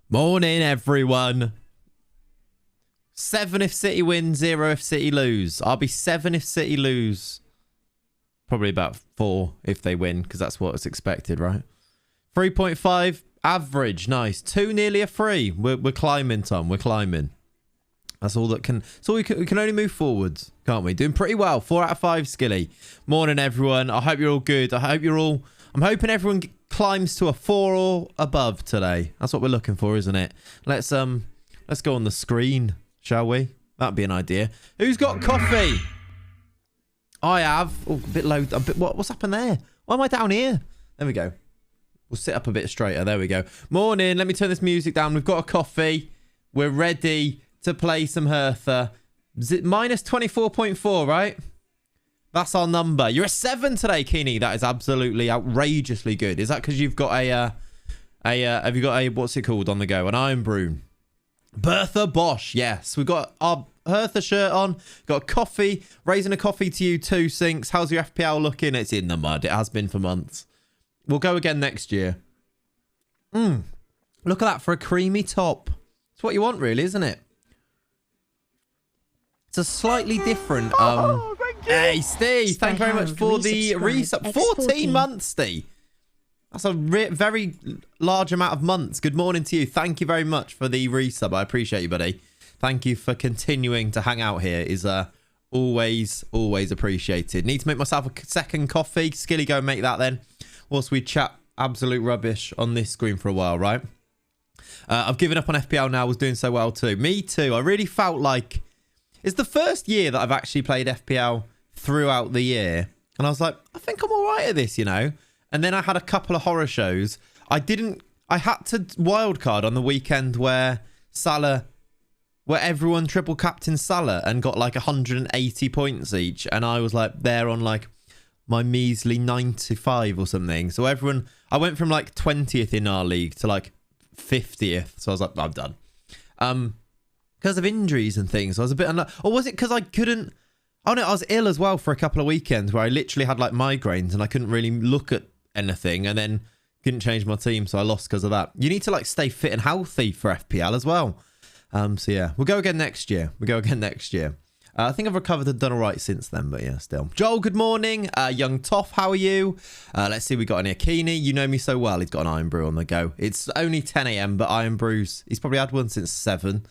Morning, everyone. 7 if City win, 0 if City lose. I'll be 7 if City lose. Probably about 4 if they win, because that's what is expected, right? 3.5 average, nice. 2 nearly a 3. We're climbing, Tom. We're climbing. That's all that can. So we can only move forwards, can't we? Doing pretty well. 4 out of 5, Skilly. Morning, everyone. I hope you're all good. I hope you're all. I'm hoping everyone climbs to a 4 or above today. That's what we're looking for, isn't it? Let's go on the screen, shall we? That'd be an idea. Who's got coffee? I have. Oh, a bit low. What's happened there? Why am I down here? There we go. We'll sit up a bit straighter. There we go. Morning. Let me turn this music down. We've got a coffee. We're ready to play some Hertha. Minus 24.4, right? That's our number. You're a 7 today, Keeney. That is absolutely outrageously good. Is that because you've got have you got a, what's it called on the go? An Iron Brew. Bertha Bosch. Yes. We've got our Hertha shirt on. Got coffee. Raising a coffee to you too, Sinks. How's your FPL looking? It's in the mud. It has been for months. We'll go again next year. Look at that for a creamy top. It's what you want, really, isn't it? It's a slightly different. Hey, Steve, thank you very much for the resub. 14 months, Steve. That's a very large amount of months. Good morning to you. Thank you very much for the resub. I appreciate you, buddy. Thank you for continuing to hang out here. Is always appreciated. Need to make myself a second coffee. Skilly, go and make that then. Whilst we chat absolute rubbish on this screen for a while, right? I've given up on FPL now. I was doing so well too. Me too. I really felt like it's the first year that I've actually played FPL throughout the year. And I was like, I think I'm all right at this, you know? And then I had a couple of horror shows. I had to wildcard on the weekend where everyone triple captained Salah and got like 180 points each. And I was like there on like my measly 95 or something. So I went from like 20th in our league to like 50th. So I was like, I'm done. Because of injuries and things. I was a bit or was it because I couldn't? Oh no, I was ill as well for a couple of weekends where I literally had like migraines and I couldn't really look at anything and then couldn't change my team, so I lost because of that. You need to like stay fit and healthy for FPL as well. So yeah, we'll go again next year. I think I've recovered and done all right since then, but yeah, still. Joel, good morning. Young Toff, how are you? Let's see, we got an Akini. You know me so well. He's got an Iron Brew on the go. It's only 10 a.m, but Iron Brews, he's probably had one since 7.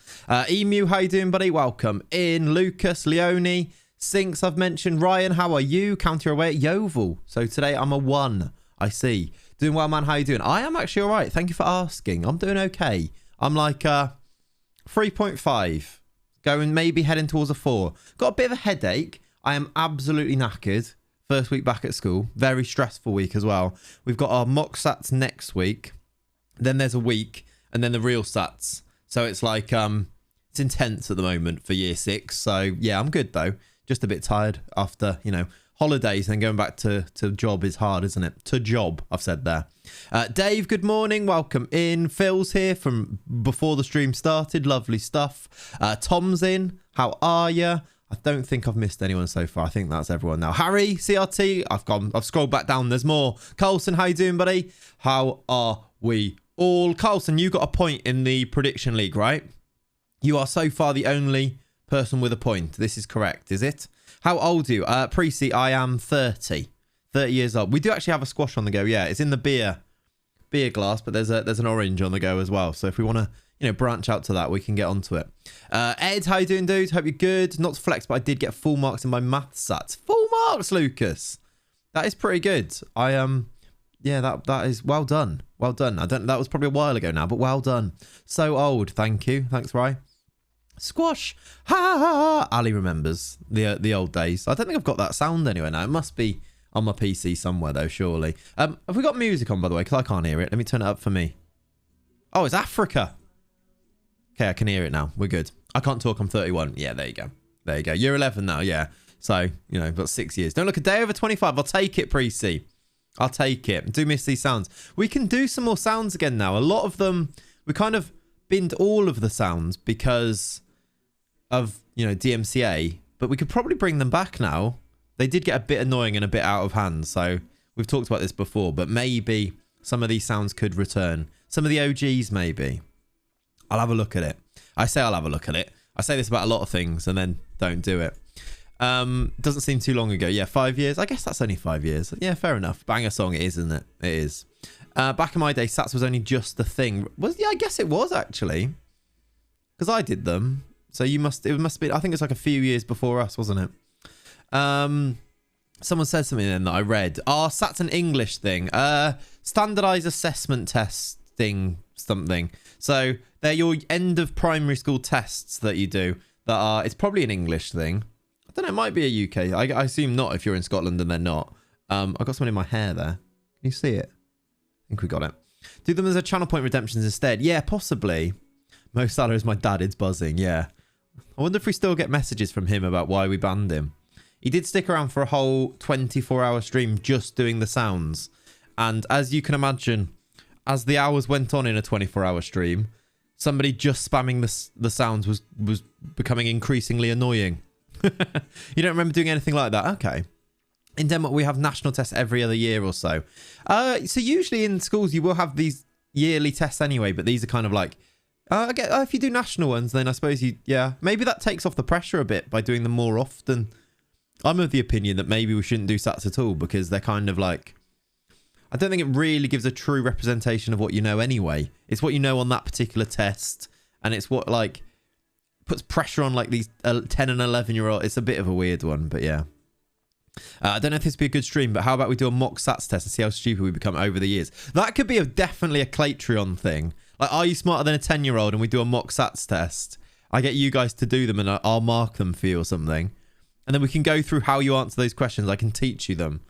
Emu, how you doing, buddy? Welcome in. Lucas, Leone, Sinks, I've mentioned. Ryan, how are you? Counter away at Yeovil. So today I'm a 1. I see. Doing well, man. How you doing? I am actually all right. Thank you for asking. I'm doing okay. I'm like 3.5. Going maybe heading towards a 4. Got a bit of a headache. I am absolutely knackered. First week back at school. Very stressful week as well. We've got our mock sats next week. Then there's a week. And then the real sats. So it's like, it's intense at the moment for year 6. So yeah, I'm good though. Just a bit tired after, you know, holidays and going back to job is hard, isn't it? To job, I've said there. Dave, good morning. Welcome in. Phil's here from before the stream started. Lovely stuff. Tom's in. How are you? I don't think I've missed anyone so far. I think that's everyone now. Harry, CRT. I've scrolled back down. There's more. Carlson, how you doing, buddy? How are we all? Carlson, you got a point in the prediction league, right? You are so far the only person with a point. This is correct, is it? How old are you? Precy, I am 30. 30 years old. We do actually have a squash on the go. Yeah, it's in the beer glass, but there's an orange on the go as well. So if we want to, you know, branch out to that, we can get onto it. Ed, how you doing, dude? Hope you're good. Not to flex, but I did get full marks in my maths sats. Full marks, Lucas. That is pretty good. Yeah, that is well done. Well done. That was probably a while ago now, but well done. So old. Thank you. Thanks, Rye. Squash. Ha ha ha. Ali remembers the old days. I don't think I've got that sound anywhere now. It must be on my PC somewhere though, surely. Have we got music on, by the way? Because I can't hear it. Let me turn it up for me. Oh, it's Africa. Okay, I can hear it now. We're good. I can't talk. I'm 31. Yeah, there you go. There you go. You're 11 now. Yeah. So, you know, got 6 years. Don't look a day over 25. I'll take it, Precy. I'll take it. Do miss these sounds. We can do some more sounds again now. A lot of them, we kind of binned all of the sounds because of, you know, DMCA, but we could probably bring them back now. They did get a bit annoying and a bit out of hand, so we've talked about this before, but maybe some of these sounds could return. Some of the OGs, maybe. I'll have a look at it. I say I'll have a look at it. I say this about a lot of things and then don't do it. Doesn't seem too long ago. Yeah, 5 years. I guess that's only 5 years. Yeah, fair enough. Banger song it is, isn't it? It is. Back in my day, Sats was only just the thing. Yeah, I guess it was actually. Because I did them. So it must be, I think it's like a few years before us, wasn't it? Someone said something then that I read. Sats an English thing. Standardized assessment testing something. So they're your end of primary school tests that you do. It's probably an English thing. I don't know, it might be a UK. I assume not if you're in Scotland and they're not. I've got something in my hair there. Can you see it? I think we got it. Do them as a channel point redemptions instead. Yeah, possibly. Mo Salah is my dad. It's buzzing. Yeah. I wonder if we still get messages from him about why we banned him. He did stick around for a whole 24-hour stream just doing the sounds. And as you can imagine, as the hours went on in a 24-hour stream, somebody just spamming the sounds was becoming increasingly annoying. You don't remember doing anything like that? Okay. In Denmark, we have national tests every other year or so. So usually in schools, you will have these yearly tests anyway, but these are kind of like, if you do national ones, then I suppose maybe that takes off the pressure a bit by doing them more often. I'm of the opinion that maybe we shouldn't do SATs at all because they're kind of like, I don't think it really gives a true representation of what you know anyway. It's what you know on that particular test, and it's what like puts pressure on like these 10 and 11-year-old. It's a bit of a weird one, but yeah. I don't know if this would be a good stream, but how about we do a mock SATs test and see how stupid we become over the years? That could be definitely a Clatreon thing. Like, are you smarter than a 10-year-old and we do a mock SATs test? I get you guys to do them and I'll mark them for you or something. And then we can go through how you answer those questions. I can teach you them.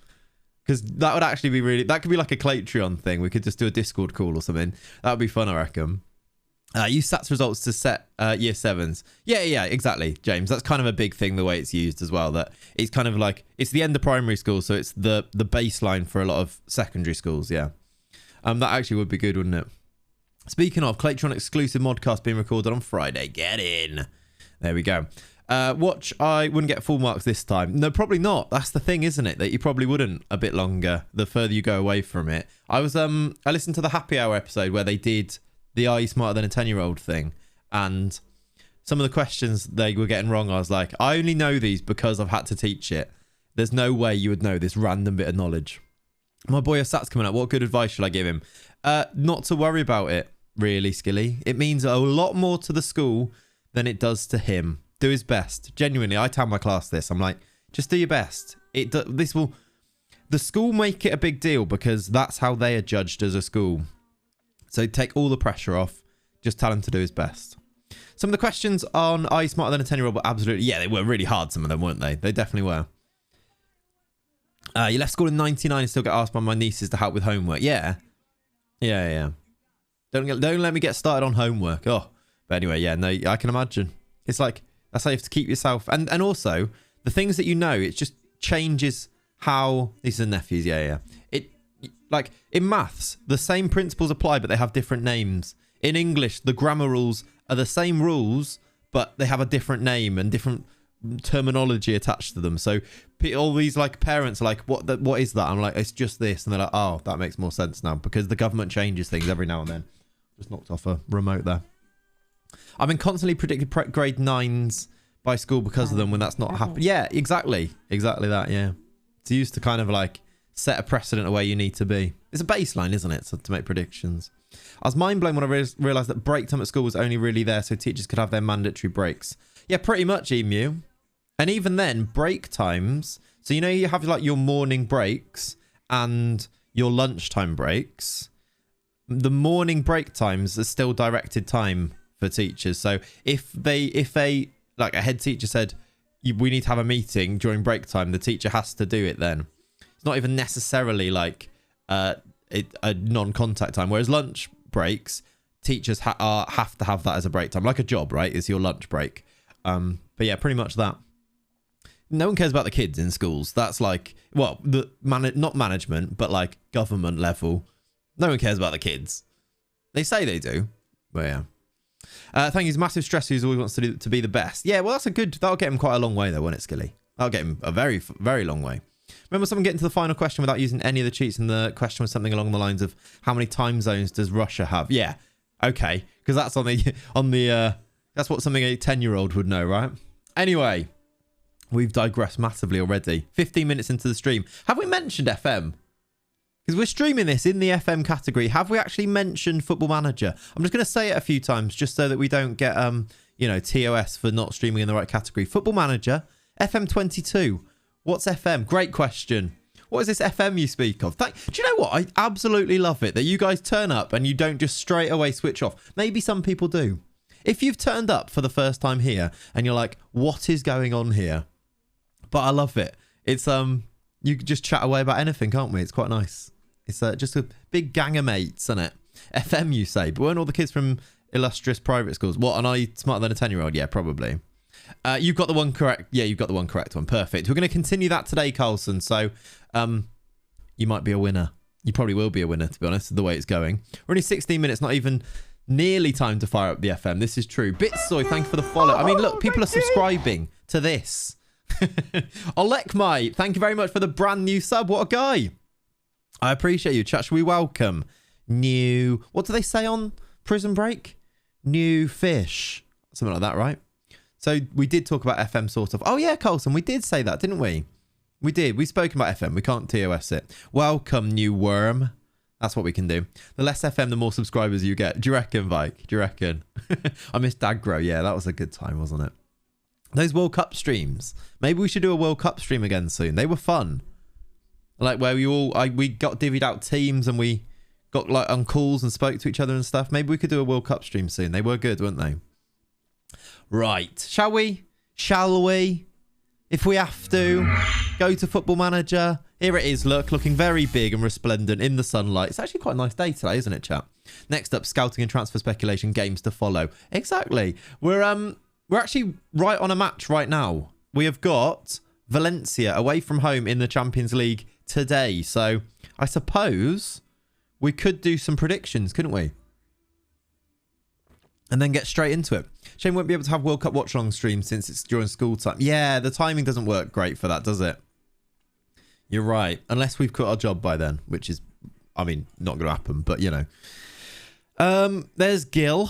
Because that would actually be really... That could be like a Clatreon thing. We could just do a Discord call or something. That would be fun, I reckon. Use SATs results to set year 7s. Yeah, exactly, James. That's kind of a big thing, the way it's used as well. That it's kind of like... It's the end of primary school, so it's the baseline for a lot of secondary schools, yeah. That actually would be good, wouldn't it? Speaking of, Clatreon exclusive modcast being recorded on Friday. Get in. There we go. Watch, I wouldn't get full marks this time. No, probably not. That's the thing, isn't it? That you probably wouldn't a bit longer the further you go away from it. I listened to the Happy Hour episode where they did the Are You Smarter Than a 10-Year-Old thing. And some of the questions they were getting wrong, I was like, I only know these because I've had to teach it. There's no way you would know this random bit of knowledge. My boy Asat's coming up. What good advice should I give him? Not to worry about it, really, Skilly. It means a lot more to the school than it does to him. Do his best. Genuinely, I tell my class this. I'm like, just do your best. The school make it a big deal because that's how they are judged as a school. So take all the pressure off. Just tell him to do his best. Some of the questions on Are You Smarter Than a 10-Year-Old were absolutely... Yeah, they were really hard, some of them, weren't they? They definitely were. You left school in 99 and still get asked by my nieces to help with homework. Yeah. Don't let me get started on homework. Oh. But anyway, yeah, no, I can imagine. It's like... That's how you have to keep yourself. And also, the things that you know, it just changes how... These are nephews, yeah. Like, in maths, the same principles apply, but they have different names. In English, the grammar rules are the same rules, but they have a different name and different terminology attached to them. So all these, like, parents are like, what is that? I'm like, it's just this. And they're like, oh, that makes more sense now. Because the government changes things every now and then. Just knocked off a remote there. I've been constantly predicted grade 9s by school because of them when that's not happened. Yeah, exactly. Exactly that, yeah. It's used to kind of like set a precedent of where you need to be. It's a baseline, isn't it, to make predictions. I was mind blown when I realised that break time at school was only really there so teachers could have their mandatory breaks. Yeah, pretty much, Emu. And even then, break times... So, you know, you have like your morning breaks and your lunchtime breaks. The morning break times are still directed time for teachers. So if they like a head teacher said we need to have a meeting during break time, the teacher has to do it then. It's not even necessarily like a non-contact time, whereas lunch breaks, teachers have to have that as a break time, like a job, right? Is your lunch break. But yeah, pretty much that. No one cares about the kids in schools. That's like, well, not management, but like government level. No one cares about the kids. They say they do, but yeah. Thank you. He's a massive stressor who always wants to be the best. Yeah, well, that'll get him quite a long way though, won't it, Skilly? That'll get him a very, very long way. Remember someone getting to the final question without using any of the cheats, and the question was something along the lines of, how many time zones does Russia have? Yeah. Okay. because that's that's what something a 10-year-old would know, right? Anyway, we've digressed massively already. 15 minutes into the stream. Have we mentioned FM? Because we're streaming this in the FM category. Have we actually mentioned Football Manager? I'm just going to say it a few times just so that we don't get, TOS for not streaming in the right category. Football Manager, FM22. What's FM? Great question. What is this FM you speak of? Do you know what? I absolutely love it that you guys turn up and you don't just straight away switch off. Maybe some people do. If you've turned up for the first time here and you're like, what is going on here? But I love it. It's, you can just chat away about anything, can't we? It's quite nice. It's just a big gang of mates, isn't it? FM, you say. But weren't all the kids from illustrious private schools? What, and are you smarter than a 10-year-old? Yeah, probably. You've got the one correct. Yeah, you've got the one correct one. Perfect. We're going to continue that today, Carlson. So you might be a winner. You probably will be a winner, to be honest, the way it's going. We're only 16 minutes, not even nearly time to fire up the FM. This is true. Bitsoy, thank you for the follow. I mean, look, people are subscribing to this. Olekmite, thank you very much for the brand new sub. What a guy. I appreciate you. Chat, we welcome new... What do they say on Prison Break? New fish. Something like that, right? So we did talk about FM sort of. Oh, yeah, Colson, we did say that, didn't we? We did. We've spoken about FM. We can't TOS it. Welcome, new worm. That's what we can do. The less FM, the more subscribers you get. Do you reckon, Vike? Do you reckon? I missed Dagro. Yeah, that was a good time, wasn't it? Those World Cup streams. Maybe we should do a World Cup stream again soon. They were fun. Like where we got divvied out teams and we got like on calls and spoke to each other and stuff. Maybe we could do a World Cup stream soon. They were good, weren't they? Right. Shall we? Shall we? If we have to, go to Football Manager. Here it is, look, looking very big and resplendent in the sunlight. It's actually quite a nice day today, isn't it, chat? Next up, scouting and transfer speculation, games to follow. Exactly. We're actually right on a match right now. We have got Valencia away from home in the Champions League today. So I suppose we could do some predictions, couldn't we? And then get straight into it. Shane won't be able to have World Cup watch-along stream since it's during school time. Yeah, the timing doesn't work great for that, does it? You're right. Unless we've quit our job by then, which is, I mean, not going to happen, but you know. There's Gil.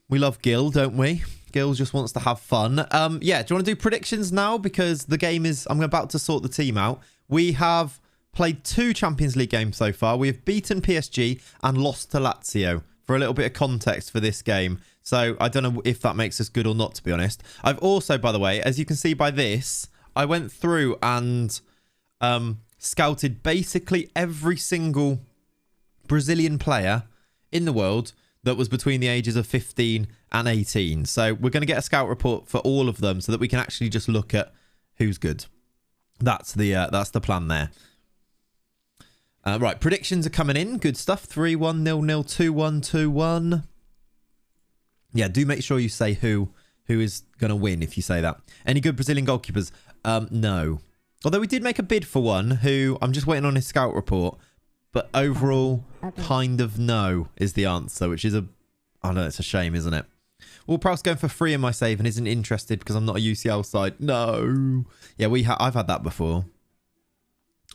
We love Gil, don't we? Gil just wants to have fun. Yeah, do you want to do predictions now? Because the game is, I'm about to sort the team out. We have played 2 Champions League games so far. We have beaten PSG and lost to Lazio. For a little bit of context for this game. So I don't know if that makes us good or not, to be honest. I've also, by the way, as you can see by this, I went through and scouted basically every single Brazilian player in the world that was between the ages of 15 and 18. So we're going to get a scout report for all of them so that we can actually just look at who's good. That's the plan there. Right, predictions are coming in. Good stuff. 3-1, 0-0, 2-1, 2-1. Yeah, do make sure you say who is going to win if you say that. Any good Brazilian goalkeepers? No. Although we did make a bid for one who I'm just waiting on his scout report. But overall, kind of no is the answer, which is I know it's a shame, isn't it? Well, Prowse going for free in my save and isn't interested because I'm not a UCL side. No. Yeah, I've had that before.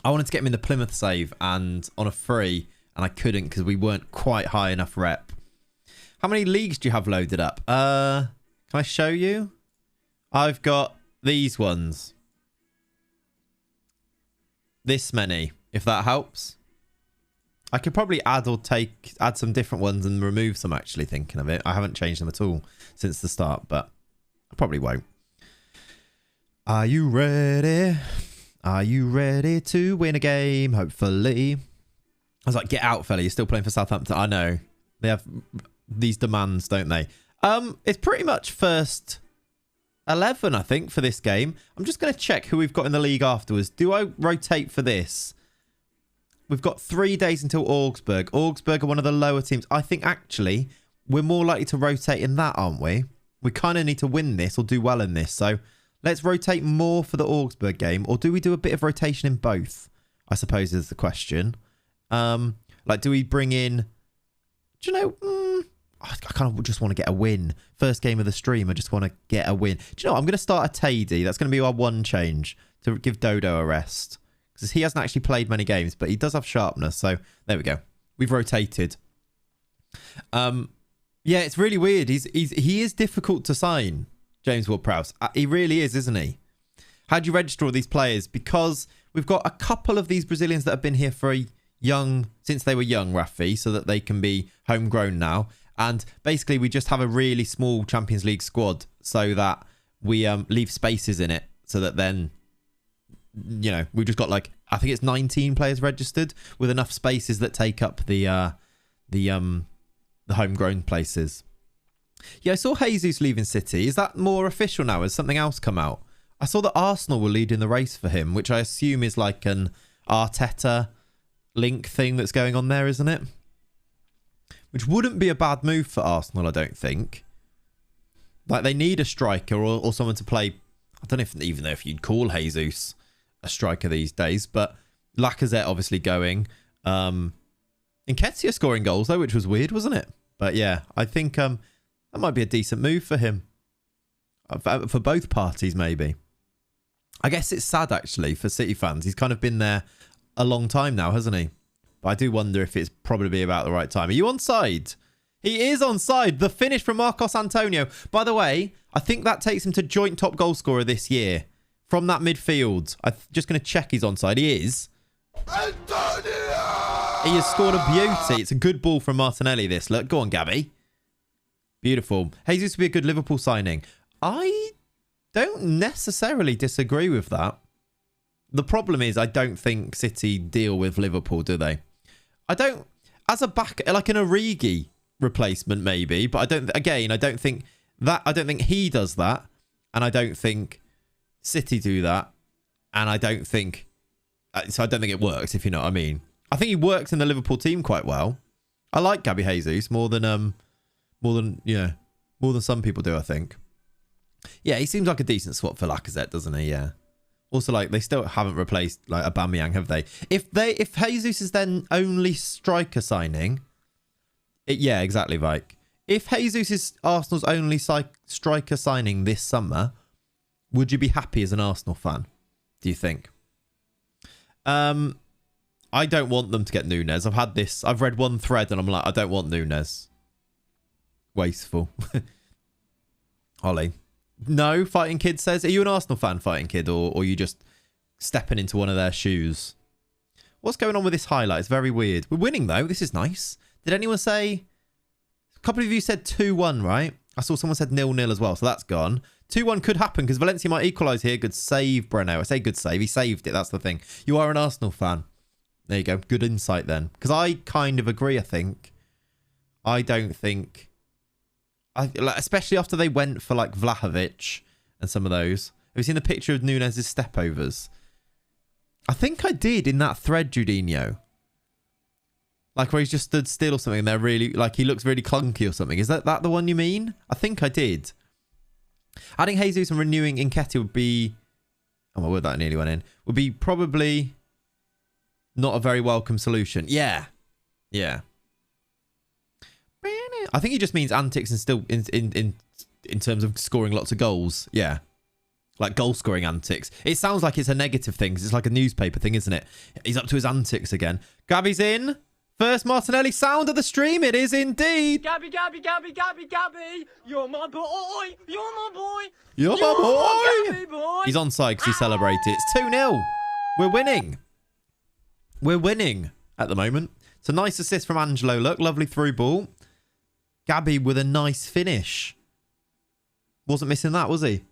I wanted to get him in the Plymouth save and on a free, and I couldn't because we weren't quite high enough rep. How many leagues do you have loaded up? Can I show you? I've got these ones. This many, if that helps. I could probably add some different ones and remove some, actually, thinking of it. I haven't changed them at all since the start, but I probably won't. Are you ready? Are you ready to win a game? Hopefully. I was like, get out, fella. You're still playing for Southampton. I know. They have these demands, don't they? It's pretty much first 11, I think, for this game. I'm just going to check who we've got in the league afterwards. Do I rotate for this? We've got 3 days until Augsburg. Augsburg are one of the lower teams. I think, actually, we're more likely to rotate in that, aren't we? We kind of need to win this or do well in this. So let's rotate more for the Augsburg game. Or do we do a bit of rotation in both? I suppose is the question. Like, do we bring in... Do you know... I kind of just want to get a win. First game of the stream, I just want to get a win. Do you know what? I'm going to start a Tadey. That's going to be our one change to give Dodo a rest. Because he hasn't actually played many games, but he does have sharpness. So there we go. We've rotated. Yeah, it's really weird. He is difficult to sign, James Ward-Prowse. He really is, isn't he? How do you register all these players? Because we've got a couple of these Brazilians that have been here for since they were young, Rafi, so that they can be homegrown now. And basically, we just have a really small Champions League squad so that we leave spaces in it, so that then, you know, we've just got like, I think it's 19 players registered with enough spaces that take up the homegrown places. Yeah, I saw Jesus leaving City. Is that more official now? Has something else come out? I saw that Arsenal were leading the race for him, which I assume is like an Arteta link thing that's going on there, isn't it? Which wouldn't be a bad move for Arsenal, I don't think. Like, they need a striker or someone to play. I don't know even know if you'd call Jesus a striker these days, but Lacazette obviously going. Nketiah scoring goals though, which was weird, wasn't it? But yeah, I think that might be a decent move for him. For both parties, maybe. I guess it's sad, actually, for City fans. He's kind of been there a long time now, hasn't he? But I do wonder if it's probably about the right time. Are you onside? He is onside. The finish from Marcos Antonio. By the way, I think that takes him to joint top goal scorer this year. From that midfield. I'm just going to check he's onside. He is. Antonio! He has scored a beauty. It's a good ball from Martinelli, this. Look, go on, Gabby. Beautiful. Jesus would be a good Liverpool signing. I don't necessarily disagree with that. The problem is I don't think City deal with Liverpool, do they? I don't... As a back... Like an Origi replacement, maybe. But I don't... Again, I don't think that... I don't think he does that. And I don't think City do that. And I don't think... So I don't think it works, if you know what I mean. I think he works in the Liverpool team quite well. I like Gabby Jesus more than some people do, I think. Yeah, he seems like a decent swap for Lacazette, doesn't he? Yeah. Also, like, they still haven't replaced like Aubameyang, have they? If Jesus is then only striker signing, yeah, exactly, Vike. If Jesus is Arsenal's only striker signing this summer, would you be happy as an Arsenal fan? Do you think? I don't want them to get Nunes. I've read one thread and I'm like, I don't want Nunes. Wasteful. Ollie. No, Fighting Kid says, are you an Arsenal fan, Fighting Kid, or are you just stepping into one of their shoes? What's going on with this highlight? It's very weird. We're winning, though. This is nice. Did anyone say... A couple of you said 2-1, right? I saw someone said 0-0 as well, so that's gone. 2-1 could happen, because Valencia might equalise here. Good save, Breno. I say good save. He saved it. That's the thing. You are an Arsenal fan. There you go. Good insight, then. Because I kind of agree, I think. I don't think... especially after they went for like Vlahovic and some of those. Have you seen the picture of Nunes' stepovers? I think I did in that thread, Judinho. Like where he's just stood still or something and they're really, like he looks really clunky or something. Is that the one you mean? I think I did. Adding Jesus and renewing Nketiah would be... Oh my word, that nearly went in. Would be probably not a very welcome solution. Yeah. Yeah. I think he just means antics and still in terms of scoring lots of goals. Yeah. Like goal scoring antics. It sounds like it's a negative thing because it's like a newspaper thing, isn't it? He's up to his antics again. Gabby's in. First Martinelli sound of the stream. It is indeed. Gabby. You're my boy. You're my boy. Gabby boy. He's onside because he celebrated. It's 2-0. We're winning. We're winning at the moment. It's a nice assist from Angelo. Look, lovely through ball. Gabby with a nice finish. Wasn't missing that, was he?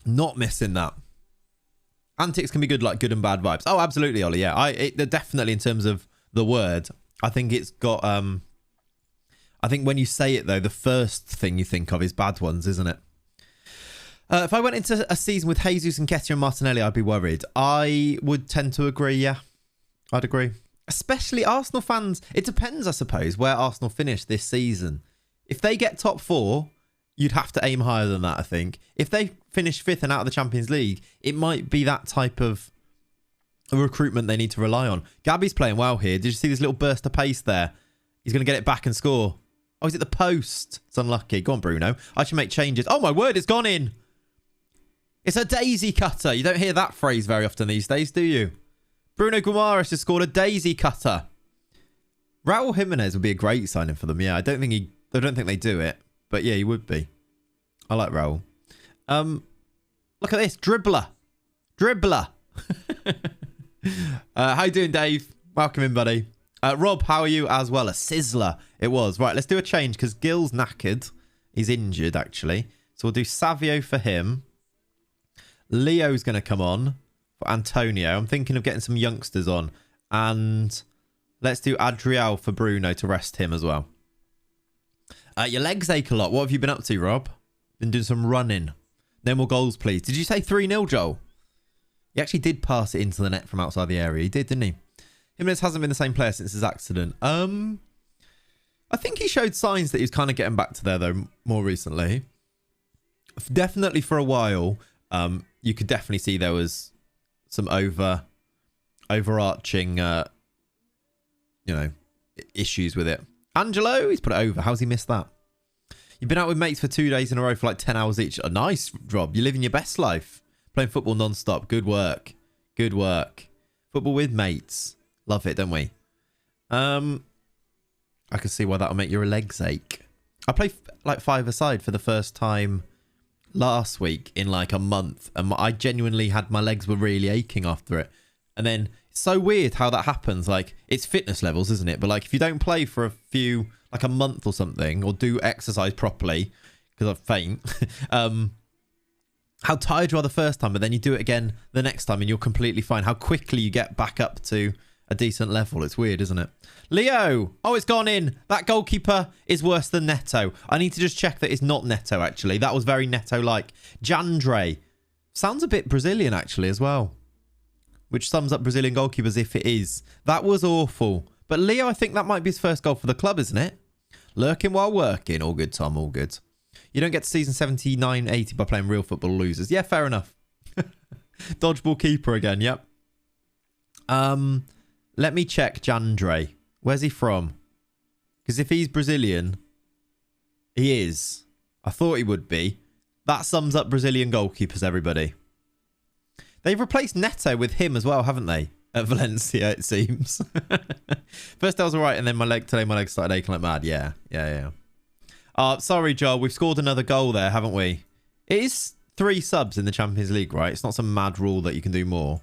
Not missing that. Antics can be good, like good and bad vibes. Oh, absolutely, Ollie. Yeah, definitely in terms of the word. I think it's got... I think when you say it, though, the first thing you think of is bad ones, isn't it? If I went into a season with Jesus and Nketiah and Martinelli, I'd be worried. I would tend to agree, yeah. I'd agree. Especially Arsenal fans. It depends, I suppose, where Arsenal finish this season. If they get top 4, you'd have to aim higher than that, I think. If they finish 5th and out of the Champions League, it might be that type of recruitment they need to rely on. Gabby's playing well here. Did you see this little burst of pace there? He's going to get it back and score. Oh, he's at the post. It's unlucky. Go on, Bruno. I should make changes. Oh, my word, it's gone in. It's a daisy cutter. You don't hear that phrase very often these days, do you? Bruno Guimaraes has scored a daisy cutter. Raul Jimenez would be a great signing for them. Yeah, I don't think they do it, but yeah, he would be. I like Raul. Look at this dribbler. How you doing, Dave? Welcome in, buddy. Rob, how are you as well? A sizzler it was. Right, let's do a change because Gil's knackered. He's injured, actually. So we'll do Savio for him. Leo's going to come on for Antonio. I'm thinking of getting some youngsters on. And let's do Adriel for Bruno to rest him as well. Your legs ache a lot. What have you been up to, Rob? Been doing some running. No more goals, please. Did you say 3-0, Joel? He actually did pass it into the net from outside the area. He did, didn't he? Jimenez hasn't been the same player since his accident. I think he showed signs that he was kind of getting back to there, though, more recently. Definitely for a while, you could definitely see there was some overarching, issues with it. Angelo, he's put it over. How's he missed that? You've been out with mates for 2 days in a row for like 10 hours each. Oh, nice, Rob. You're living your best life. Playing football non-stop. Good work. Good work. Football with mates. Love it, don't we? I can see why that'll make your legs ache. I played like 5-a-side for the first time last week in like a month. And I genuinely had my legs were really aching after it. And then it's so weird how that happens. Like, it's fitness levels, isn't it? But like, if you don't play for like a month or something, or do exercise properly, because I faint, how tired you are the first time, but then you do it again the next time and you're completely fine. How quickly you get back up to a decent level. It's weird, isn't it? Leo! Oh, it's gone in. That goalkeeper is worse than Neto. I need to just check that it's not Neto, actually. That was very Neto-like. Jandre. Sounds a bit Brazilian, actually, as well. Which sums up Brazilian goalkeepers if it is. That was awful. But Leo, I think that might be his first goal for the club, isn't it? Lurking while working. All good, Tom. All good. You don't get to season 79, 80 by playing real football losers. Yeah, fair enough. Dodgeball keeper again. Yep. Let me check Jandre. Where's he from? Because if he's Brazilian, he is. I thought he would be. That sums up Brazilian goalkeepers, everybody. They've replaced Neto with him as well, haven't they? At Valencia, it seems. First I was all right, and then my legs started aching like mad. Yeah. Sorry, Joel. We've scored another goal there, haven't we? It is 3 subs in the Champions League, right? It's not some mad rule that you can do more.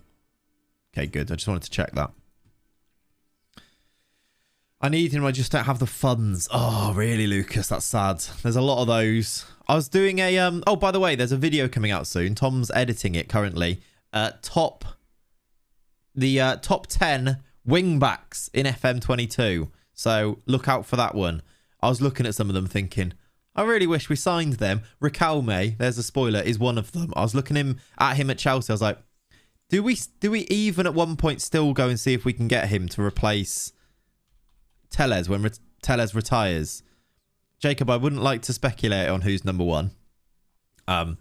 Okay, good. I just wanted to check that. I need him. I just don't have the funds. Oh, really, Lucas? That's sad. There's a lot of those. I was doing a... Oh, by the way, there's a video coming out soon. Tom's editing it currently. Top 10 wingbacks in FM22. So look out for that one. I was looking at some of them thinking, I really wish we signed them. Riquelme, there's a spoiler, is one of them. I was looking at him at Chelsea. I was like, do we even at one point still go and see if we can get him to replace Telles when Telles retires? Jacob, I wouldn't like to speculate on who's number 1. But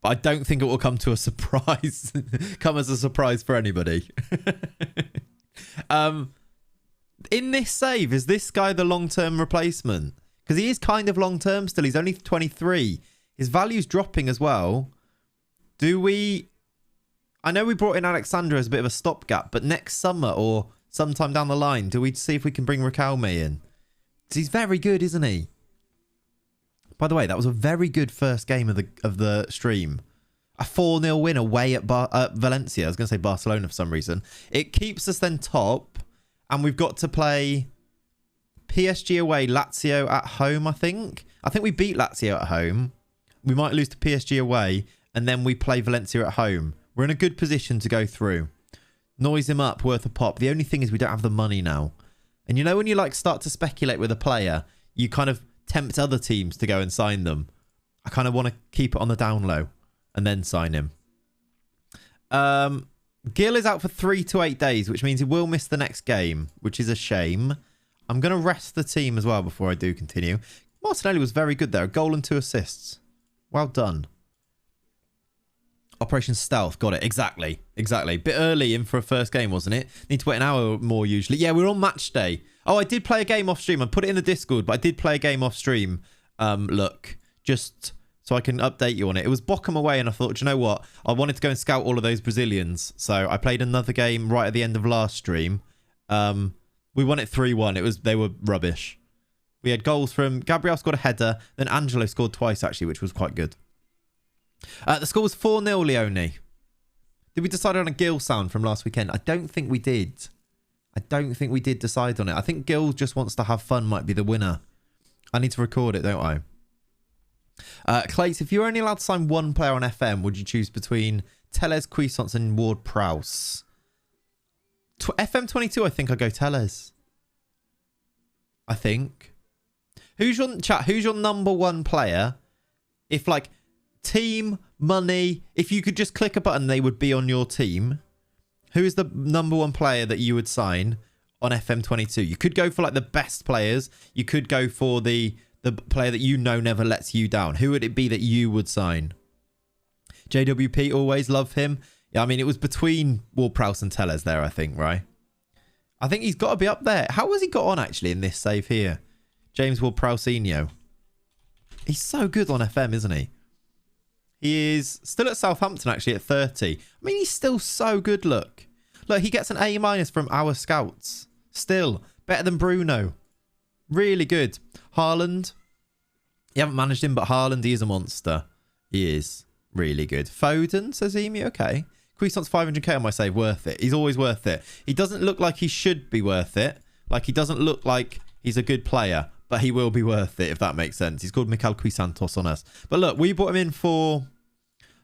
I don't think it will come to a surprise. Come as a surprise for anybody. In this save, is this guy the long-term replacement? Because he is kind of long-term still. He's only 23. His value's dropping as well. Do we... I know we brought in Alexandra as a bit of a stopgap, but next summer or sometime down the line, do we see if we can bring Riquelme in? Because he's very good, isn't he? By the way, that was a very good first game of the stream. A 4-0 win away at Valencia. I was going to say Barcelona for some reason. It keeps us then top. And we've got to play PSG away, Lazio at home, I think. I think we beat Lazio at home. We might lose to PSG away. And then we play Valencia at home. We're in a good position to go through. Noise him up, worth a pop. The only thing is we don't have the money now. And you know when you like start to speculate with a player, you kind of tempt other teams to go and sign them. I kind of want to keep it on the down low and then sign him. Gil is out for 3 to 8 days, which means he will miss the next game, which is a shame. I'm going to rest the team as well before I do continue. Martinelli was very good there. A goal and 2 assists. Well done. Operation Stealth. Got it. Exactly. Bit early in for a first game, wasn't it? Need to wait an hour more usually. Yeah, we're on match day. Oh, I did play a game off stream. I put it in the Discord, but I did play a game off stream. Look, just so I can update you on it. It was Bochum away, and I thought, do you know what? I wanted to go and scout all of those Brazilians. So I played another game right at the end of last stream. We won it 3-1. They were rubbish. We had goals from Gabriel scored a header, then Angelo scored twice actually, which was quite good. The score was 4-0, Leone. Did we decide on a Gill sound from last weekend? I don't think we did. I don't think we did decide on it. I think Gill just wants to have fun might be the winner. I need to record it, don't I? Clates, if you were only allowed to sign one player on FM, would you choose between Tellez, Cuisance and Ward-Prowse? FM 22, I think I'd go Tellez. I think. Who's your number one player? If like team, money, if you could just click a button, they would be on your team. Who is the number one player that you would sign on FM 22? You could go for like the best players. You could go for the player that you know never lets you down. Who would it be that you would sign? JWP, always love him. Yeah, I mean, it was between Ward-Prowse and Tellez there, I think, right? I think he's got to be up there. How has he got on, actually, in this save here? James Ward-Prowse-inho. He's so good on FM, isn't he? He is still at Southampton, actually, at 30. I mean, he's still so good, look. Look, he gets an A- from our scouts. Still, better than Bruno. Really good. Haaland. You haven't managed him, but Haaland, he is a monster. He is really good. Foden, says Emu. Okay. Cuisance 500k on my save. Worth it. He's always worth it. He doesn't look like he should be worth it. Like, he doesn't look like he's a good player, but he will be worth it, if that makes sense. He's called Mikel Cuisantos on us. But look, we brought him in for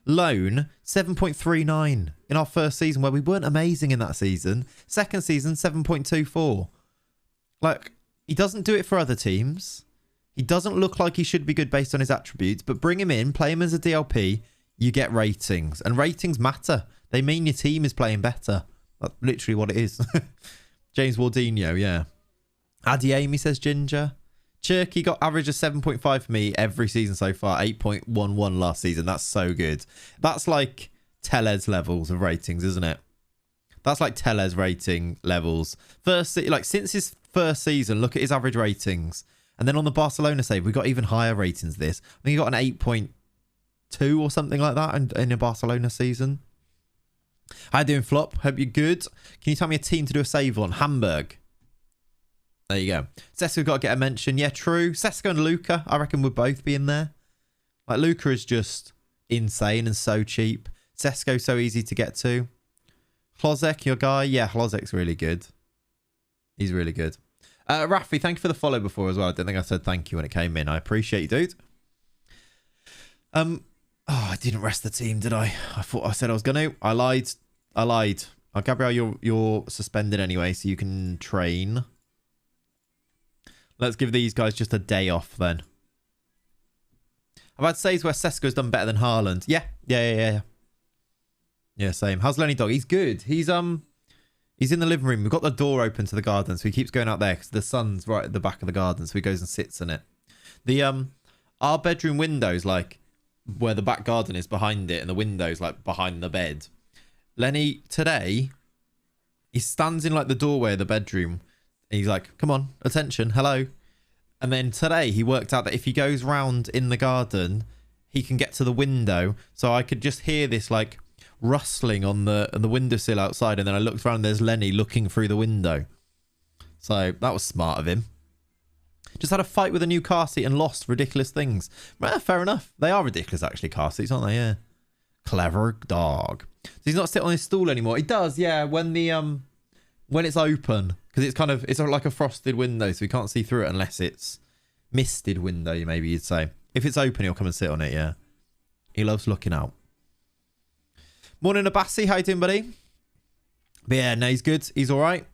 loan, 7.39 in our first season, where we weren't amazing in that season. Second season, 7.24. Like, he doesn't do it for other teams. He doesn't look like he should be good based on his attributes, but bring him in, play him as a DLP, you get ratings. And ratings matter. They mean your team is playing better. That's literally what it is. James Wardinho, yeah. Adiemi, says Ginger. Cherky got average of 7.5 for me every season so far. 8.11 last season. That's so good. That's like Tellez levels of ratings, isn't it? That's like Tellez rating levels. Since his first season, look at his average ratings. And then on the Barcelona save, we got even higher ratings this. I think he got an 8.2 or something like that in a Barcelona season. How you doing, Flop? Hope you're good. Can you tell me a team to do a save on? Hamburg. There you go. Sesko got to get a mention. Yeah, true. Sesko and Luca, I reckon, would both be in there. Like, Luca is just insane and so cheap. Sesko so easy to get to. Hlozek, your guy. Yeah, Hlozek's really good. He's really good. Rafi, thank you for the follow before as well. I don't think I said thank you when it came in. I appreciate you, dude. Oh, I didn't rest the team, did I? I thought I said I was going to. I lied. Oh, Gabriel, you're suspended anyway, so you can train. Let's give these guys just a day off then. I've had saves where Sesko's done better than Haaland. Yeah. Yeah, same. How's Lenny Dog? He's good. He's in the living room. We've got the door open to the garden, so he keeps going out there because the sun's right at the back of the garden, so he goes and sits in it. Our bedroom window's like where the back garden is behind it, and the window's like behind the bed. Lenny, today, he stands in like the doorway of the bedroom, and he's like, come on, attention, hello. And then today he worked out that if he goes round in the garden, he can get to the window. So I could just hear this like rustling on the windowsill outside, and then I looked around and there's Lenny looking through the window. So that was smart of him. Just had a fight with a new car seat and lost. Ridiculous things. Well, fair enough. They are ridiculous, actually, car seats, aren't they? Yeah. Clever dog. So he's not sitting on his stool anymore. He does, yeah, when it's open. Because it's like a frosted window, so we can't see through it unless it's misted window, maybe you'd say. If it's open, he'll come and sit on it, yeah. He loves looking out. Morning, Abassi. How you doing, buddy? But yeah, no, he's good. He's all right.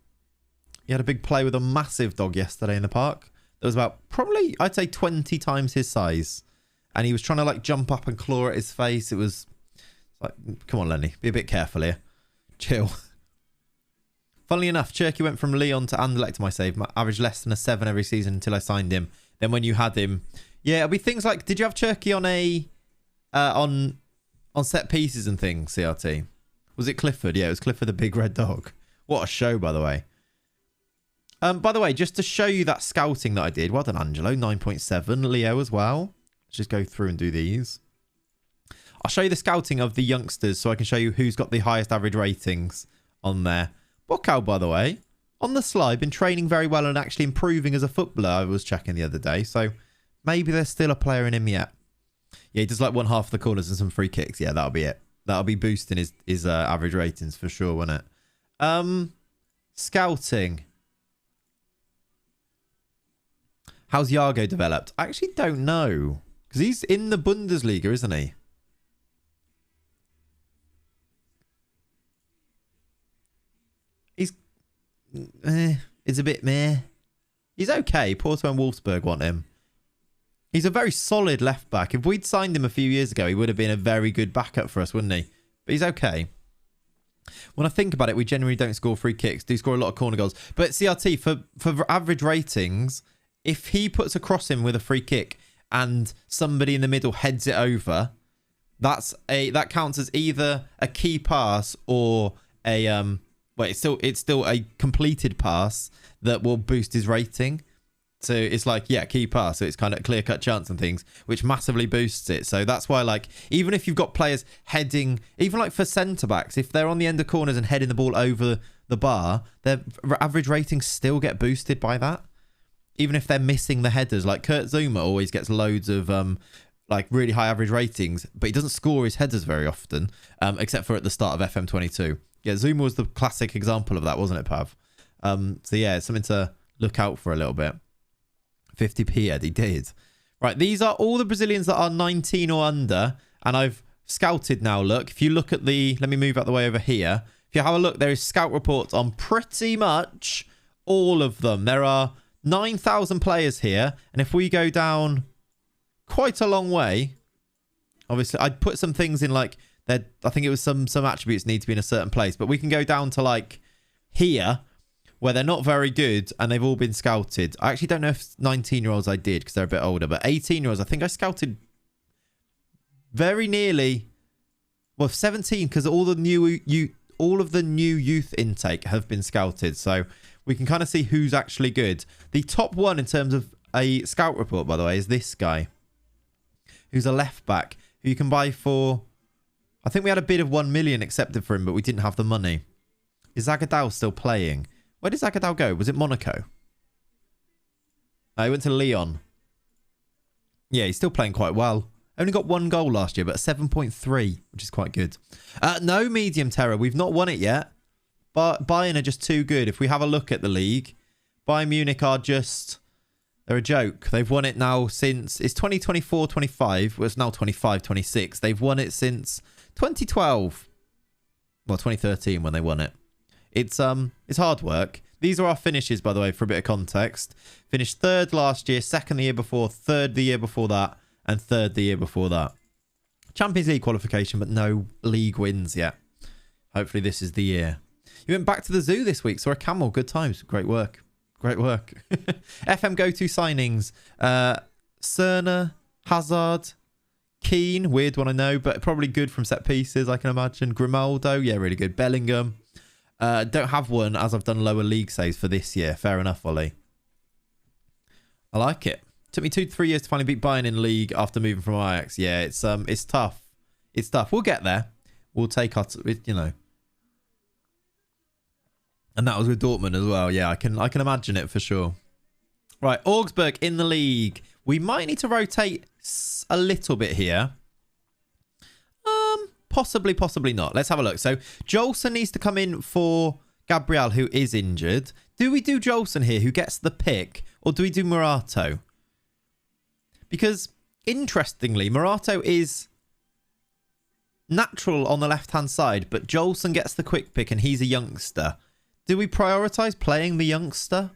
He had a big play with a massive dog yesterday in the park. That was about probably, I'd say, 20 times his size. And he was trying to like jump up and claw at his face. It was like, come on, Lenny, be a bit careful here. Chill. Funnily enough, Cherky went from Leon to Anderlecht to my save. Averaged less than a 7 every season until I signed him. Then when you had him, yeah, it'll be things like, did you have Cherky on on set pieces and things, CRT? Was it Clifford? Yeah, it was Clifford the big red dog. What a show, by the way. By the way, just to show you that scouting that I did. Well done, Angelo. 9.7. Leo as well. Let's just go through and do these. I'll show you the scouting of the youngsters so I can show you who's got the highest average ratings on there. Bocao, by the way. On the slide, been training very well and actually improving as a footballer, I was checking the other day. So maybe there's still a player in him yet. Yeah, he does like one half of the corners and some free kicks. Yeah, that'll be it. That'll be boosting his average ratings for sure, won't it? Scouting. How's Yago developed? I actually don't know. Because he's in the Bundesliga, isn't he? He's... it's a bit meh. He's okay. Porto and Wolfsburg want him. He's a very solid left back. If we'd signed him a few years ago, he would have been a very good backup for us, wouldn't he? But he's okay. When I think about it, we generally don't score free kicks. Do score a lot of corner goals. But CRT, for average ratings, if he puts a cross in with a free kick and somebody in the middle heads it over, that counts as either a key pass or a well, it's still a completed pass that will boost his rating. So it's like, yeah, key pass. So it's kind of a clear-cut chance and things, which massively boosts it. So that's why, like, even if you've got players heading, even like for centre-backs, if they're on the end of corners and heading the ball over the bar, their average ratings still get boosted by that. Even if they're missing the headers. Like Kurt Zouma always gets loads of like really high average ratings, but he doesn't score his headers very often, except for at the start of FM22. Yeah, Zouma was the classic example of that, wasn't it, Pav? So yeah, it's something to look out for a little bit. 50p Ed, he did. Right, these are all the Brazilians that are 19 or under, and I've scouted now. Look, if you look at the... Let me move out the way over here. If you have a look, there is scout reports on pretty much all of them. There are 9,000 players here, and if we go down quite a long way, obviously, I'd put some things in like... I think it was some attributes need to be in a certain place, but we can go down to like here, where they're not very good and they've all been scouted. I actually don't know if 19-year-olds I did because they're a bit older, but 18-year-olds, I think I scouted very nearly, well, 17 because all of the new youth intake have been scouted. So we can kind of see who's actually good. The top one in terms of a scout report, by the way, is this guy, who's a left back who you can buy for, I think we had a bid of 1 million accepted for him, but we didn't have the money. Is Zagadou still playing? Where did Zagadou go? Was it Monaco? He went to Lyon. Yeah, he's still playing quite well. Only got 1 goal last year, but 7.3, which is quite good. No medium terror. We've not won it yet. But Bayern are just too good. If we have a look at the league, Bayern Munich are just... They're a joke. They've won it now since... It's 2024-25. Well, it's now 25-26. They've won it since 2012. Well, 2013 when they won it. It's hard work. These are our finishes, by the way, for a bit of context. Finished 3rd last year, 2nd the year before, 3rd the year before that, and 3rd the year before that. Champions League qualification, but no league wins yet. Hopefully this is the year. You went back to the zoo this week, saw a camel. Good times. Great work. Great work. FM go-to signings. Cerner, Hazard, Keane. Weird one, I know, but probably good from set pieces, I can imagine. Grimaldo. Yeah, really good. Bellingham. Don't have one as I've done lower league saves for this year. Fair enough, Ollie. I like it. Took me 2 to 3 years to finally beat Bayern in league after moving from Ajax. Yeah, it's tough. It's tough. We'll get there. We'll take our, you know. And that was with Dortmund as well. Yeah, I can imagine it for sure. Right, Augsburg in the league. We might need to rotate a little bit here. Possibly, possibly not. Let's have a look. So, Jolson needs to come in for Gabriel, who is injured. Do we do Jolson here, who gets the pick? Or do we do Morato? Because, interestingly, Morato is natural on the left-hand side, but Jolson gets the quick pick and he's a youngster. Do we prioritise playing the youngster?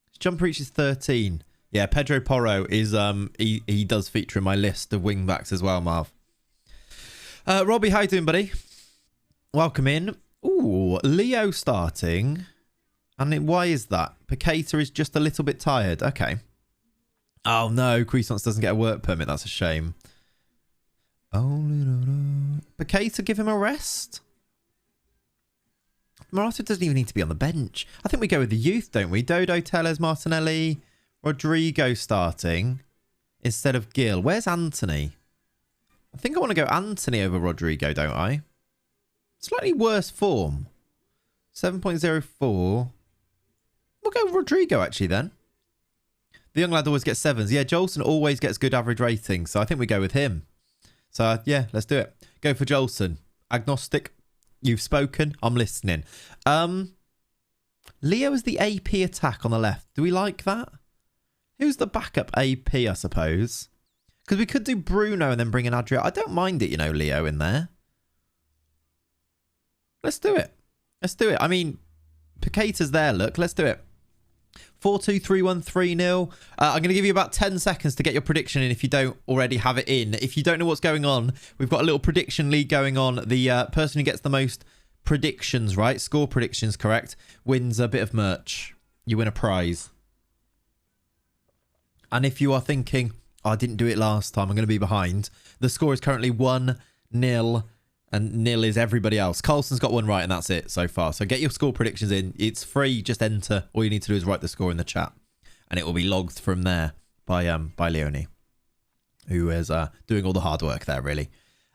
His jump reach is 13. Yeah, Pedro Porro is, he does feature in my list of wing-backs as well, Marv. Robbie, how you doing, buddy? Welcome in. Ooh, Leo starting. And why is that? Paqueta is just a little bit tired. Okay. Oh, no. Cuisance doesn't get a work permit. That's a shame. Oh, Paqueta, give him a rest. Morata doesn't even need to be on the bench. I think we go with the youth, don't we? Dodo, Tellez, Martinelli, Rodrigo starting instead of Gil. Where's Anthony? I think I want to go Anthony over Rodrigo, don't I? Slightly worse form. 7.04. We'll go with Rodrigo, actually, then. The young lad always gets 7s. Yeah, Jolson always gets good average ratings, so I think we go with him. So, yeah, let's do it. Go for Jolson. Agnostic, you've spoken. I'm listening. Leo is the AP attack on the left. Do we like that? Who's the backup AP, I suppose? Because we could do Bruno and then bring in Adria. I don't mind it, you know, Leo in there. Let's do it. Let's do it. I mean, Paqueta's there, look. Let's do it. 4-2-3-1, 3-0. I'm going to give you about 10 seconds to get your prediction in if you don't already have it in. If you don't know what's going on, we've got a little prediction league going on. The person who gets the most predictions, right? Score predictions, correct? Wins a bit of merch. You win a prize. And if you are thinking, oh, I didn't do it last time, I'm going to be behind. The score is currently 1-0. And nil is everybody else. Carlson's got one right, and that's it so far. So get your score predictions in. It's free. Just enter. All you need to do is write the score in the chat, and it will be logged from there by Leonie, who is doing all the hard work there, really.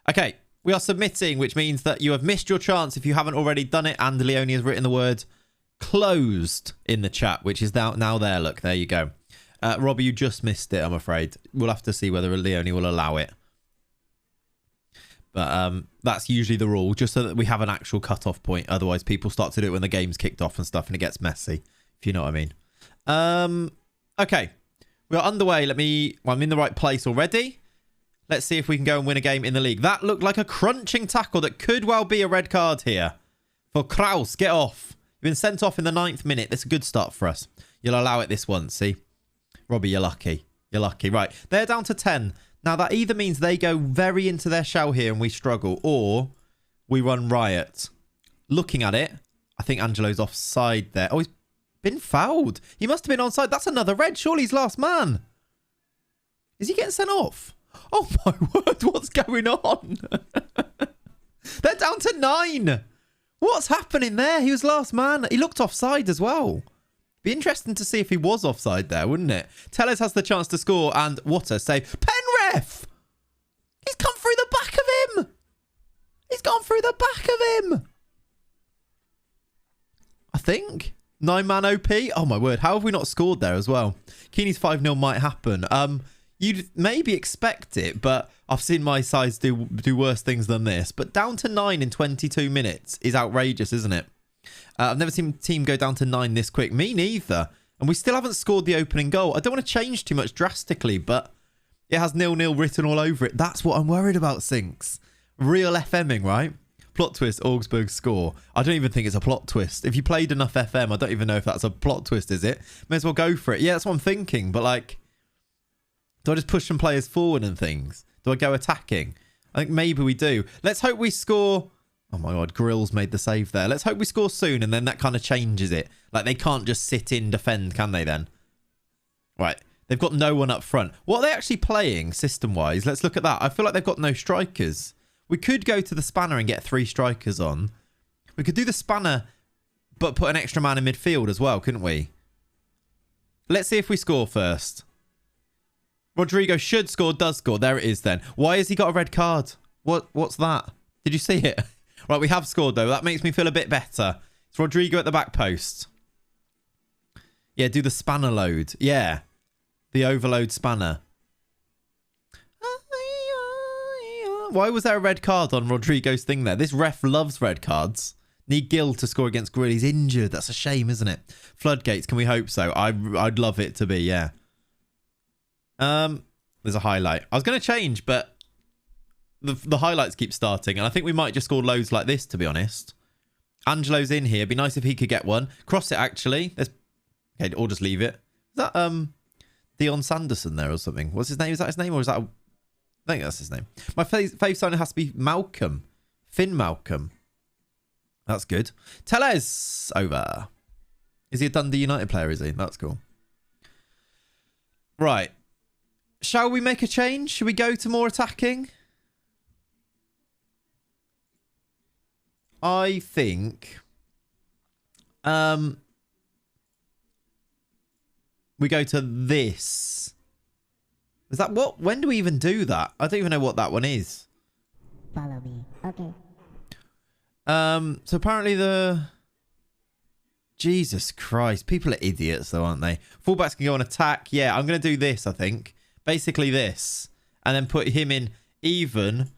Okay, we are submitting, which means that you have missed your chance if you haven't already done it, and Leonie has written the word closed in the chat, which is now there. Look, there you go. Robbie, you just missed it, I'm afraid. We'll have to see whether Leonie will allow it. But that's usually the rule, just so that we have an actual cut-off point. Otherwise, people start to do it when the game's kicked off and stuff, and it gets messy, if you know what I mean. Okay. We're underway. I'm in the right place already. Let's see if we can go and win a game in the league. That looked like a crunching tackle that could well be a red card here. For Kraus, get off. You've been sent off in the 9th minute. That's a good start for us. You'll allow it this once, see? Robbie, you're lucky. You're lucky. Right, they're down to 10. Now, that either means they go very into their shell here and we struggle, or we run riot. Looking at it, I think Angelo's offside there. Oh, he's been fouled. He must have been onside. That's another red. Surely he's last man. Is he getting sent off? Oh, my word. What's going on? They're down to 9. What's happening there? He was last man. He looked offside as well. Be interesting to see if he was offside there, wouldn't it? Tellez has the chance to score, and what a save. Penref! He's come through the back of him! He's gone through the back of him! I think. 9-man OP. Oh, my word. How have we not scored there as well? Keeney's 5-0 might happen. You'd maybe expect it, but I've seen my sides do worse things than this. But down to 9 in 22 minutes is outrageous, isn't it? I've never seen a team go down to 9 this quick. Me neither. And we still haven't scored the opening goal. I don't want to change too much drastically, but it has 0-0 written all over it. That's what I'm worried about, Sinks. Real FMing, right? Plot twist, Augsburg score. I don't even think it's a plot twist. If you played enough FM, I don't even know if that's a plot twist, is it? May as well go for it. Yeah, that's what I'm thinking. But, like, do I just push some players forward and things? Do I go attacking? I think maybe we do. Let's hope we score... Oh, my God. Grills made the save there. Let's hope we score soon, and then that kind of changes it. Like, they can't just sit in defend, can they, then? Right. They've got no one up front. What are they actually playing, system-wise? Let's look at that. I feel like they've got no strikers. We could go to the spanner and get 3 strikers on. We could do the spanner, but put an extra man in midfield as well, couldn't we? Let's see if we score first. Rodrigo should score, does score. There it is, then. Why has he got a red card? What's that? Did you see it? Right, we have scored, though. That makes me feel a bit better. It's Rodrigo at the back post. Yeah, do the spanner load. Yeah. The overload spanner. Why was there a red card on Rodrigo's thing there? This ref loves red cards. Need Gill to score against Grill. He's injured. That's a shame, isn't it? Floodgates, can we hope so? I'd love it to be, yeah. There's a highlight. I was going to change, but the highlights keep starting, and I think we might just score loads like this, to be honest. Angelo's in here. It'd be nice if he could get one. Cross it, actually. Okay, or just leave it. Is that Dion Sanderson there or something? What's his name? Is that his name, or is that... I think that's his name. My fave signer has to be Malcolm. Finn Malcolm. That's good. Tellez over. Is he a Dundee United player, is he? That's cool. Right. Shall we make a change? Should we go to more attacking? I think we go to this. Is that what? When do we even do that? I don't even know what that one is. Follow me. Okay. So apparently Jesus Christ. People are idiots, though, aren't they? Fullbacks can go on attack. Yeah, I'm going to do this, I think. Basically this. And then put him in even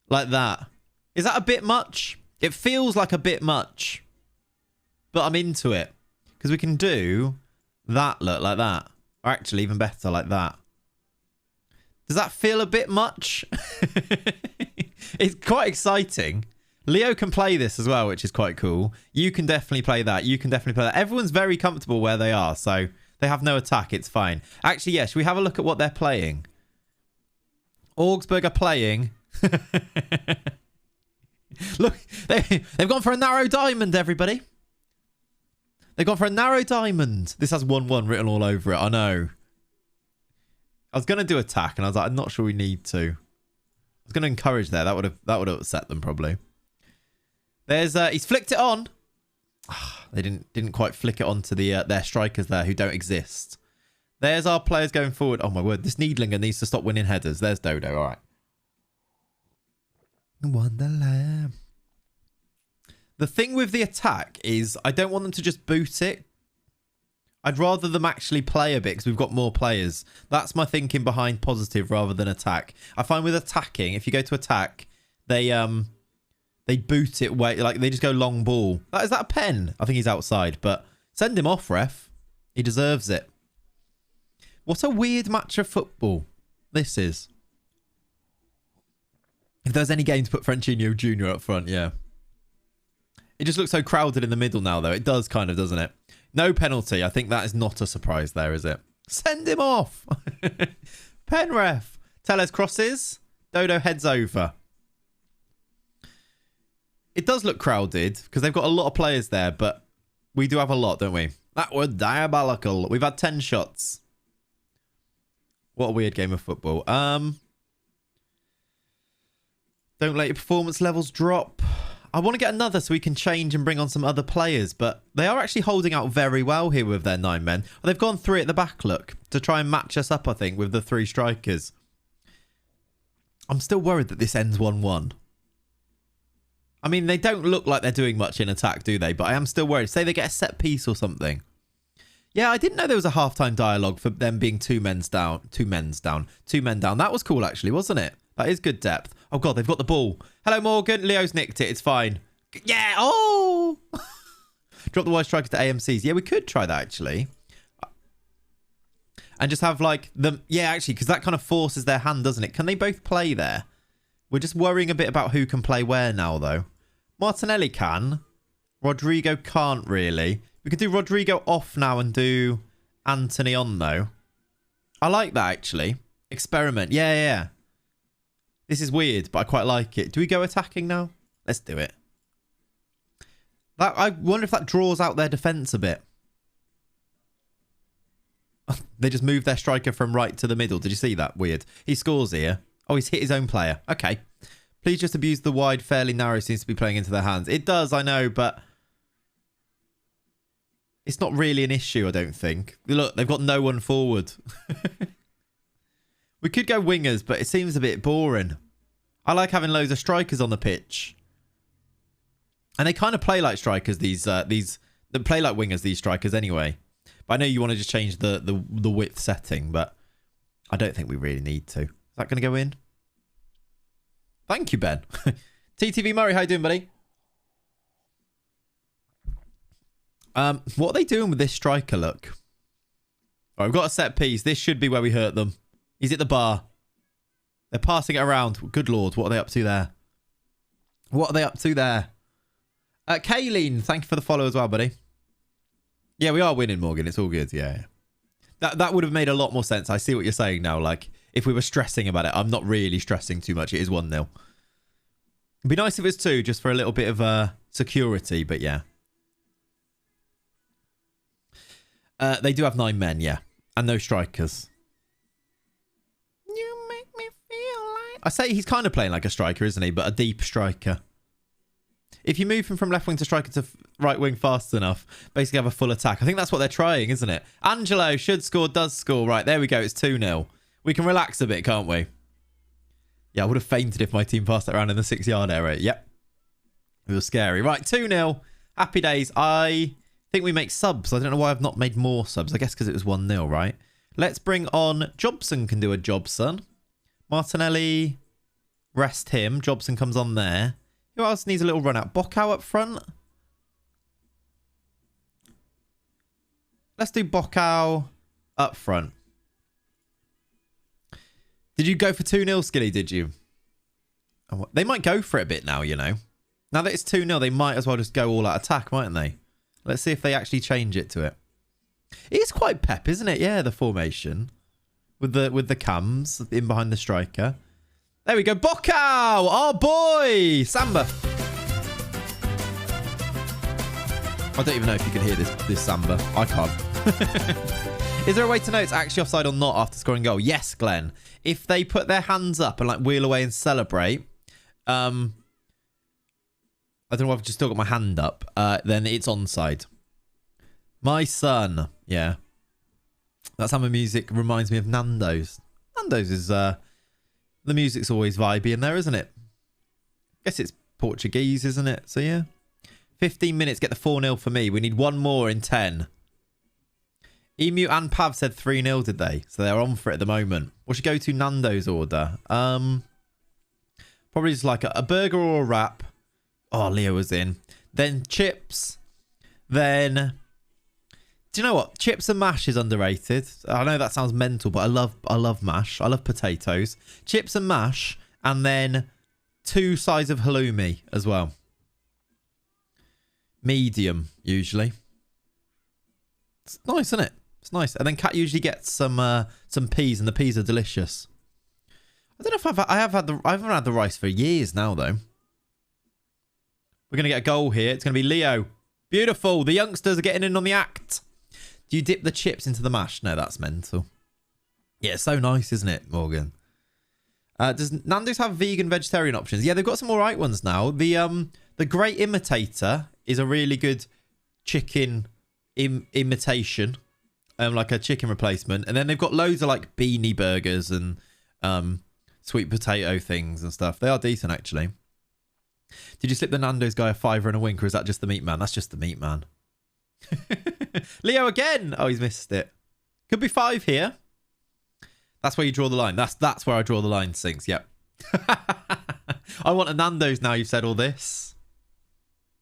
like that. Is that a bit much? It feels like a bit much. But I'm into it. Because we can do that look like that. Or actually, even better, like that. Does that feel a bit much? It's quite exciting. Leo can play this as well, which is quite cool. You can definitely play that. You can definitely play that. Everyone's very comfortable where they are, so they have no attack. It's fine. Actually, yeah, should we have a look at what they're playing? Augsburg are playing. Look, they've gone for a narrow diamond, everybody. They've gone for a narrow diamond. This has 1-1 written all over it. I know. I was going to do attack, and I was like, I'm not sure we need to. I was going to encourage there. That would have upset them, probably. There's he's flicked it on. They didn't quite flick it onto the their strikers there who don't exist. There's our players going forward. Oh my word, this Niedlinger needs to stop winning headers. There's Dodo. All right. Wonderland. The thing with the attack is I don't want them to just boot it. I'd rather them actually play a bit because we've got more players. That's my thinking behind positive rather than attack. I find with attacking, if you go to attack, they boot it way, like they just go long ball. Is that a pen? I think he's outside, but send him off, ref. He deserves it. What a weird match of football this is. If there's any game to put Francinho Jr. up front, yeah. It just looks so crowded in the middle now, though. It does kind of, doesn't it? No penalty. I think that is not a surprise there, is it? Send him off. Pen ref. Tellez crosses. Dodo heads over. It does look crowded because they've got a lot of players there, but we do have a lot, don't we? That was diabolical. We've had 10 shots. What a weird game of football. Don't let your performance levels drop. I want to get another so we can change and bring on some other players, but they are actually holding out very well here with their 9 men. They've gone 3 at the back, look, to try and match us up, I think, with the 3 strikers. I'm still worried that this ends 1-1. I mean, they don't look like they're doing much in attack, do they? But I am still worried. Say they get a set piece or something. Yeah, I didn't know there was a halftime dialogue for them being 2 men down. 2 men down. That was cool, actually, wasn't it? That is good depth. Oh, God, they've got the ball. Hello, Morgan. Leo's nicked it. It's fine. Yeah. Oh! Drop the wide strikers to AMCs. Yeah, we could try that, actually. And just have, like, them... Yeah, actually, because that kind of forces their hand, doesn't it? Can they both play there? We're just worrying a bit about who can play where now, though. Martinelli can. Rodrigo can't, really. We could do Rodrigo off now and do Anthony on, though. I like that, actually. Experiment. Yeah. This is weird, but I quite like it. Do we go attacking now? Let's do it. I wonder if that draws out their defence a bit. They just moved their striker from right to the middle. Did you see that? Weird. He scores here. Oh, he's hit his own player. Okay. Please just abuse the wide, fairly narrow seems to be playing into their hands. It does, I know, but it's not really an issue, I don't think. Look, they've got no one forward. We could go wingers, but it seems a bit boring. I like having loads of strikers on the pitch. And they kind of play like strikers, they play like wingers, these strikers anyway. But I know you want to just change the width setting, but I don't think we really need to. Is that going to go in? Thank you, Ben. TTV Murray, how you doing, buddy? What are they doing with this striker, look? All right, we've got a set piece. This should be where we hurt them. He's at the bar. They're passing it around. Good Lord, what are they up to there? Kayleen, thank you for the follow as well, buddy. Yeah, we are winning, Morgan. It's all good. Yeah. That would have made a lot more sense. I see what you're saying now. Like, if we were stressing about it, I'm not really stressing too much. It is 1-0. It'd be nice if it's 2, just for a little bit of security, but yeah. They do have 9 men, yeah. And no strikers. You make me feel like... I say he's kind of playing like a striker, isn't he? But a deep striker. If you move him from left wing to striker to right wing fast enough, basically have a full attack. I think that's what they're trying, isn't it? Angelo should score, does score. Right, there we go. It's 2-0. We can relax a bit, can't we? Yeah, I would have fainted if my team passed that around in the 6-yard area. Yep. It was scary. Right, 2-0. Happy days. I think we make subs. I don't know why I've not made more subs. I guess because it was 1-0, right? Let's bring on Jobson can do a Jobson. Martinelli, rest him. Jobson comes on there. Who else needs a little run out? Bocao up front. Let's do Bocao up front. Did you go for 2-0, Skilly, did you? Oh, they might go for it a bit now, you know. Now that it's 2-0, they might as well just go all out attack, mightn't they? Let's see if they actually change it to it. It is quite pep, isn't it? Yeah, the formation. With the cams in behind the striker. There we go. Bocao! Our boy! Samba. I don't even know if you can hear this Samba. I can't. Is there a way to know it's actually offside or not after scoring a goal? Yes, Glenn. If they put their hands up and like wheel away and celebrate, I don't know if I've just still got my hand up, then it's onside. My son. Yeah. That Samba music reminds me of Nando's. Nando's is, the music's always vibey in there, isn't it? Guess it's Portuguese, isn't it? So, yeah. 15 minutes, get the 4-0 for me. We need one more in 10. Emu and Pav said 3-0, did they? So they're on for it at the moment. What should go to Nando's order? Probably just like a burger or a wrap. Oh, Leo was in. Then chips. Then, do you know what? Chips and mash is underrated. I know that sounds mental, but I love mash. I love potatoes. Chips and mash, and then 2 sides of halloumi as well. Medium, usually. It's nice, isn't it? It's nice. And then Kat usually gets some peas, and the peas are delicious. I don't know if I haven't had the rice for years now, though. We're going to get a goal here. It's going to be Leo. Beautiful. The youngsters are getting in on the act. Do you dip the chips into the mash? No, that's mental. Yeah, it's so nice, isn't it, Morgan? Does Nando's have vegan, vegetarian options? Yeah, they've got some all right ones now. The Great Imitator is a really good chicken imitation. Like a chicken replacement. And then they've got loads of like beanie burgers and sweet potato things and stuff. They are decent, actually. Did you slip the Nando's guy a $5 and a wink, or is that just the meat man? That's just the meat man. Leo again. Oh, he's missed it. Could be 5 here. That's where you draw the line. That's where I draw the line, Sinks. Yep. I want a Nando's now you've said all this.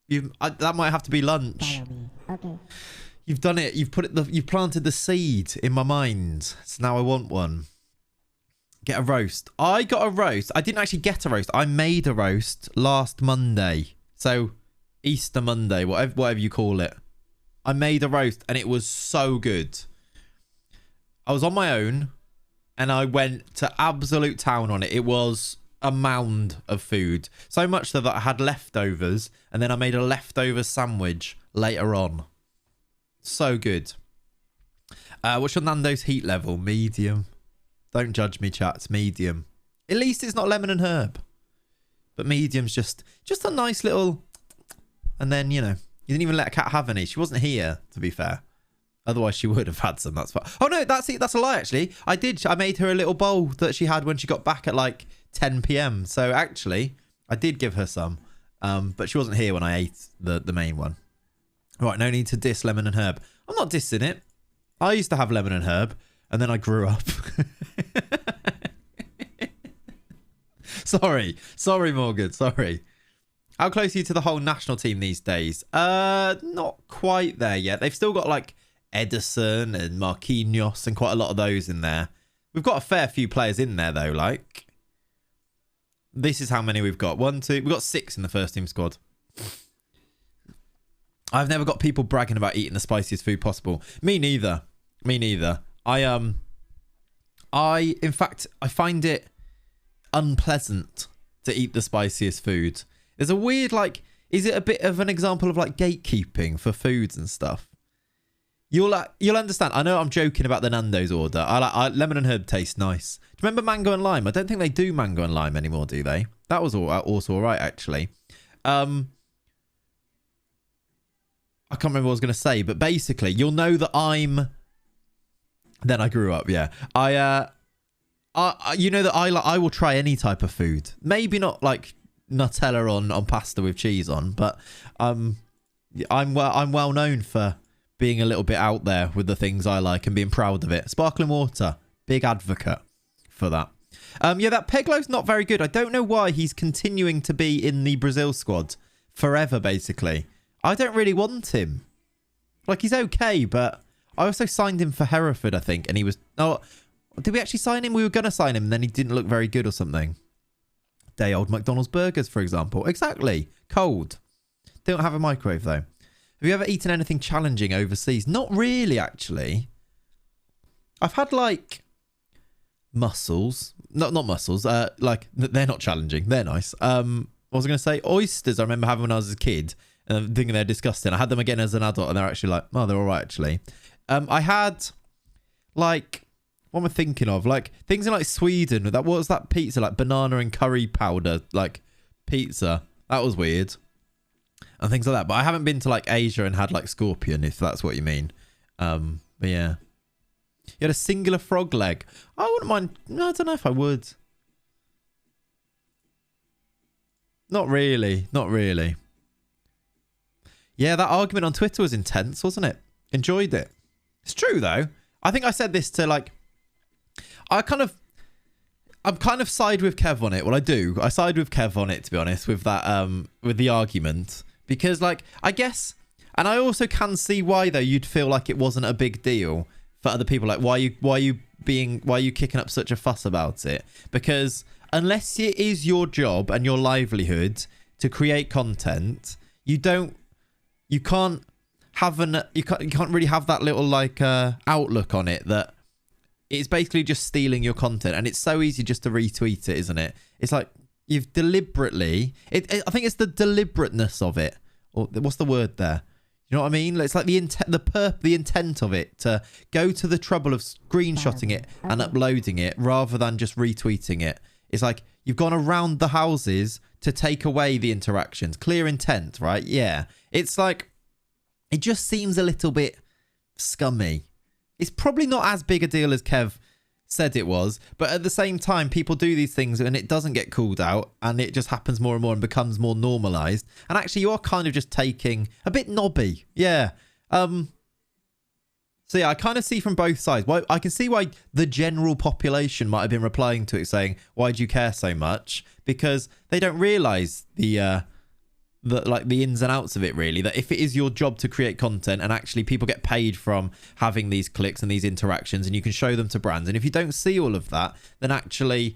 That might have to be lunch. Okay. You've done it. You've planted the seed in my mind. So now I want one. Get a roast. I got a roast. I didn't actually get a roast. I made a roast last Monday. So Easter Monday, whatever you call it. I made a roast and it was so good. I was on my own and I went to absolute town on it. It was a mound of food. So much so that I had leftovers and then I made a leftover sandwich later on. So good. What's your Nando's heat level? Medium. Don't judge me, chat. It's medium. At least it's not lemon and herb. But medium's just a nice little... And then, you know, you didn't even let Kat have any. She wasn't here, to be fair. Otherwise, she would have had some. That's fine. Oh, no, that's it. That's a lie, actually. I did. I made her a little bowl that she had when she got back at like 10 p.m. So, actually, I did give her some. But she wasn't here when I ate the main one. Right, no need to diss lemon and herb. I'm not dissing it. I used to have lemon and herb, and then I grew up. Sorry, Morgan. Sorry. How close are you to the whole national team these days? Not quite there yet. They've still got like Edison and Marquinhos and quite a lot of those in there. We've got a fair few players in there though. Like, this is how many we've got. 1, 2. We've got 6 in the first team squad. I've never got people bragging about eating the spiciest food possible. Me neither. I in fact, I find it unpleasant to eat the spiciest food. There's a weird, like, is it a bit of an example of like gatekeeping for foods and stuff? You'll understand. I know I'm joking about the Nando's order. Lemon and herb taste nice. Do you remember mango and lime? I don't think they do mango and lime anymore, do they? That was also all right, actually. I can't remember what I was going to say, but basically, you'll know that Then I grew up, yeah. You know that I will try any type of food. Maybe not like Nutella on pasta with cheese on, but I'm well known for being a little bit out there with the things I like and being proud of it. Sparkling water, big advocate for that. Yeah, that Peglo's not very good. I don't know why he's continuing to be in the Brazil squad forever, basically. I don't really want him. Like, he's okay, but I also signed him for Hereford, I think, and he was... Oh, did we actually sign him? We were going to sign him, and then he didn't look very good or something. Day old McDonald's burgers, for example. Exactly. Cold. Don't have a microwave, though. Have you ever eaten anything challenging overseas? Not really, actually. I've had, like, mussels. Not mussels. Like, they're not challenging. They're nice. What was I going to say? Oysters, I remember having when I was a kid. And I'm thinking they're disgusting. I had them again as an adult, and they're actually like, oh, they're all right, actually. I had, like... What am I thinking of? Like, things in, like, Sweden. What was that pizza? Like, banana and curry powder, like, pizza. That was weird. And things like that. But I haven't been to, like, Asia and had, like, scorpion, if that's what you mean. But, yeah. You had a singular frog leg. I wouldn't mind. No, I don't know if I would. Not really. Not really. Yeah, that argument on Twitter was intense, wasn't it? Enjoyed it. It's true, though. I think I said this to, like... I'm kind of side with Kev on it. Well, I do. I side with Kev on it, to be honest, with that, with the argument. Because, like, I guess, and I also can see why, though, you'd feel like it wasn't a big deal for other people. Like, why are you kicking up such a fuss about it? Because unless it is your job and your livelihood to create content, you can't really have that little, like, outlook on it that it's basically just stealing your content, and it's so easy just to retweet it, isn't it? It's like you've deliberately... I think it's the deliberateness of it. Or what's the word there? You know what I mean? It's like the intent of it to go to the trouble of screenshotting it and uploading it rather than just retweeting it. It's like you've gone around the houses to take away the interactions. Clear intent, right? Yeah. It's like... It just seems a little bit scummy. It's probably not as big a deal as Kev said it was, but at the same time, people do these things and it doesn't get called out, and it just happens more and more and becomes more normalized. And actually, you are kind of just taking a bit knobby. Yeah. So yeah, I kind of see from both sides. Why I can see why the general population might have been replying to it saying, why do you care so much? Because they don't realize the ins and outs of it, really, that if it is your job to create content and actually people get paid from having these clicks and these interactions and you can show them to brands, and if you don't see all of that, then actually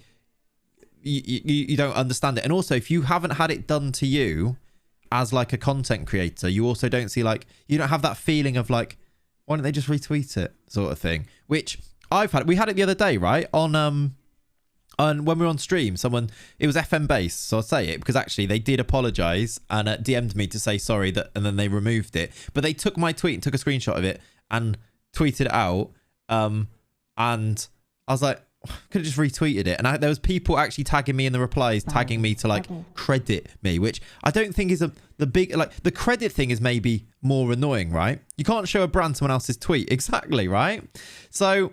you don't understand it. And also, if you haven't had it done to you as like a content creator, you also don't see, like, you don't have that feeling of like, why don't they just retweet it sort of thing, which we had it the other day, right? And when we were on stream, it was FM Base, so I'll say it because actually they did apologise and DM'd me to say sorry, and then they removed it. But they took my tweet and took a screenshot of it and tweeted it out. And I was like, could have just retweeted it. And there was people actually tagging me in the replies, tagging me to like credit me, which I don't think is the big, like, the credit thing is maybe more annoying, right? You can't show a brand someone else's tweet. Exactly, right? So,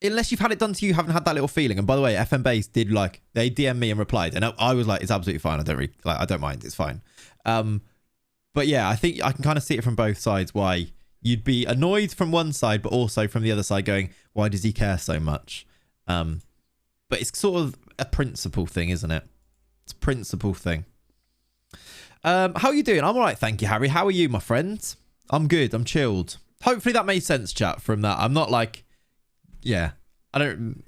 unless you've had it done to you, haven't had that little feeling. And by the way, FM Base did, like, they DM'd me and replied, and I was like, it's absolutely fine. I don't mind. It's fine. But yeah, I think I can kind of see it from both sides, why you'd be annoyed from one side, but also from the other side going, why does he care so much? But it's sort of a principle thing, isn't it? It's a principle thing. How are you doing? I'm all right, thank you, Harry. How are you, my friend? I'm good. I'm chilled. Hopefully that made sense, chat, from that. I'm not like... Yeah, I'm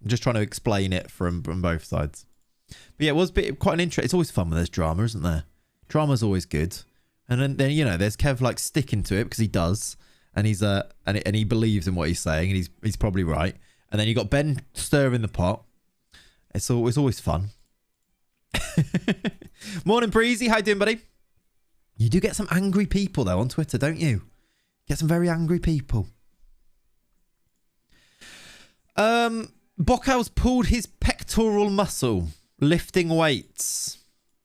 just trying to explain it from both sides. But yeah, it was quite an interest. It's always fun when there's drama, isn't there? Drama's always good. And then you know, there's Kev like sticking to it because he does, and he's and he believes in what he's saying, and he's probably right. And then you got Ben stirring the pot. It's always fun. Morning, Breezy. How you doing, buddy? You do get some angry people though on Twitter, don't you? Get some very angry people. Bockel's pulled his pectoral muscle lifting weights,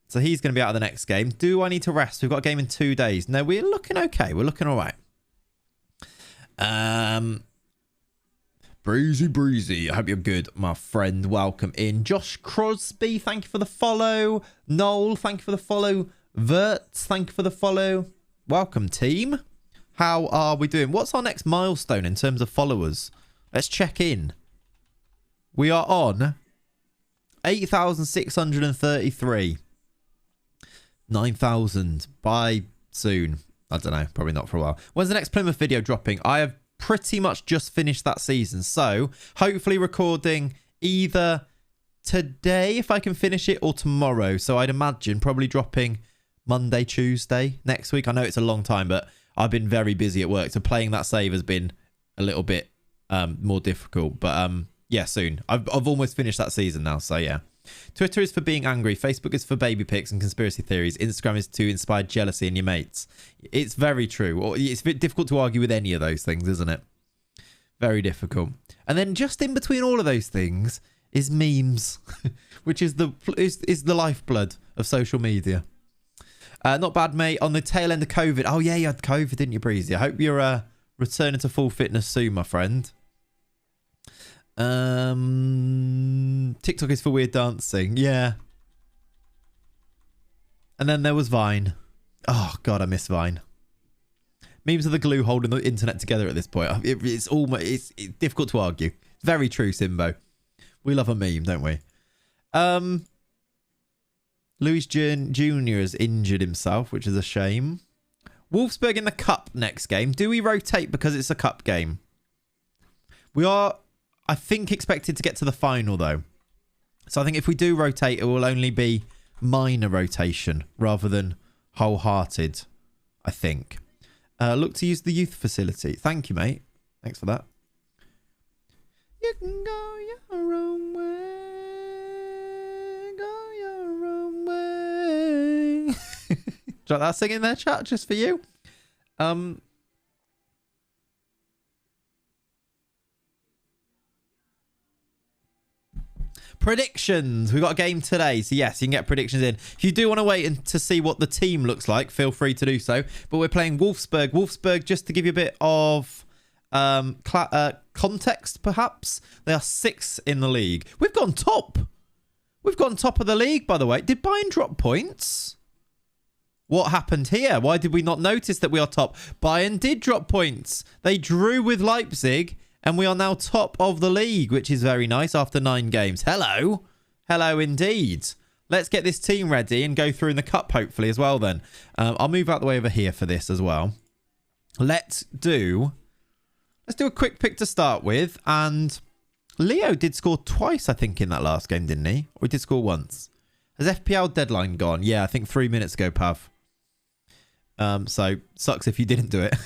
so he's going to be out of the next game. Do I need to rest? We've got a game in 2 days. No, we're looking okay. We're looking all right. Breezy. I hope you're good, my friend. Welcome in. Josh Crosby, thank you for the follow. Noel, thank you for the follow. Verts, thank you for the follow. Welcome, team. How are we doing? What's our next milestone in terms of followers? Let's check in. We are on 8,633. 9,000 by soon. I don't know. Probably not for a while. When's the next Plymouth video dropping? I have pretty much just finished that season. So hopefully recording either today if I can finish it or tomorrow. So I'd imagine probably dropping Monday, Tuesday next week. I know it's a long time, but I've been very busy at work. So playing that save has been a little bit more difficult. But yeah, soon. I've almost finished that season now. So yeah. Twitter is for being angry. Facebook is for baby pics and conspiracy theories. Instagram is to inspire jealousy in your mates. It's very true. It's a bit difficult to argue with any of those things, isn't it? Very difficult. And then just in between all of those things is memes, which is the lifeblood of social media. Not bad, mate. On the tail end of COVID. Oh, yeah, you had COVID, didn't you, Breezy? I hope you're returning to full fitness soon, my friend. TikTok is for weird dancing. Yeah. And then there was Vine. Oh, God, I miss Vine. Memes are the glue holding the internet together at this point. It's difficult to argue. Very true, Simbo. We love a meme, don't we? Luis Jr. has injured himself, which is a shame. Wolfsburg in the cup next game. Do we rotate because it's a cup game? We are, I think, expected to get to the final, though. So I think if we do rotate, it will only be minor rotation rather than wholehearted, I think. Look to use the youth facility. Thank you, mate. Thanks for that. You can go your own way. Go your own way. Do you like that singing there, chat? Just for you. Predictions. We've got a game today. So, yes, you can get predictions in. If you do want to wait and to see what the team looks like, feel free to do so. But we're playing Wolfsburg. Wolfsburg, just to give you a bit of context, perhaps. They are 6th in the league. We've gone top. We've gone top of the league, by the way. Did Bayern drop points? What happened here? Why did we not notice that we are top? Bayern did drop points. They drew with Leipzig. And we are now top of the league, which is very nice after 9 games. Hello. Hello indeed. Let's get this team ready and go through in the cup, hopefully, as well then. I'll move out the way over here for this as well. Let's do a quick pick to start with. And Leo did score twice, I think, in that last game, didn't he? Or he did score once. Has FPL deadline gone? Yeah, I think 3 minutes ago, Pav. So, sucks if you didn't do it.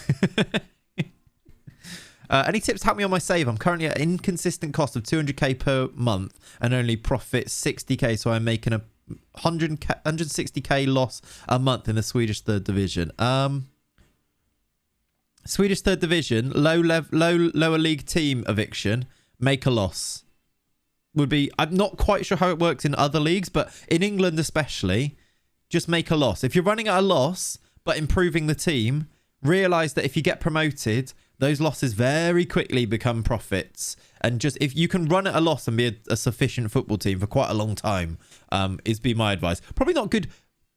Any tips to help me on my save? I'm currently at an inconsistent cost of 200k per month and only profit 60k, so I'm making a 160k loss a month in the Swedish third division. Swedish third division, lower league team eviction, make a loss. Would be, I'm not quite sure how it works in other leagues, but in England especially, just make a loss. If you're running at a loss but improving the team, realise that if you get promoted, those losses very quickly become profits. And just if you can run at a loss and be a sufficient football team for quite a long time, is be my advice. Probably not good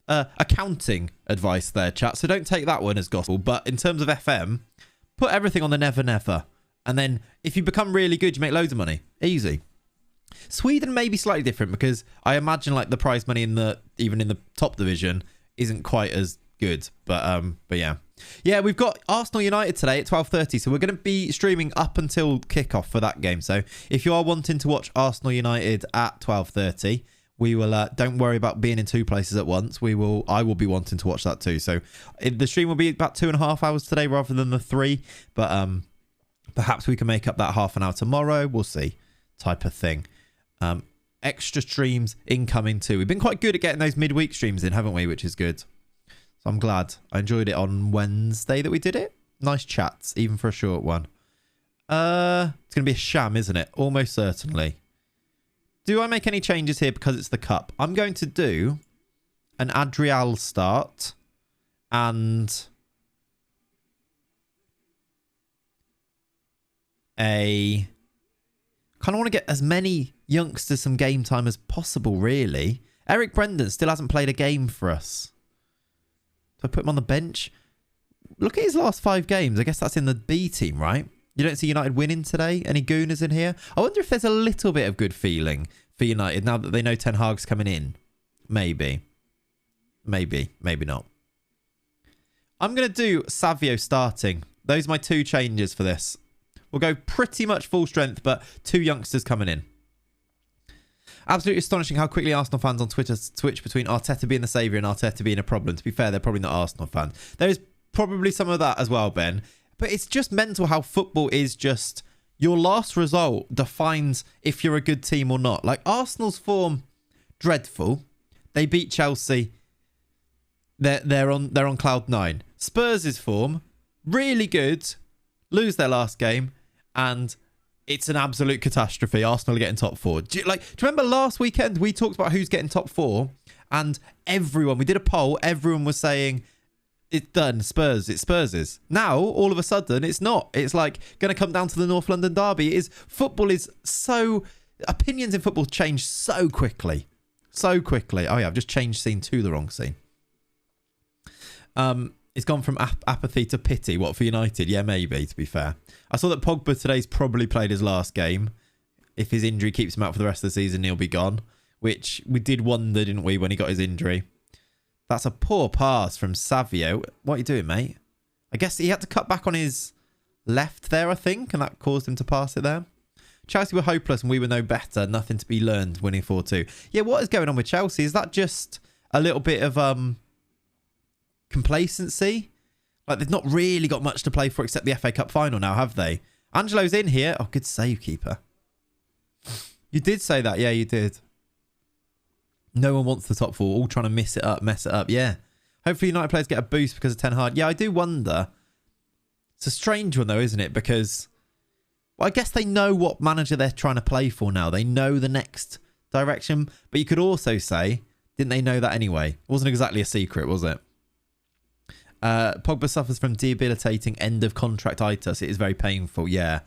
accounting advice there, chat. So don't take that one as gospel. But in terms of FM, put everything on the never, never. And then if you become really good, you make loads of money. Easy. Sweden may be slightly different because I imagine like the prize money even in the top division isn't quite as good. But yeah. Yeah, we've got Arsenal United today at 12:30, so we're going to be streaming up until kickoff for that game. So if you are wanting to watch Arsenal United at 12:30, we will. Don't worry about being in 2 places at once. I will be wanting to watch that too. So the stream will be about 2.5 hours today rather than the 3. But perhaps we can make up that half an hour tomorrow. We'll see, type of thing. Extra streams incoming too. We've been quite good at getting those midweek streams in, haven't we? Which is good. I'm glad. I enjoyed it on Wednesday that we did it. Nice chats, even for a short one. It's going to be a sham, isn't it? Almost certainly. Do I make any changes here because it's the cup? I'm going to do an Adrial start and a... kind of want to get as many youngsters some game time as possible, really. Eric Brendan still hasn't played a game for us. I put him on the bench. Look at his last 5 games. I guess that's in the B team, right? You don't see United winning today? Any Gooners in here? I wonder if there's a little bit of good feeling for United now that they know Ten Hag's coming in. Maybe. Maybe not. I'm going to do Savio starting. Those are my 2 changes for this. We'll go pretty much full strength, but 2 youngsters coming in. Absolutely astonishing how quickly Arsenal fans on Twitter switch between Arteta being the saviour and Arteta being a problem. To be fair, they're probably not Arsenal fans. There is probably some of that as well, Ben. But it's just mental how football is just... Your last result defines if you're a good team or not. Like, Arsenal's form, dreadful. They beat Chelsea. They're on cloud 9. Spurs' form, really good. Lose their last game. And it's an absolute catastrophe. Arsenal are getting top 4. Do you remember last weekend we talked about who's getting top 4? And we did a poll. Everyone was saying... It's done. Spurs. It's Spurs'. Now, all of a sudden, it's not. It's like going to come down to the North London derby. Football is so... Opinions in football change so quickly. So quickly. Oh, yeah, I've just changed scene to the wrong scene. It's gone from apathy to pity. What, for United? Yeah, maybe, to be fair. I saw that Pogba today's probably played his last game. If his injury keeps him out for the rest of the season, he'll be gone. Which we did wonder, didn't we, when he got his injury. That's a poor pass from Savio. What are you doing, mate? I guess he had to cut back on his left there, I think, and that caused him to pass it there. Chelsea were hopeless and we were no better. Nothing to be learned, winning 4-2. Yeah, what is going on with Chelsea? Is that just a little bit of complacency? Like, they've not really got much to play for except the FA Cup final now, have they? Angelo's in here. Oh, good save, keeper. You did say that. Yeah, you did. No one wants the top 4, all trying to mess it up. Yeah. Hopefully United players get a boost because of Ten Hag. Yeah, I do wonder. It's a strange one though, isn't it? Because, well, I guess they know what manager they're trying to play for now. They know the next direction. But you could also say, didn't they know that anyway? It wasn't exactly a secret, was it? Pogba suffers from debilitating end of contract itis. It is very painful. Yeah.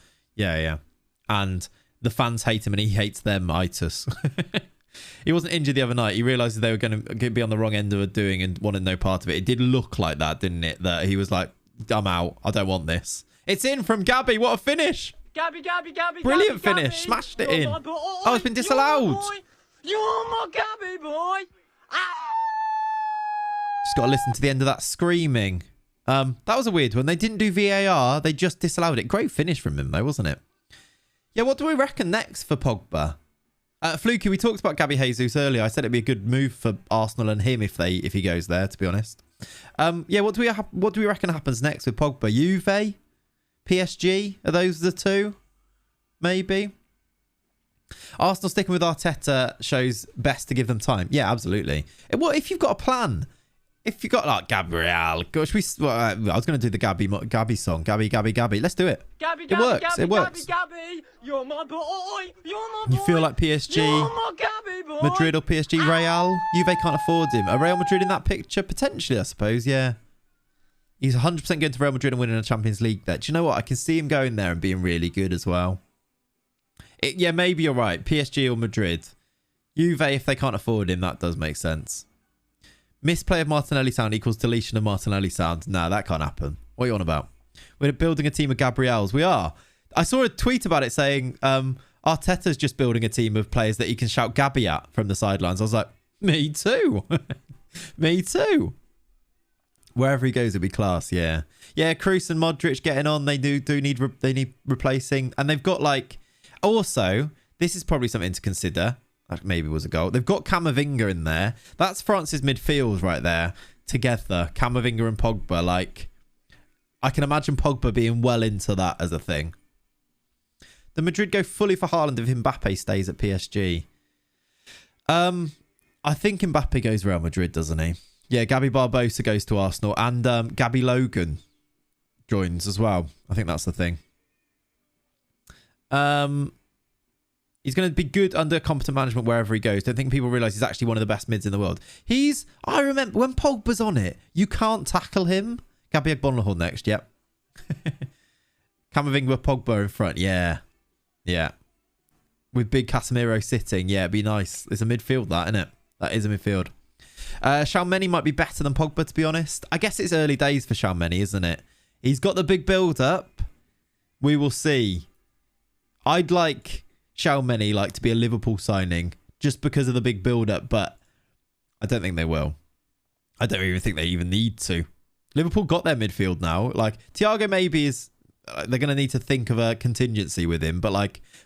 And the fans hate him and he hates them itis. He wasn't injured the other night. He realised they were going to be on the wrong end of doing and wanted no part of it. It did look like that, didn't it? That he was like, I'm out. I don't want this. It's in from Gabby. What a finish. Gabby. Brilliant finish. Smashed it in. Oh, it's been disallowed. You're my Gabby boy. Just got to listen to the end of that screaming. That was a weird one. They didn't do VAR. They just disallowed it. Great finish from him though, wasn't it? Yeah, what do we reckon next for Pogba? Fluky, we talked about Gabby Jesus earlier. I said it'd be a good move for Arsenal and him if he goes there, to be honest. Yeah, what do we reckon happens next with Pogba? Juve? PSG? Are those the 2? Maybe. Arsenal sticking with Arteta shows best to give them time. Yeah, absolutely. What if you've got a plan? If you've got like Gabriel, gosh, I was going to do the Gabby song. Gabby. Let's do it. It works. Gabby, you're my boy. You feel like PSG, You're my Gabby boy. Madrid or PSG, Real. Juve can't afford him. Are Real Madrid in that picture? Potentially, I suppose, yeah. He's 100% going to Real Madrid and winning a Champions League there. Do you know what? I can see him going there and being really good as well. Yeah, maybe you're right. PSG or Madrid. Juve, if they can't afford him, that does make sense. Misplay of Martinelli sound equals deletion of Martinelli sound. Nah, that can't happen. What are you on about? We're building a team of Gabriels. We are. I saw a tweet about it saying Arteta's just building a team of players that he can shout Gabby at from the sidelines. I was like, me too. Me too. Wherever he goes, it'll be class. Yeah. Yeah, Kroos and Modric getting on. They need replacing. And they've got like... Also, this is probably something to consider. That maybe was a goal. They've got Camavinga in there. That's France's midfield right there. Together. Camavinga and Pogba. Like, I can imagine Pogba being well into that as a thing. The Madrid go fully for Haaland if Mbappe stays at PSG. I think Mbappe goes Real Madrid, doesn't he? Yeah, Gabby Barbosa goes to Arsenal. And Gabby Logan joins as well. I think that's the thing. He's going to be good under competent management wherever he goes. Don't think people realise he's actually one of the best mids in the world. I remember when Pogba's on it, you can't tackle him. Gabby Agbonlahor next, yep. Camavinga with Pogba in front, yeah. Yeah. With big Casemiro sitting, yeah, it'd be nice. It's a midfield, that, isn't it? That is a midfield. Xiaomeni might be better than Pogba, to be honest. I guess it's early days for Xiaomeni, isn't it? He's got the big build-up. We will see. I'd like Xiaomeni to be a Liverpool signing just because of the big build-up, but I don't think they will. I don't even think they even need to. Liverpool got their midfield now. Thiago maybe is... they're going to need to think of a contingency with him, but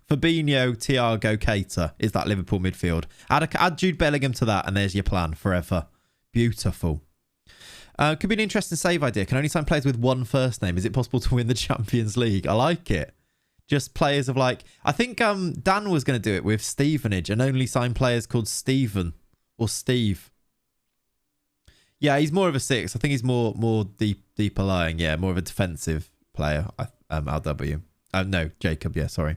Fabinho, Thiago, Keita is that Liverpool midfield. Add Jude Bellingham to that, and there's your plan forever. Beautiful. Could be an interesting save idea. Can only sign players with one first name. Is it possible to win the Champions League? I like it. Just players of I think Dan was going to do it with Stevenage and only sign players called Stephen or Steve. Yeah, he's more of a 6. I think he's more deeper lying. Yeah, more of a defensive player. LW. No, Jacob. Yeah, sorry.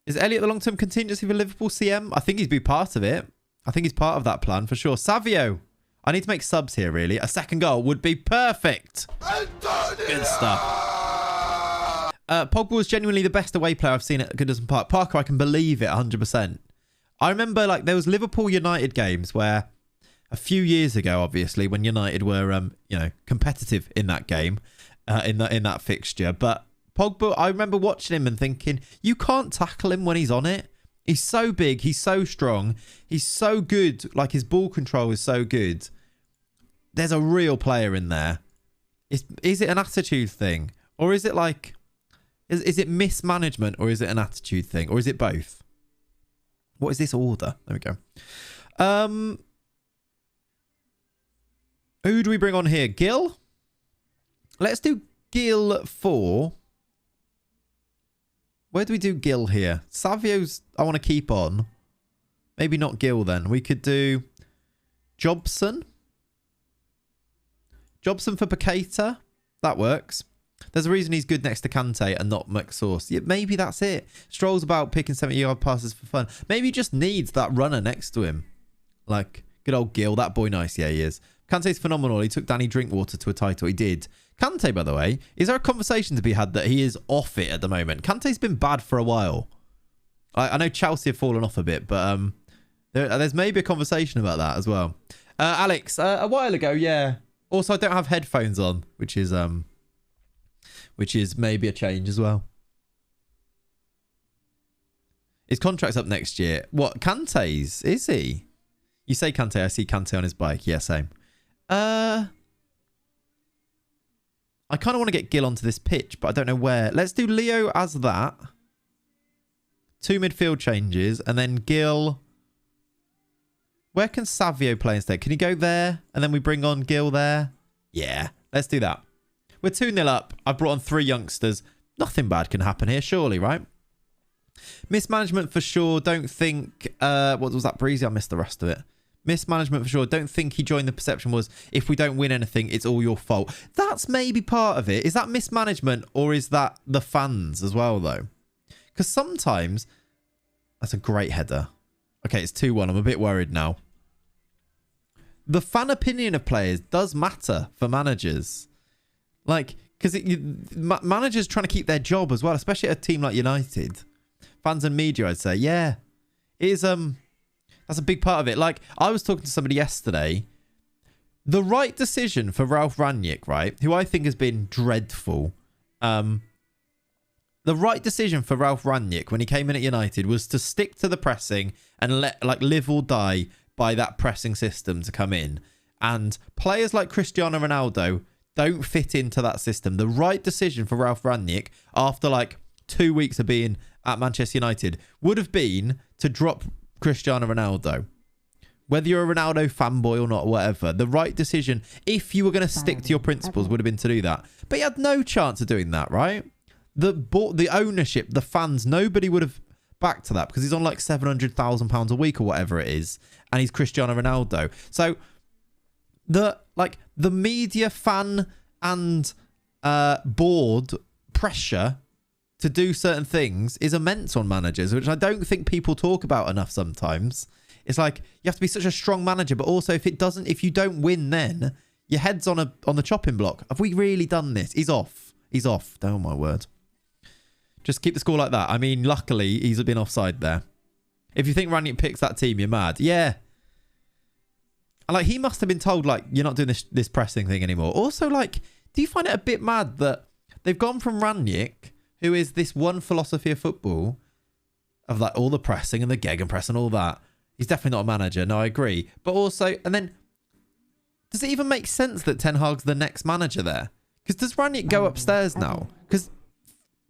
Is Elliot the long-term contingency for Liverpool CM? I think he's be part of it. I think he's part of that plan for sure. Savio. I need to make subs here, really. A second goal would be perfect. Good stuff. Pogba was genuinely the best away player I've seen at Goodison Park. Parker, I can believe it 100%. I remember there was Liverpool United games where a few years ago, obviously, when United were competitive in that game, in that fixture. But Pogba, I remember watching him and thinking, you can't tackle him when he's on it. He's so big. He's so strong. He's so good. His ball control is so good. There's a real player in there. Is it an attitude thing? Or is it is it mismanagement, or is it an attitude thing? Or is it both? What is this order? There we go. Who do we bring on here? Gil? Let's do Gil 4. Where do we do Gil here? Savio's I want to keep on. Maybe not Gil then. We could do Jobson. Jobson for Paqueta. That works. There's a reason he's good next to Kante and not McSauce. Yeah, maybe that's it. Stroll's about picking 70-yard passes for fun. Maybe he just needs that runner next to him. Good old Gil. That boy nice. Yeah, he is. Kante's phenomenal. He took Danny Drinkwater to a title. He did. Kante, by the way, is there a conversation to be had that he is off it at the moment? Kante's been bad for a while. I know Chelsea have fallen off a bit, but there's maybe a conversation about that as well. Alex, a while ago, yeah. Also, I don't have headphones on, which is maybe a change as well. His contract's up next year. What, Kante's? Is he? You say Kante, I see Kante on his bike. Yeah, same. I kind of want to get Gil onto this pitch, but I don't know where. Let's do Leo as that. 2 midfield changes, and then Gil. Where can Savio play instead? Can he go there, and then we bring on Gil there? Yeah, let's do that. We're 2-0 up. I've brought on 3 youngsters. Nothing bad can happen here, surely, right? Mismanagement for sure. Don't think... what was that, Breezy? I missed the rest of it. Mismanagement for sure. Don't think he joined the perception was, if we don't win anything, it's all your fault. That's maybe part of it. Is that mismanagement, or is that the fans as well, though? Because sometimes... That's a great header. Okay, it's 2-1. I'm a bit worried now. The fan opinion of players does matter for managers. Because managers trying to keep their job as well, especially at a team like United. Fans and media, I'd say. Yeah. It is... That's a big part of it. I was talking to somebody yesterday. The right decision for Ralph Rangnick, right, who I think has been dreadful. The right decision for Ralph Rangnick when he came in at United was to stick to the pressing and let live or die by that pressing system to come in. And players like Cristiano Ronaldo don't fit into that system. The right decision for Ralph Rangnick after 2 weeks of being at Manchester United would have been to drop Cristiano Ronaldo. Whether you're a Ronaldo fanboy or not, or whatever, the right decision, if you were going to stick to your principles, would have been to do that. But he had no chance of doing that, right? The ownership, the fans, nobody would have backed to that because he's on £700,000 a week or whatever it is, and he's Cristiano Ronaldo. So the media, fan, and board pressure to do certain things is immense on managers, which I don't think people talk about enough sometimes. It's you have to be such a strong manager, but also if you don't win, then your head's on the chopping block. Have we really done this? He's off. He's off. Oh my word. Just keep the score like that. I mean, luckily he's been offside there. If you think Rangnick picks that team, you're mad. Yeah. like, he must have been told, like, you're not doing this pressing thing anymore. Also, like, do you find it a bit mad that they've gone from Rangnick, who is this one philosophy of football, of like all the pressing and the gegenpress and all that. He's definitely not a manager. No, I agree. But also, and then, does it even make sense that Ten Hag's the next manager there? Because does Rangnick go upstairs now? Because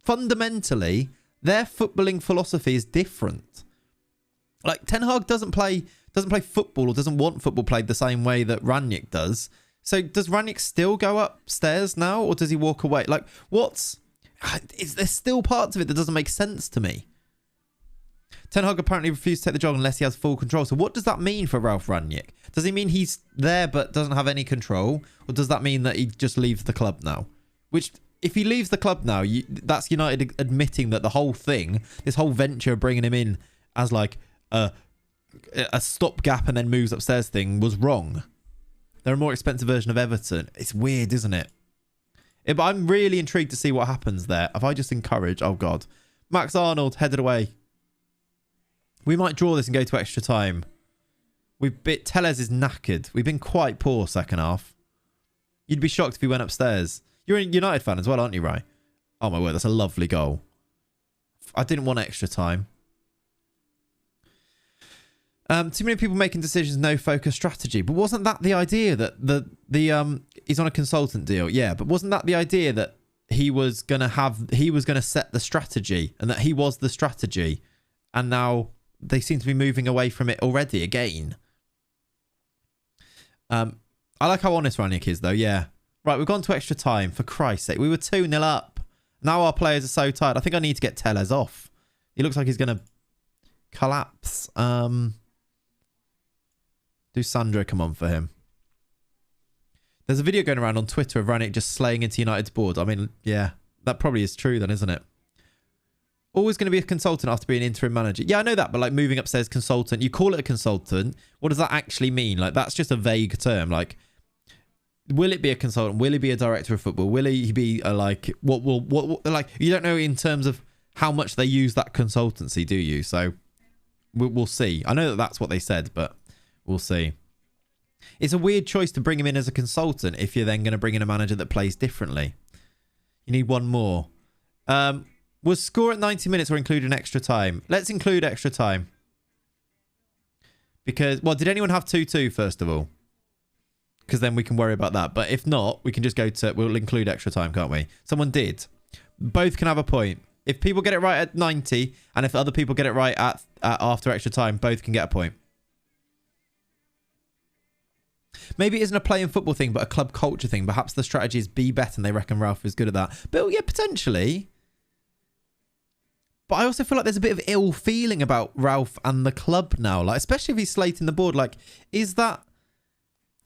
fundamentally, their footballing philosophy is different. Like, Ten Hag doesn't play football, or doesn't want football played the same way that Rangnick does. So does Rangnick still go upstairs now, or does he walk away? Like, there's still parts of it that doesn't make sense to me. Ten Hag apparently refused to take the job unless he has full control. So what does that mean for Ralf Rangnick? Does he mean he's there but doesn't have any control? Or does that mean that he just leaves the club now? Which, if he leaves the club now, that's United admitting that the whole thing, this whole venture of bringing him in as like a stopgap and then moves upstairs thing was wrong. They're a more expensive version of Everton. It's weird, isn't it? But I'm really intrigued to see what happens there. Have I just encouraged? Oh, God. Max Arnold headed away. We might draw this and go to extra time. Tellez is knackered. We've been quite poor second half. You'd be shocked if he went upstairs. You're a United fan as well, aren't you, Rai? Oh, my word. That's a lovely goal. I didn't want extra time. Too many people making decisions, no focus strategy. But wasn't that the idea that he's on a consultant deal? Yeah, but wasn't that the idea that he was gonna set the strategy and that he was the strategy, and now they seem to be moving away from it already again. I like how honest Rangnick is though. Yeah, right. We've gone to extra time. For Christ's sake, we were 2-0 up. Now our players are so tired. I think I need to get Tellez off. He looks like he's gonna collapse. Do Sandro come on for him? There's a video going around on Twitter of Rangnick just slaying into United's board. I mean, yeah, that probably is true then, isn't it? Always going to be a consultant after being interim manager. Yeah, I know that, but like moving upstairs consultant, you call it a consultant. What does that actually mean? Like, that's just a vague term. Like, will it be a consultant? Will he be a director of football? Will he be a, like, what, like, you don't know in terms of how much they use that consultancy, do you? So we'll see. I know that that's what they said, but we'll see. It's a weird choice to bring him in as a consultant if you're then going to bring in a manager that plays differently. You need one more. Was score at 90 minutes or include an extra time? Let's include extra time. Because, well, did anyone have 2-2 first of all? Because then we can worry about that. But if not, we can just go to, we'll include extra time, can't we? Someone did. Both can have a point. If people get it right at 90 and if other people get it right at after extra time, both can get a point. Maybe it isn't a playing football thing, but a club culture thing. Perhaps the strategy is be better and they reckon Ralph is good at that. But yeah, potentially. But I also feel like there's a bit of ill feeling about Ralph and the club now. Like, especially if he's slating the board. Like, is that...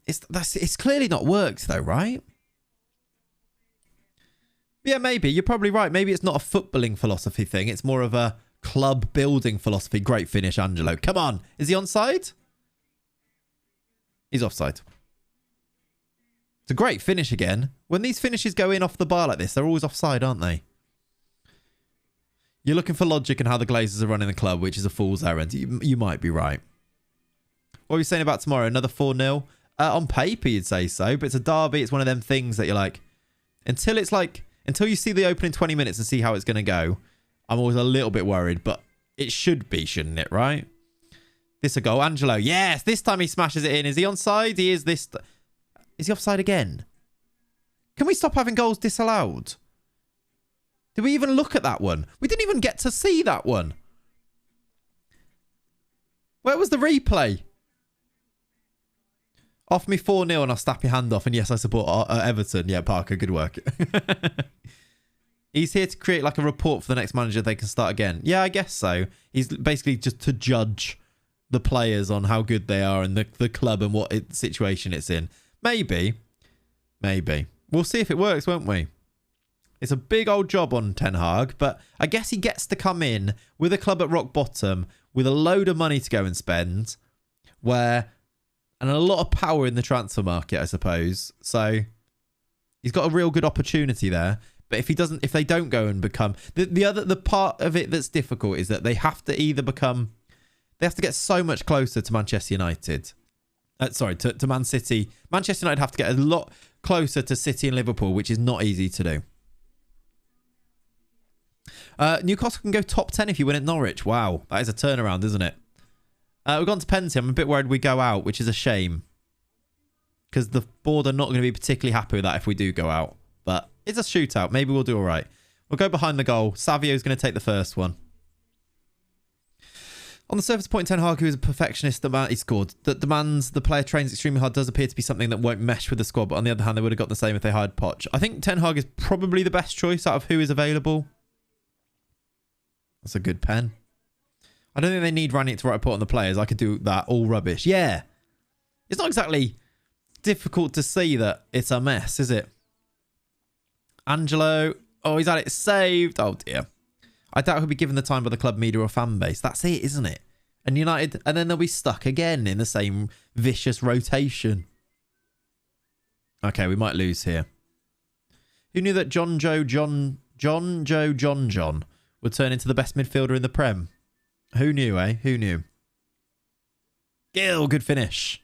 It's clearly not worked though, right? Yeah, maybe. You're probably right. Maybe it's not a footballing philosophy thing. It's more of a club building philosophy. Great finish, Angelo. Come on. Is he onside? He's offside. It's a great finish again. When these finishes go in off the bar like this, they're always offside, aren't they? You're looking for logic in how the Glazers are running the club, which is a fool's errand. You might be right. What are you saying about tomorrow? Another 4-0? On paper, you'd say so, but it's a derby. It's one of them things that you're like... Until you see the opening 20 minutes and see how it's going to go, I'm always a little bit worried, but it should be, shouldn't it, right? This a goal. Angelo, yes! This time he smashes it in. Is he onside? He is this... Is he offside again? Can we stop having goals disallowed? Did we even look at that one? We didn't even get to see that one. Where was the replay? Off me 4-0 and I'll snap your hand off. And yes, I support Everton. Yeah, Parker, good work. He's here to create like a report for the next manager. They can start again. Yeah, I guess so. He's basically just to judge the players on how good they are and the club and what situation it's in. Maybe. We'll see if it works, won't we? It's a big old job on Ten Hag, but I guess he gets to come in with a club at rock bottom with a load of money to go and spend, and a lot of power in the transfer market, I suppose. So he's got a real good opportunity there. But if they don't go and become the part of it that's difficult is that they have to get so much closer to Manchester United. Sorry, to Man City. Manchester United have to get a lot closer to City and Liverpool, which is not easy to do. Newcastle can go top 10 if you win at Norwich. Wow, that is a turnaround, isn't it? We've gone to penalty. I'm a bit worried we go out, which is a shame. Because the board are not going to be particularly happy with that if we do go out. But it's a shootout. Maybe we'll do all right. We'll go behind the goal. Savio's going to take the first one. On the surface point, Ten Hag, who is a perfectionist, he scored. That demands the player trains extremely hard does appear to be something that won't mesh with the squad. But on the other hand, they would have got the same if they hired Poch. I think Ten Hag is probably the best choice out of who is available. That's a good pen. I don't think they need Ranić to write a report on the players. I could do that all rubbish. Yeah. It's not exactly difficult to see that it's a mess, is it? Angelo. Oh, he's had it saved. Oh, dear. I doubt he'll be given the time by the club media or fan base. That's it, isn't it? And United, and then they'll be stuck again in the same vicious rotation. Okay, we might lose here. Who knew that John would turn into the best midfielder in the Prem? Who knew, eh? Who knew? Gill, good finish.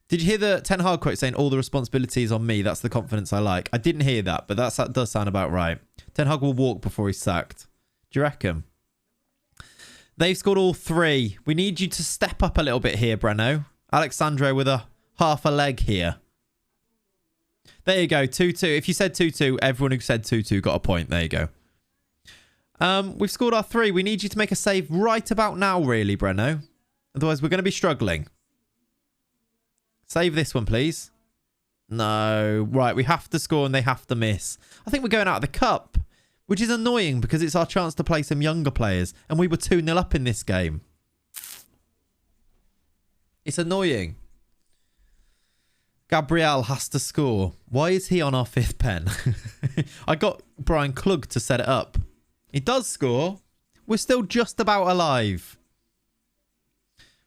Did you hear the Ten Hag quote saying all the responsibility is on me? That's the confidence I like. I didn't hear that, but that does sound about right. Ten Hag will walk before he's sacked. Do you reckon? They've scored all three. We need you to step up a little bit here, Breno. Alexandro with a half a leg here. There you go, 2-2. If you said 2-2, everyone who said 2-2 got a point. There you go. We've scored our three. We need you to make a save right about now, really, Breno. Otherwise, we're going to be struggling. Save this one, please. No. Right, we have to score and they have to miss. I think we're going out of the cup, which is annoying because it's our chance to play some younger players. And we were 2-0 up in this game. It's annoying. Gabriel has to score. Why is he on our fifth pen? I got Brian Klug to set it up. He does score. We're still just about alive.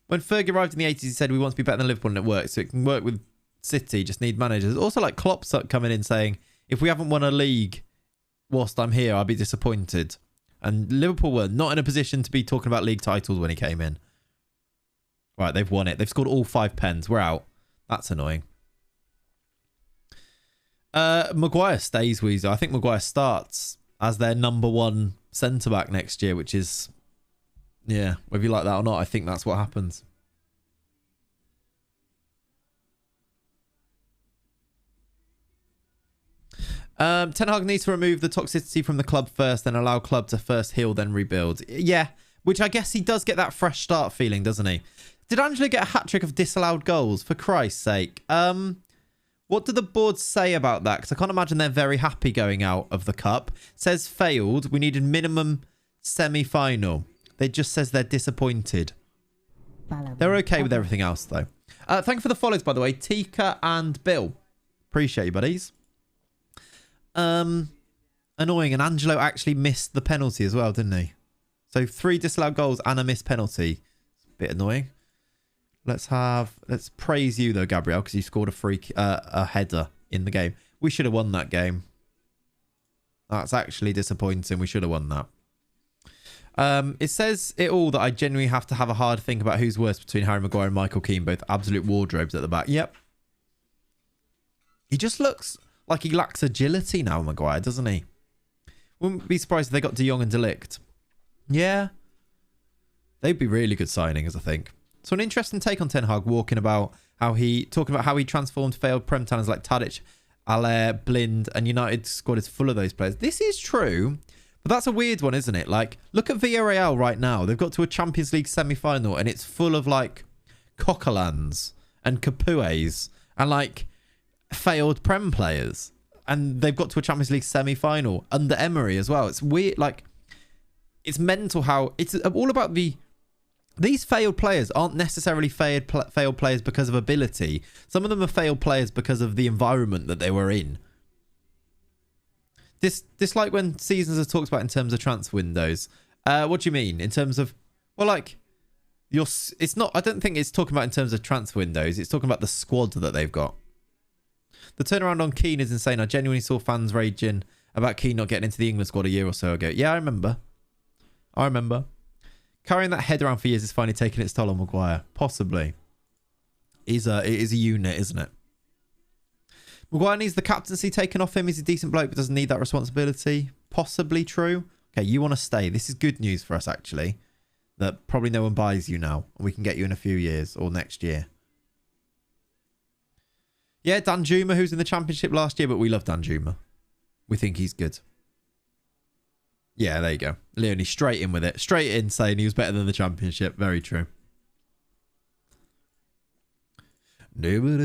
When Fergie arrived in the 80s, he said we want to be better than Liverpool, and it works. So it can work with City, just need managers. Also, like Klopp's coming in saying, if we haven't won a league whilst I'm here, I'll be disappointed. And Liverpool were not in a position to be talking about league titles when he came in. Right, they've won it. They've scored all 5 pens. We're out. That's annoying. Maguire stays, Weezer. I think Maguire starts as their number 1 centre-back next year, which is... yeah, whether you like that or not, I think that's what happens. Ten Hag needs to remove the toxicity from the club first, then allow club to first heal, then rebuild. Yeah, which I guess he does get that fresh start feeling, doesn't he? Did Angelo get a hat-trick of disallowed goals? For Christ's sake. What did the board say about that? Because I can't imagine they're very happy going out of the cup. It says failed. We needed minimum semi-final. They just says they're disappointed. They're okay with everything else, though. Thank you for the follows, by the way. Tika and Bill. Appreciate you, buddies. Annoying. And Angelo actually missed the penalty as well, didn't he? So 3 disallowed goals and a missed penalty. Bit annoying. Let's praise you, though, Gabriel, because you scored a header in the game. We should have won that game. That's actually disappointing. We should have won that. It says it all that I genuinely have to have a hard think about who's worse between Harry Maguire and Michael Keane, both absolute wardrobes at the back. Yep. He just looks like he lacks agility now, Maguire, doesn't he? Wouldn't be surprised if they got De Jong and De Ligt. Yeah. They'd be really good signings, I think. So an interesting take on Ten Hag talking about how he transformed failed Prem talents like Tadic, Allaire, Blind, and United squad is full of those players. This is true. But that's a weird one, isn't it? Like, look at Villarreal right now. They've got to a Champions League semi-final and it's full of, like, Coquelins and Capues and, like, failed Prem players. And they've got to a Champions League semi-final under Emery as well. It's weird. Like, it's mental how... it's all about the... These failed players aren't necessarily failed players because of ability. Some of them are failed players because of the environment that they were in. This like when seasons are talked about in terms of transfer windows. What do you mean? In terms of... well, like... it's not... I don't think it's talking about in terms of transfer windows. It's talking about the squad that they've got. The turnaround on Keane is insane. I genuinely saw fans raging about Keane not getting into the England squad a year or so ago. Yeah, I remember. Carrying that head around for years is finally taking its toll on Maguire. Possibly. it is a unit, isn't it? Maguire needs the captaincy taken off him. He's a decent bloke, but doesn't need that responsibility. Possibly true. Okay, you want to stay. This is good news for us, actually. That probably no one buys you now. And we can get you in a few years or next year. Yeah, Danjuma, who's in the championship last year, but we love Danjuma. We think he's good. Yeah, there you go. Leonie, straight in with it. Straight in saying he was better than the championship. Very true. It's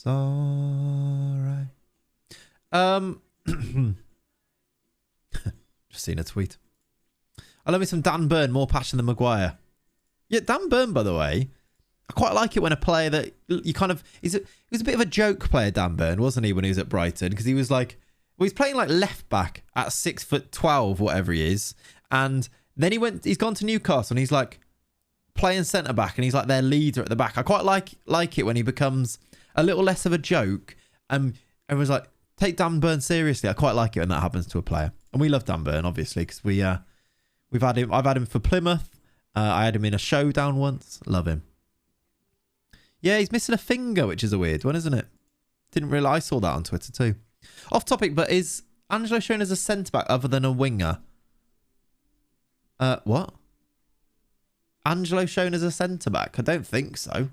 alright. Just seen a tweet. I love me some Dan Burn, more passion than Maguire. Yeah, Dan Burn, by the way, I quite like it when a player that you kind of... he was a bit of a joke player, Dan Burn, wasn't he, when he was at Brighton? Because he was like... Well, he's playing like left back at 6'12", whatever he is. And then he's gone to Newcastle and he's like playing centre back and he's like their leader at the back. I quite like it when he becomes a little less of a joke. Everyone's like, take Dan Burn seriously. I quite like it when that happens to a player. And we love Dan Burn, obviously, because we've had him. I've had him for Plymouth. I had him in a showdown once. Love him. Yeah, he's missing a finger, which is a weird one, isn't it? Didn't realise. I saw that on Twitter too. Off topic, but is Angelo shown as a centre-back other than a winger? What? Angelo shown as a centre-back? I don't think so.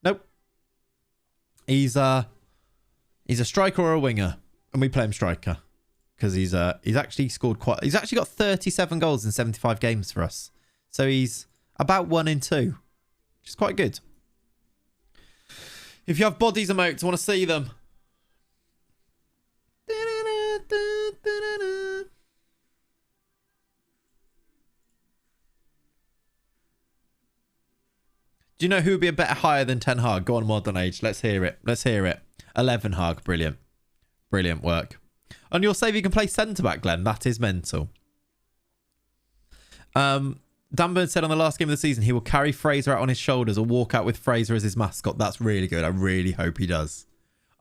Nope. He's a striker or a winger, and we play him striker because he's actually scored quite. He's actually got 37 goals in 75 games for us, so he's about 1 in 2, which is quite good. If you have bodies emotes, I want to see them. Do you know who would be a better hire than Ten Hag? Go on, Modern Age. Let's hear it. Let's hear it. 11 Hag. Brilliant. Brilliant work. On your save, you can play centre-back, Glenn. That is mental. Dan Burn said on the last game of the season he will carry Fraser out on his shoulders or walk out with Fraser as his mascot. That's really good. I really hope he does.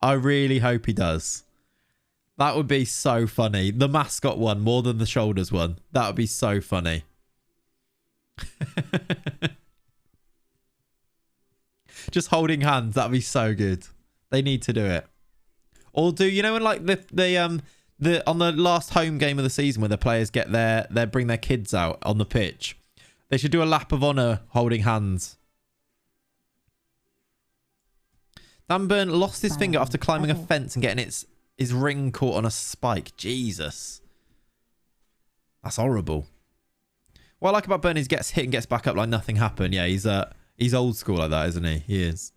I really hope he does. That would be so funny. The mascot one more than the shoulders one. That would be so funny. Just holding hands. That'd be so good. They need to do it. Or do, you know, when like the on the last home game of the season where the players get they bring their kids out on the pitch. They should do a lap of honour holding hands. Dan Burn lost his finger after climbing a fence and getting his ring caught on a spike. Jesus. That's horrible. What I like about Burn is he gets hit and gets back up like nothing happened. Yeah, he's old school like that, isn't he? He is.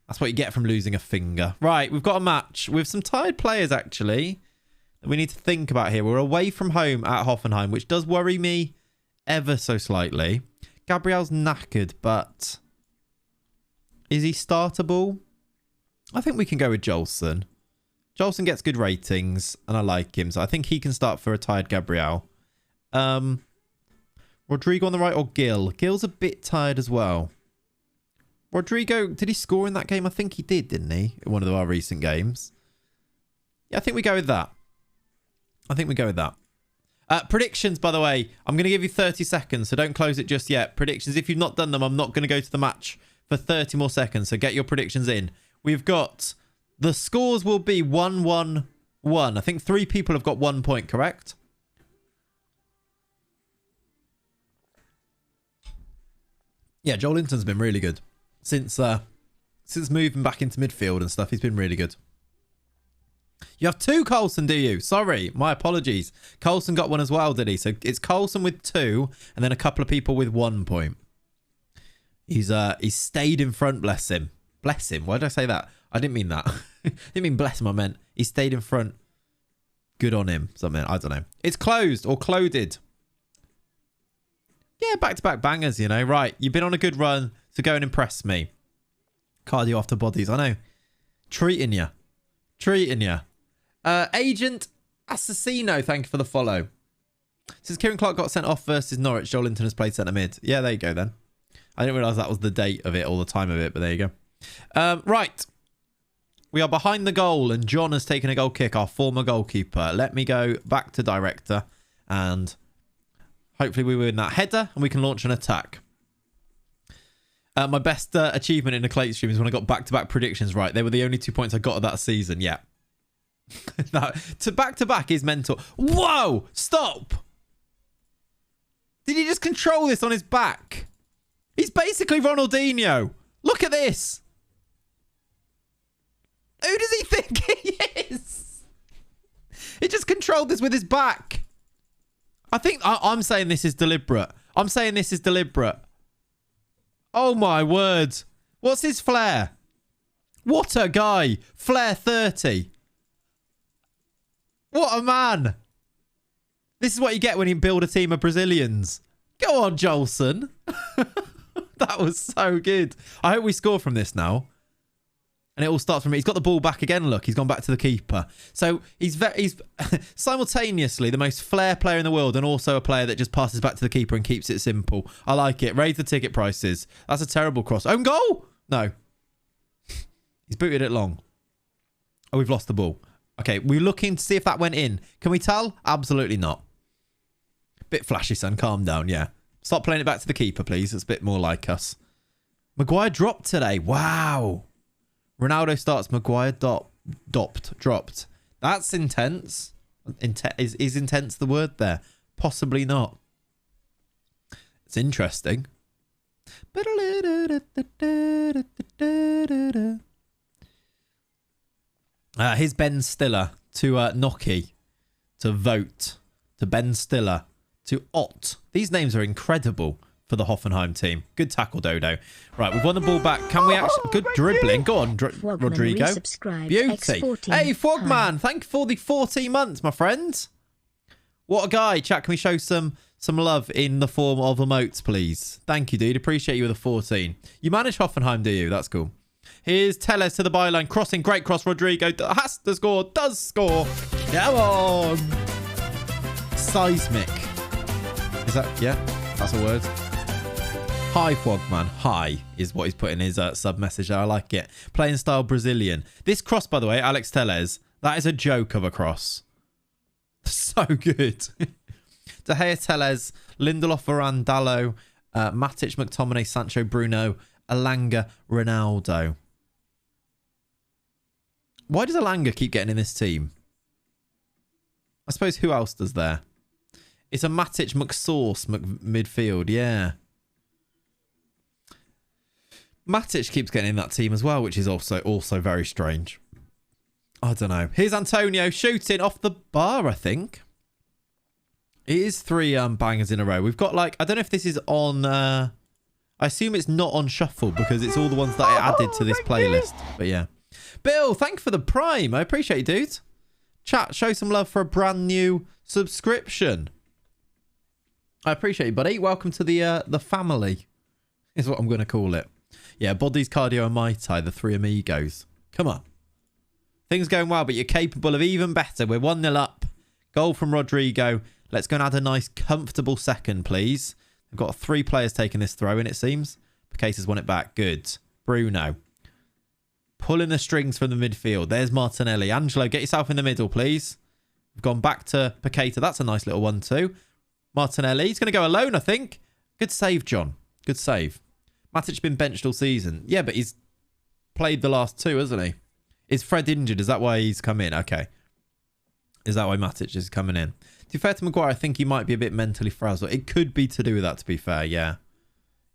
That's what you get from losing a finger. Right, we've got a match with some tired players, actually, that we need to think about here. We're away from home at Hoffenheim, which does worry me ever so slightly. Gabriel's knackered, but is he startable? I think we can go with Jolson. Jolson gets good ratings, and I like him, so I think he can start for a tired Gabriel. Rodrigo on the right or Gil? Gil's a bit tired as well. Rodrigo, did he score in that game? I think he did, didn't he? In one of our recent games. Yeah, I think we go with that. Predictions, by the way. I'm going to give you 30 seconds, so don't close it just yet. Predictions, if you've not done them, I'm not going to go to the match for 30 more seconds, so get your predictions in. We've got... The scores will be 1-1-1. I think 3 people have got 1 point, correct? Yeah, Joel Linton's been really good. Since moving back into midfield and stuff, he's been really good. You have 2 Coulson, do you? Sorry, my apologies. Coulson got 1 as well, did he? So it's Coulson with 2 and then a couple of people with 1 point. He's stayed in front, bless him. Bless him. Why did I say that? I didn't mean that. I didn't mean bless him, I meant he stayed in front. Good on him. Something, I don't know. It's closed or cloded. Yeah, back-to-back bangers, you know. Right, you've been on a good run, so go and impress me. Cardio after bodies, I know. Treating you. Agent Assassino, thank you for the follow. Since Kieran Clark got sent off versus Norwich, Joel Linton has played centre mid. Yeah, there you go then. I didn't realise that was the date of it or the time of it, but there you go. Right. We are behind the goal and John has taken a goal kick, our former goalkeeper. Let me go back to director and hopefully we win that header and we can launch an attack. My best achievement in a Clate stream is when I got back-to-back predictions right. They were the only 2 points I got of that season. Yeah. To back-to-back is mental. Whoa! Stop! Did he just control this on his back? He's basically Ronaldinho. Look at this. Who does he think he is? He just controlled this with his back. I think I'm saying this is deliberate. I'm saying this is deliberate. Oh my word. What's his flair? What a guy. Flair 30. What a man. This is what you get when you build a team of Brazilians. Go on, Jolson. That was so good. I hope we score from this now. And it all starts from me. He's got the ball back again. Look, he's gone back to the keeper. So he's simultaneously the most flair player in the world and also a player that just passes back to the keeper and keeps it simple. I like it. Raise the ticket prices. That's a terrible cross. Own goal? No. He's booted it long. Oh, we've lost the ball. Okay, we're looking to see if that went in. Can we tell? Absolutely not. Bit flashy, son. Calm down, yeah. Stop playing it back to the keeper, please. It's a bit more like us. Maguire dropped today. Wow. Ronaldo starts. Maguire dropped. That's intense. Is intense the word there? Possibly not. It's interesting. Here's Ben Stiller to Noki, to Vote, to Ben Stiller, to Ott. These names are incredible for the Hoffenheim team. Good tackle, Dodo. Right, we've won the ball back. Can we actually... Good dribbling. Go on, Rodrigo. Beauty. Hey, Frogman. Thank you for the 14 months, my friend. What a guy. Chat, can we show some love in the form of emotes, please? Thank you, dude. Appreciate you with a 14. You manage Hoffenheim, do you? That's cool. Here's Telles to the byline. Crossing. Great cross. Rodrigo has to score. Does score. Come on. Seismic. Is that... Yeah, that's a word. Hi, Frogman. Hi is what he's put in his sub message there. I like it. Playing style Brazilian. This cross, by the way, Alex Telles, that is a joke of a cross. So good. De Gea, Telles, Lindelof, Varane, Dallo, Matic, McTominay, Sancho, Bruno, Alanga, Ronaldo. Why does Alanga keep getting in this team? I suppose who else does there? It's a Matic, McSauce, midfield. Yeah. Matic keeps getting in that team as well, which is also very strange. I don't know. Here's Antonio shooting off the bar, I think. It is 3 bangers in a row. We've got like... I don't know if this is on... I assume it's not on shuffle because it's all the ones that I added to this playlist. But yeah. Bill, thank you for the prime. I appreciate you, dude. Chat, show some love for a brand new subscription. I appreciate you, buddy. Welcome to the family, is what I'm going to call it. Yeah, Bodies, Cardio, and Mai Tai, the 3 amigos. Come on. Things going well, but you're capable of even better. We're 1-0 up. Goal from Rodrigo. Let's go and add a nice, comfortable second, please. We've got 3 players taking this throw in, it seems. Paqueta's won it back. Good. Bruno. Pulling the strings from the midfield. There's Martinelli. Angelo, get yourself in the middle, please. We've gone back to Paqueta. That's a nice little 1-2. Martinelli. He's going to go alone, I think. Good save, John. Good save. Matic's been benched all season. Yeah, but he's played the last 2, hasn't he? Is Fred injured? Is that why he's come in? Okay. Is that why Matic is coming in? To be fair to Maguire, I think he might be a bit mentally frazzled. It could be to do with that, to be fair. Yeah.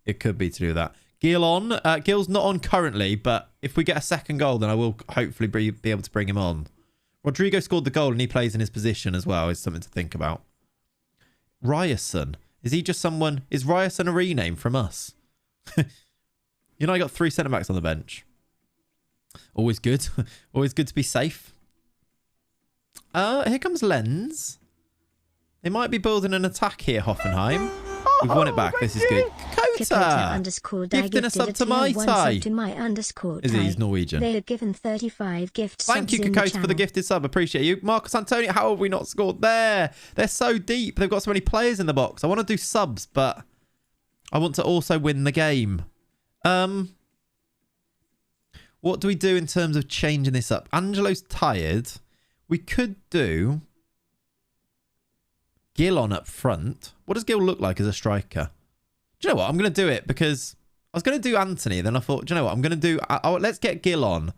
It could be to do with that. Gil on. Gil's not on currently, but if we get a second goal, then I will hopefully be able to bring him on. Rodrigo scored the goal and he plays in his position as well. Is something to think about. Ryerson. Is he just someone... Is Ryerson a rename from us? You know, I got 3 centre-backs on the bench. Always good. Always good to be safe. Here comes Lens. They might be building an attack here, Hoffenheim. We've won it back. This is good. Kota! Gifting us up to Mai Tai. Is he? He's Norwegian. They are given 35 gifts. Thank you, Kakota, for the gifted sub. Appreciate you. Marcus Antonio, how have we not scored there? They're so deep. They've got so many players in the box. I want to do subs, but I want to also win the game. What do we do in terms of changing this up? Angelo's tired. We could do Gil on up front. What does Gil look like as a striker? Do you know what? I'm going to do it because was going to do Anthony. Then I thought, do you know what? I'm going to do... let's get Gil on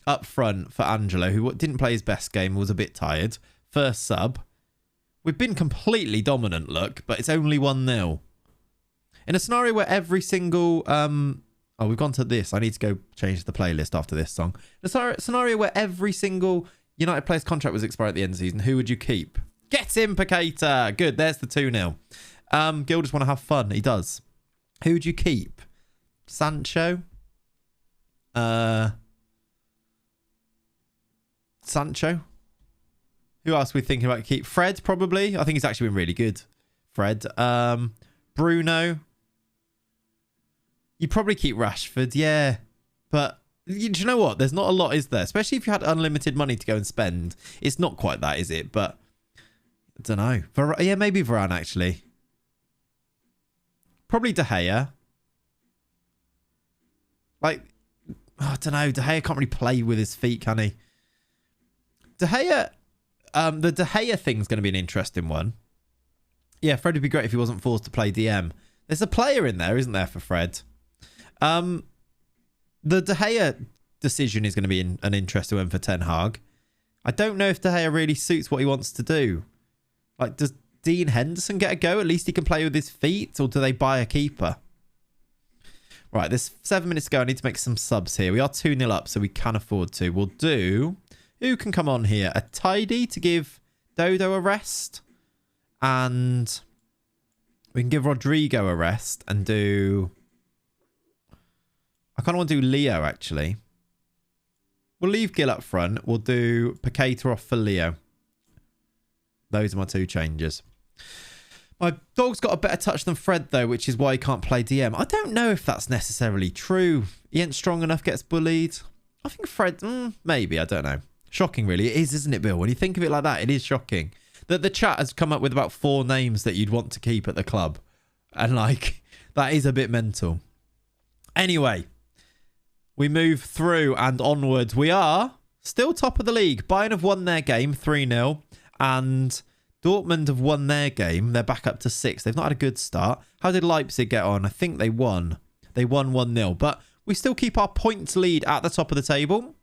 up front for Angelo, who didn't play his best game, was a bit tired. First sub. We've been completely dominant, look, but it's only 1-0. In a scenario where every single... oh, we've gone to this. I need to go change the playlist after this song. In a scenario where every single United player's contract was expired at the end of the season, who would you keep? Get him, Paqueta. Good, there's the 2-0. Gil just want to have fun. He does. Who would you keep? Sancho? Sancho? Who else are we thinking about keep? Fred, probably. I think he's actually been really good. Fred. Bruno. You probably keep Rashford, yeah. But do you know what? There's not a lot, is there? Especially if you had unlimited money to go and spend. It's not quite that, is it? But I don't know. Yeah, maybe Varane, actually. Probably De Gea. Like, I don't know. De Gea can't really play with his feet, can he? De Gea... the De Gea thing's going to be an interesting one. Yeah, Fred would be great if he wasn't forced to play DM. There's a player in there, isn't there, for Fred? The De Gea decision is going to be an interesting one for Ten Hag. I don't know if De Gea really suits what he wants to do. Like, does Dean Henderson get a go? At least he can play with his feet, or do they buy a keeper? Right, there's 7 minutes to go. I need to make some subs here. We are 2-0 up, so we can afford to. We'll do... Who can come on here? A Tidy to give Dodo a rest. And we can give Rodrigo a rest and do... I kind of want to do Leo, actually. We'll leave Gil up front. We'll do Paqueta off for Leo. Those are my 2 changes. My dog's got a better touch than Fred, though, which is why he can't play DM. I don't know if that's necessarily true. He ain't strong enough, gets bullied. I think Fred... maybe, I don't know. Shocking, really. It is, isn't it, Bill? When you think of it like that, it is shocking. That the chat has come up with about 4 names that you'd want to keep at the club. And, like, that is a bit mental. Anyway, we move through and onwards. We are still top of the league. Bayern have won their game 3-0. And Dortmund have won their game. They're back up to 6. They've not had a good start. How did Leipzig get on? I think they won. They won 1-0. But we still keep our points lead at the top of the table.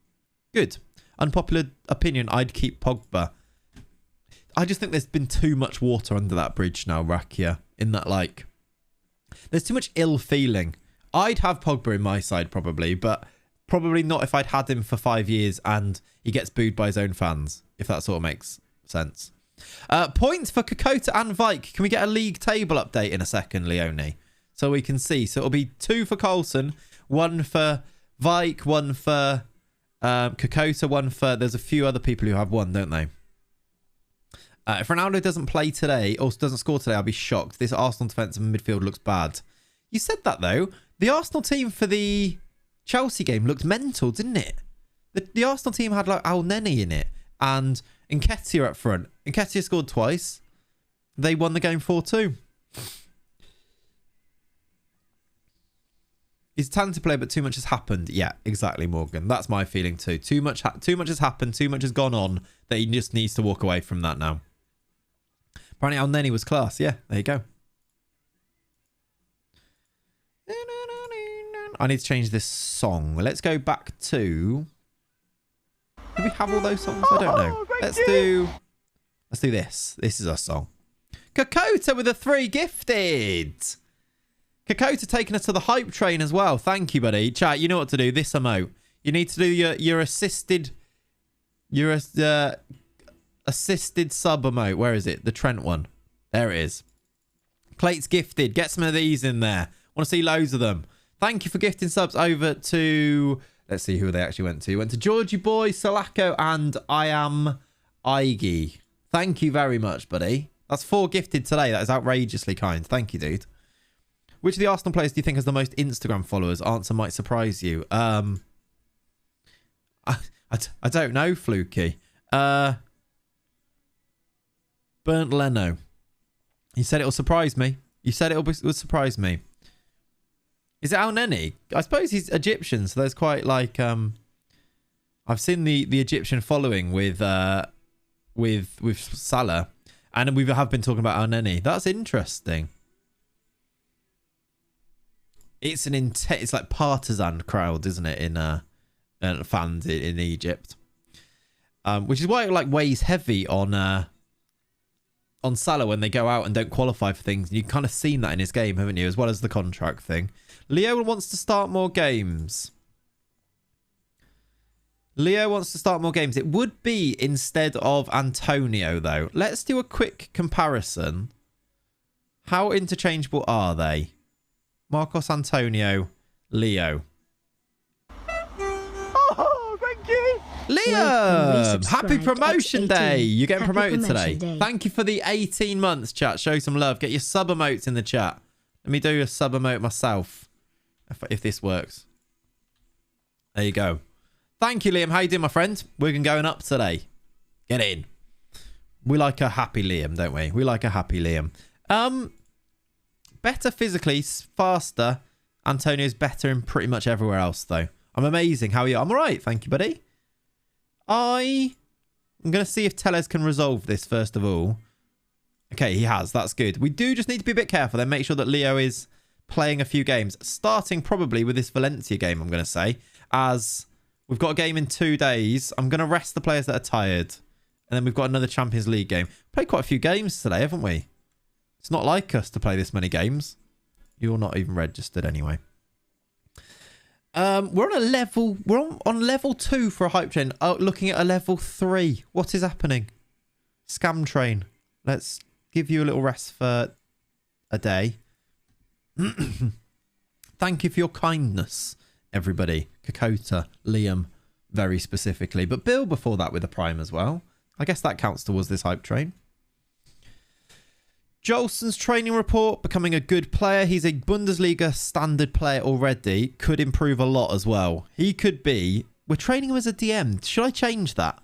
Good. Unpopular opinion, I'd keep Pogba. I just think there's been too much water under that bridge now, Rakia. In that, like, there's too much ill feeling. I'd have Pogba in my side, probably, but probably not if I'd had him for 5 years and he gets booed by his own fans, if that sort of makes sense. Points for Kokota and Vike. Can we get a league table update in a second, Leone? So we can see. So it'll be 2 for Coulson, 1 for Vike, 1 for... Kokota, 1 for... There's a few other people who have 1, don't they? If Ronaldo doesn't play today, or doesn't score today, I'll be shocked. This Arsenal defensive midfield looks bad. You said that, though. The Arsenal team for the Chelsea game looked mental, didn't it? The Arsenal team had, like, Al Neni in it. And Nketiah up front. Nketiah scored twice. They won the game 4-2. He's a talented player, but too much has happened. Yeah, exactly, Morgan. That's my feeling too. Too much has happened. Too much has gone on that he just needs to walk away from that now. Apparently, Al Neni was class. Yeah, there you go. I need to change this song. Let's go back to... Do we have all those songs? I don't know. Let's do this. This is our song. Kokota with a 3 gifted. Kokota taking us to the hype train as well. Thank you, buddy. Chat, you know what to do. This emote. You need to do your assisted... Your assisted sub emote. Where is it? The Trent one. There it is. Plates gifted. Get some of these in there. Want to see loads of them. Thank you for gifting subs over to... Let's see who they actually went to. Went to Georgie Boy, Salako, and I Am Iggy. Thank you very much, buddy. That's 4 gifted today. That is outrageously kind. Thank you, dude. Which of the Arsenal players do you think has the most Instagram followers? Answer might surprise you. I don't know, Fluky. Burnt Leno. You said it'll surprise me. You said it'll surprise me. Is it Al Neni? I suppose he's Egyptian, so there's quite like I've seen the Egyptian following with Salah, and we have been talking about Al Neni. That's interesting. It's an intense, it's like partisan crowd, isn't it? In fans in Egypt, which is why it like weighs heavy on Salah when they go out and don't qualify for things. You've kind of seen that in his game, haven't you? As well as the contract thing. Leo wants to start more games. It would be instead of Antonio, though. Let's do a quick comparison. How interchangeable are they? Marcos, Antonio, Leo. Oh, thank you. Liam! Happy promotion day! You're getting Happy promoted promotion today. day. Thank you for the 18 months, chat. Show some love. Get your sub emotes in the chat. Let me do a sub emote myself. If this works. There you go. Thank you, Liam. How you doing, my friend? We're going up today. Get in. We like a happy Liam, don't we? We like a happy Liam. Better physically, faster. Antonio's better in pretty much everywhere else, though. I'm amazing. How are you? I'm all right. Thank you, buddy. I'm going to see if Tellez can resolve this, first of all. Okay, he has. That's good. We do just need to be a bit careful then. Make sure that Leo is playing a few games. Starting probably with this Valencia game, I'm going to say. As we've got a game in 2 days. I'm going to rest the players that are tired. And then we've got another Champions League game. Played quite a few games today, haven't we? It's not like us to play this many games. You're not even registered anyway. We're on a level. We're on level 2 for a hype train. Looking at a level 3. What is happening? Scam train. Let's give you a little rest for a day. Thank you for your kindness, everybody. Kokota, Liam, very specifically. But Bill before that with a prime as well. I guess that counts towards this hype train. Jolson's training report, becoming a good player. He's a Bundesliga standard player already. Could improve a lot as well. He could be... We're training him as a DM. Should I change that?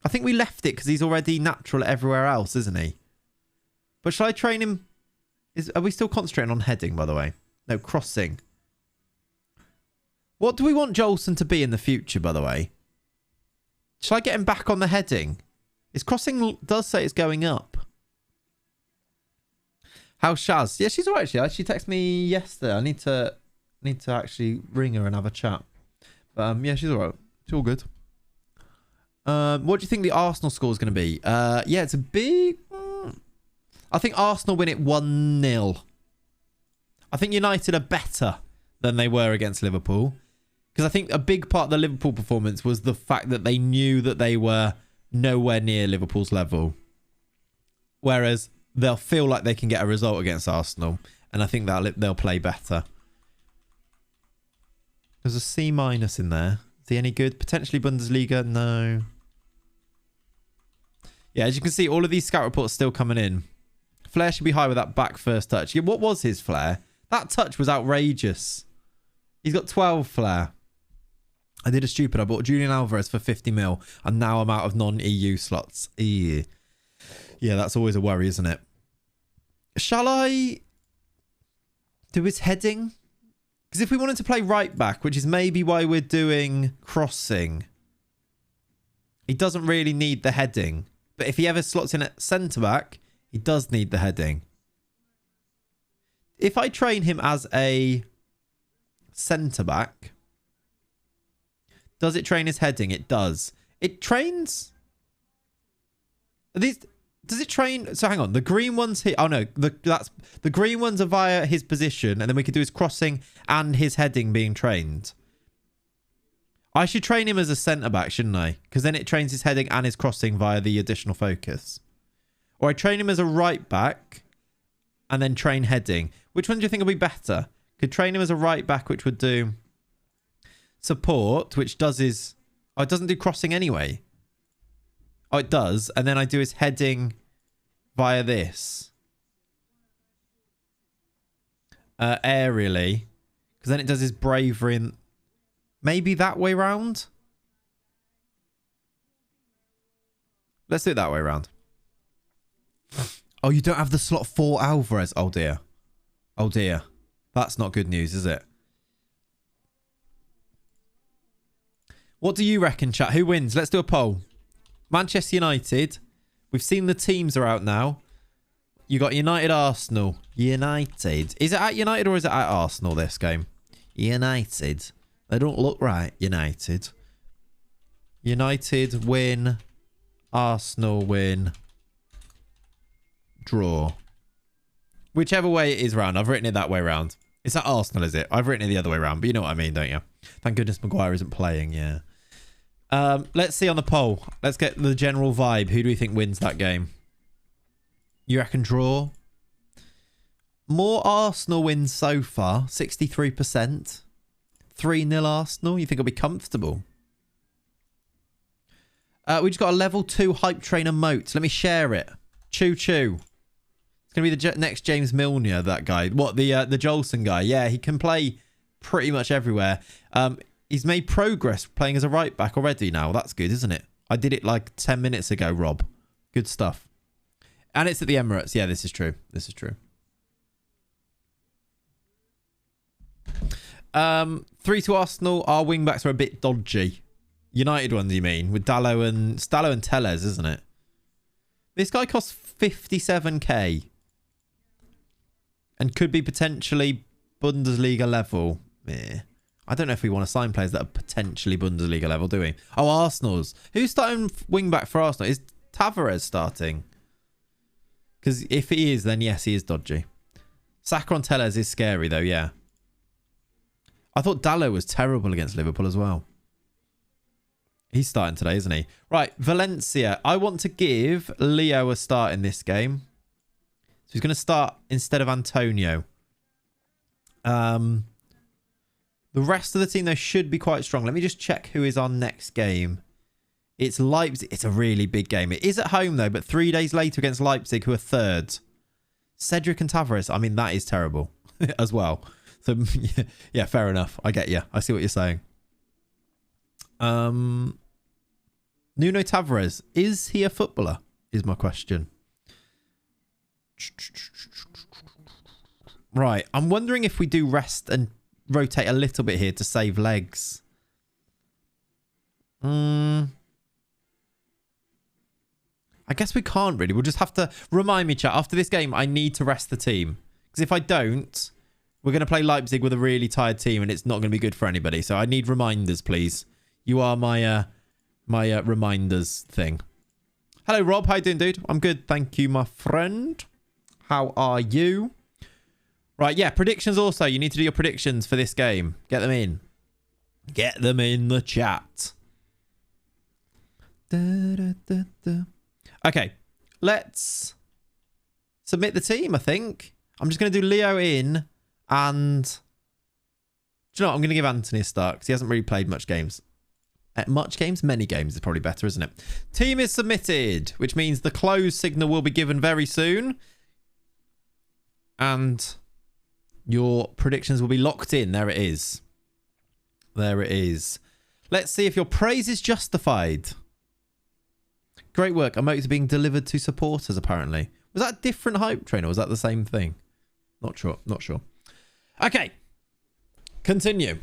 I think we left it because he's already natural everywhere else, isn't he? But should I train him... Are we still concentrating on heading, by the way? No, crossing. What do we want Jolson to be in the future, by the way? Should I get him back on the heading? His crossing does say it's going up. How's Shaz? Yeah, she's alright. She texted me yesterday. I need to actually ring her and have a chat. But yeah, she's alright. It's all good. What do you think the Arsenal score is going to be? Yeah, it's a big... I think Arsenal win it 1-0. I think United are better than they were against Liverpool. Because I think a big part of the Liverpool performance was the fact that they knew that they were nowhere near Liverpool's level. Whereas they'll feel like they can get a result against Arsenal. And I think they'll play better. There's a C- in there. Is he any good? Potentially Bundesliga? No. Yeah, as you can see, all of these scout reports still coming in. Flair should be high with that back first touch. Yeah, what was his flair? That touch was outrageous. He's got 12 flair. I did a stupid. I bought Julian Alvarez for 50 mil. And now I'm out of non-EU slots. Yeah, that's always a worry, isn't it? Shall I do his heading? Because if we wanted to play right back, which is maybe why we're doing crossing, he doesn't really need the heading. But if he ever slots in at centre back, he does need the heading. If I train him as a centre back, does it train his heading? It does. It trains... Does it train... So hang on. The green ones here... Oh no. The green ones are via his position. And then we could do his crossing and his heading being trained. I should train him as a centre-back, shouldn't I? Because then it trains his heading and his crossing via the additional focus. Or I train him as a right-back and then train heading. Which one do you think will be better? Could train him as a right-back, which would do support, which does his... Oh, it doesn't do crossing anyway. Oh, it does. And then I do his heading via this. Aerially. Because then it does his bravery and... Maybe that way round? Let's do it that way round. Oh, you don't have the slot for Alvarez. Oh, dear. Oh, dear. That's not good news, is it? What do you reckon, chat? Who wins? Let's do a poll. Manchester United. We've seen the teams are out now. You got United, Arsenal. United. Is it at United or is it at Arsenal this game? United. They don't look right, United. United win. Arsenal win. Draw. Whichever way it is round. I've written it that way round. It's at Arsenal, is it? I've written it the other way round, but you know what I mean, don't you? Thank goodness Maguire isn't playing, yeah. Let's see on the poll. Let's get the general vibe. Who do we think wins that game? You reckon draw? More Arsenal wins so far. 63%. 3-0 Arsenal. You think it'll be comfortable? We just got a level 2 hype train emote. Let me share it. Choo choo. It's going to be the next James Milner, that guy. What, the Jolson guy? Yeah, he can play pretty much everywhere. He's made progress playing as a right back already now. That's good, isn't it? I did it like 10 minutes ago, Rob. Good stuff. And it's at the Emirates. Yeah, this is true. This is true. 3-2 Arsenal. Our wing backs are a bit dodgy. United ones, you mean? With Stallo and Tellez, isn't it? This guy costs 57k. And could be potentially Bundesliga level. Yeah. I don't know if we want to sign players that are potentially Bundesliga level, do we? Oh, Arsenal's. Who's starting wing back for Arsenal? Is Tavares starting? Because if he is, then yes, he is dodgy. Saka on Tellez is scary, though, yeah. I thought Dallo was terrible against Liverpool as well. He's starting today, isn't he? Right, Valencia. I want to give Leo a start in this game. So he's going to start instead of Antonio. The rest of the team, though, should be quite strong. Let me just check who is on next game. It's Leipzig. It's a really big game. It is at home, though, but 3 days later against Leipzig, who are third. Cedric and Tavares. I mean, that is terrible as well. So, yeah, fair enough. I get you. I see what you're saying. Nuno Tavares. Is he a footballer? Is my question. Right. I'm wondering if we do rest and rotate a little bit here to save legs. I guess we can't really. We'll just have to remind me, chat. After this game, I need to rest the team. Because if I don't, we're going to play Leipzig with a really tired team and it's not going to be good for anybody. So I need reminders, please. You are my reminders thing. Hello, Rob. How you doing, dude? I'm good. Thank you, my friend. How are you? Right, yeah. Predictions also. You need to do your predictions for this game. Get them in. Get them in the chat. Okay. Let's submit the team, I think. I'm just going to do Leo in and... Do you know what? I'm going to give Anthony a start because he hasn't really played much games. Many games is probably better, isn't it? Team is submitted, which means the close signal will be given very soon. And your predictions will be locked in. There it is. There it is. Let's see if your praise is justified. Great work. Emotes are being delivered to supporters, apparently. Was that a different hype train or was that the same thing? Not sure. Not sure. Okay. Continue.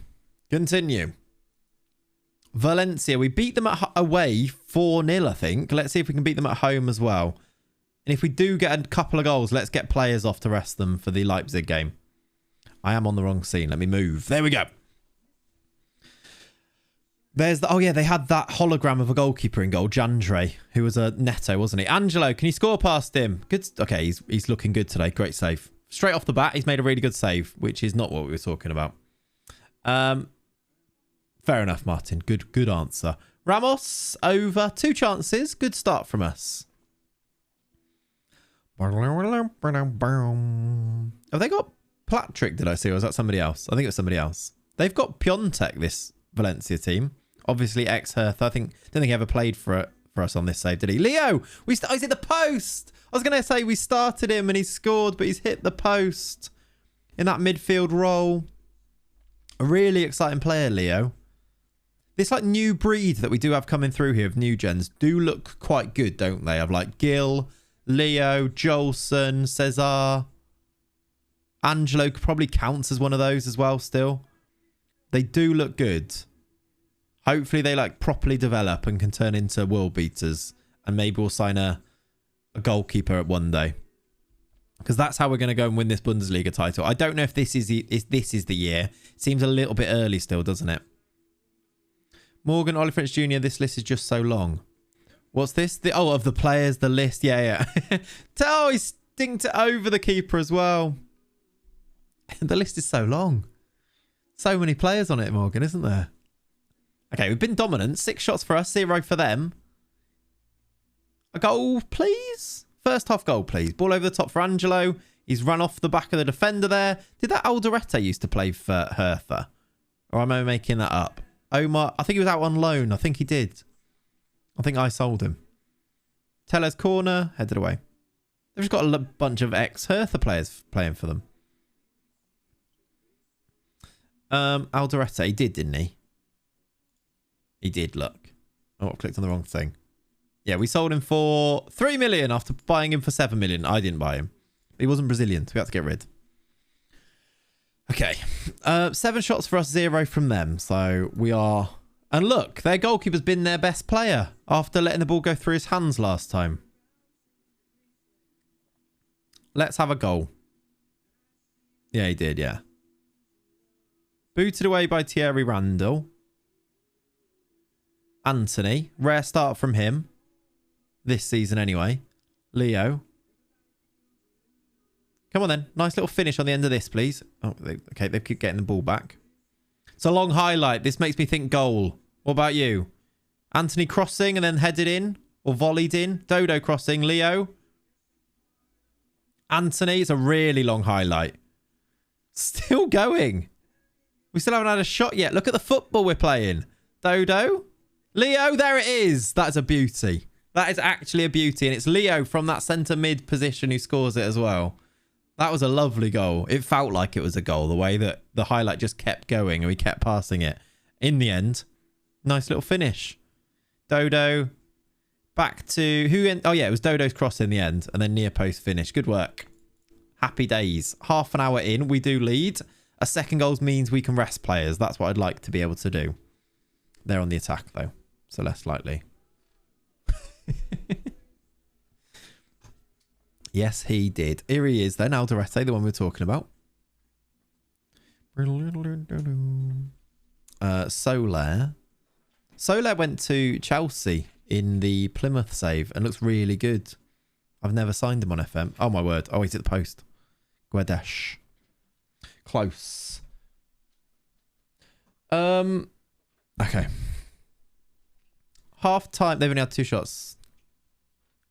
Valencia. We beat them away 4-0, I think. Let's see if we can beat them at home as well. And if we do get a couple of goals, let's get players off to rest them for the Leipzig game. I am on the wrong scene. Let me move. There we go. There's the... Oh, yeah, they had that hologram of a goalkeeper in goal, Jandre, who was a Neto, wasn't he? Angelo, can you score past him? Good. Okay, he's looking good today. Great save. Straight off the bat, he's made a really good save, which is not what we were talking about. Fair enough, Martin. Good answer. Ramos, over. 2 chances. Good start from us. Have they got Patrick, did I see? Or was that somebody else? I think it was somebody else. They've got Piontek, this Valencia team. Obviously, ex-Hertha. Don't think he ever played for us on this save, did he? Leo! He's hit the post! I was going to say we started him and he scored, but he's hit the post in that midfield role. A really exciting player, Leo. This like new breed that we do have coming through here of new gens do look quite good, don't they? Of like Gil, Leo, Jolson, Cesar. Angelo probably counts as one of those as well still. They do look good. Hopefully they like properly develop and can turn into world beaters. And maybe we'll sign a goalkeeper at one day. Because that's how we're going to go and win this Bundesliga title. I don't know if this is the year. Seems a little bit early still, doesn't it? Morgan, Ollie French Jr., this list is just so long. What's this? Of the players, the list. Yeah. Oh, he stinked it over the keeper as well. The list is so long. So many players on it, Morgan, isn't there? Okay, we've been dominant. 6 shots for us, 0 for them. A goal, please? First half goal, please. Ball over the top for Angelo. He's run off the back of the defender there. Did that Alderete used to play for Hertha? Or am I making that up? Omar, I think he was out on loan. I think he did. I think I sold him. Teller's corner, headed away. They've just got a bunch of ex-Hertha players playing for them. Alderete, he did, didn't he? He did, look. Oh, I clicked on the wrong thing. Yeah, we sold him for 3 million after buying him for 7 million. I didn't buy him. He wasn't Brazilian, so we had to get rid. Okay. 7 shots for us, 0 from them. So we are... And look, their goalkeeper's been their best player after letting the ball go through his hands last time. Let's have a goal. Yeah, he did, yeah. Booted away by Thierry Randall. Anthony. Rare start from him. This season anyway. Leo. Come on then. Nice little finish on the end of this, please. Oh, okay, they keep getting the ball back. It's a long highlight. This makes me think goal. What about you? Anthony crossing and then headed in. Or volleyed in. Dodo crossing. Leo. Anthony. It's a really long highlight. Still going. We still haven't had a shot yet. Look at the football we're playing. Dodo. Leo, there it is. That's a beauty. That is actually a beauty. And it's Leo from that centre mid position who scores it as well. That was a lovely goal. It felt like it was a goal. The way that the highlight just kept going and we kept passing it. In the end, nice little finish. Dodo. Back to... Oh, yeah, it was Dodo's cross in the end. And then near post finish. Good work. Happy days. Half an hour in, we do lead. A second goal means we can rest players. That's what I'd like to be able to do. They're on the attack, though. So less likely. Yes, he did. Here he is then. Alderete, the one we were talking about. Soler. Soler went to Chelsea in the Plymouth save and looks really good. I've never signed him on FM. Oh, my word. Oh, he's at the post. Guedes. Close. Okay. Half time. They've only had 2 shots.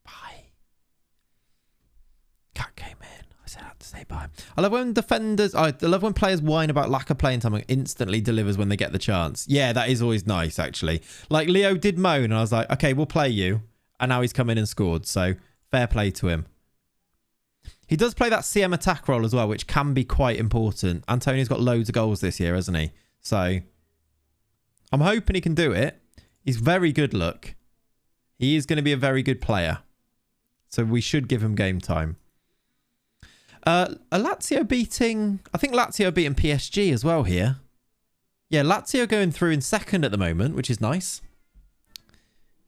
Bye. Cat came in. I said I had to say bye. I love when defenders... I love when players whine about lack of playing time and instantly delivers when they get the chance. Yeah, that is always nice, actually. Like, Leo did moan and I was like, okay, we'll play you. And now he's come in and scored. So, fair play to him. He does play that CM attack role as well, which can be quite important. Antonio's got loads of goals this year, hasn't he? So, I'm hoping he can do it. He's very good, look. He is going to be a very good player. So, we should give him game time. Lazio beating... I think Lazio beating PSG as well here. Yeah, Lazio going through in second at the moment, which is nice.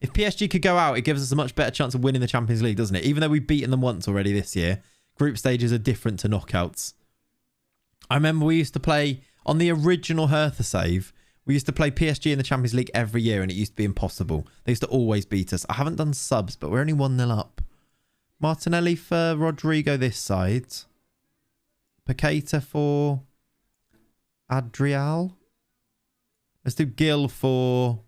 If PSG could go out, it gives us a much better chance of winning the Champions League, doesn't it? Even though we've beaten them once already this year. Group stages are different to knockouts. I remember we used to play on the original Hertha save. We used to play PSG in the Champions League every year and it used to be impossible. They used to always beat us. I haven't done subs, but we're only 1-0 up. Martinelli for Rodrigo this side. Paqueta for Adrial. Let's do Gil for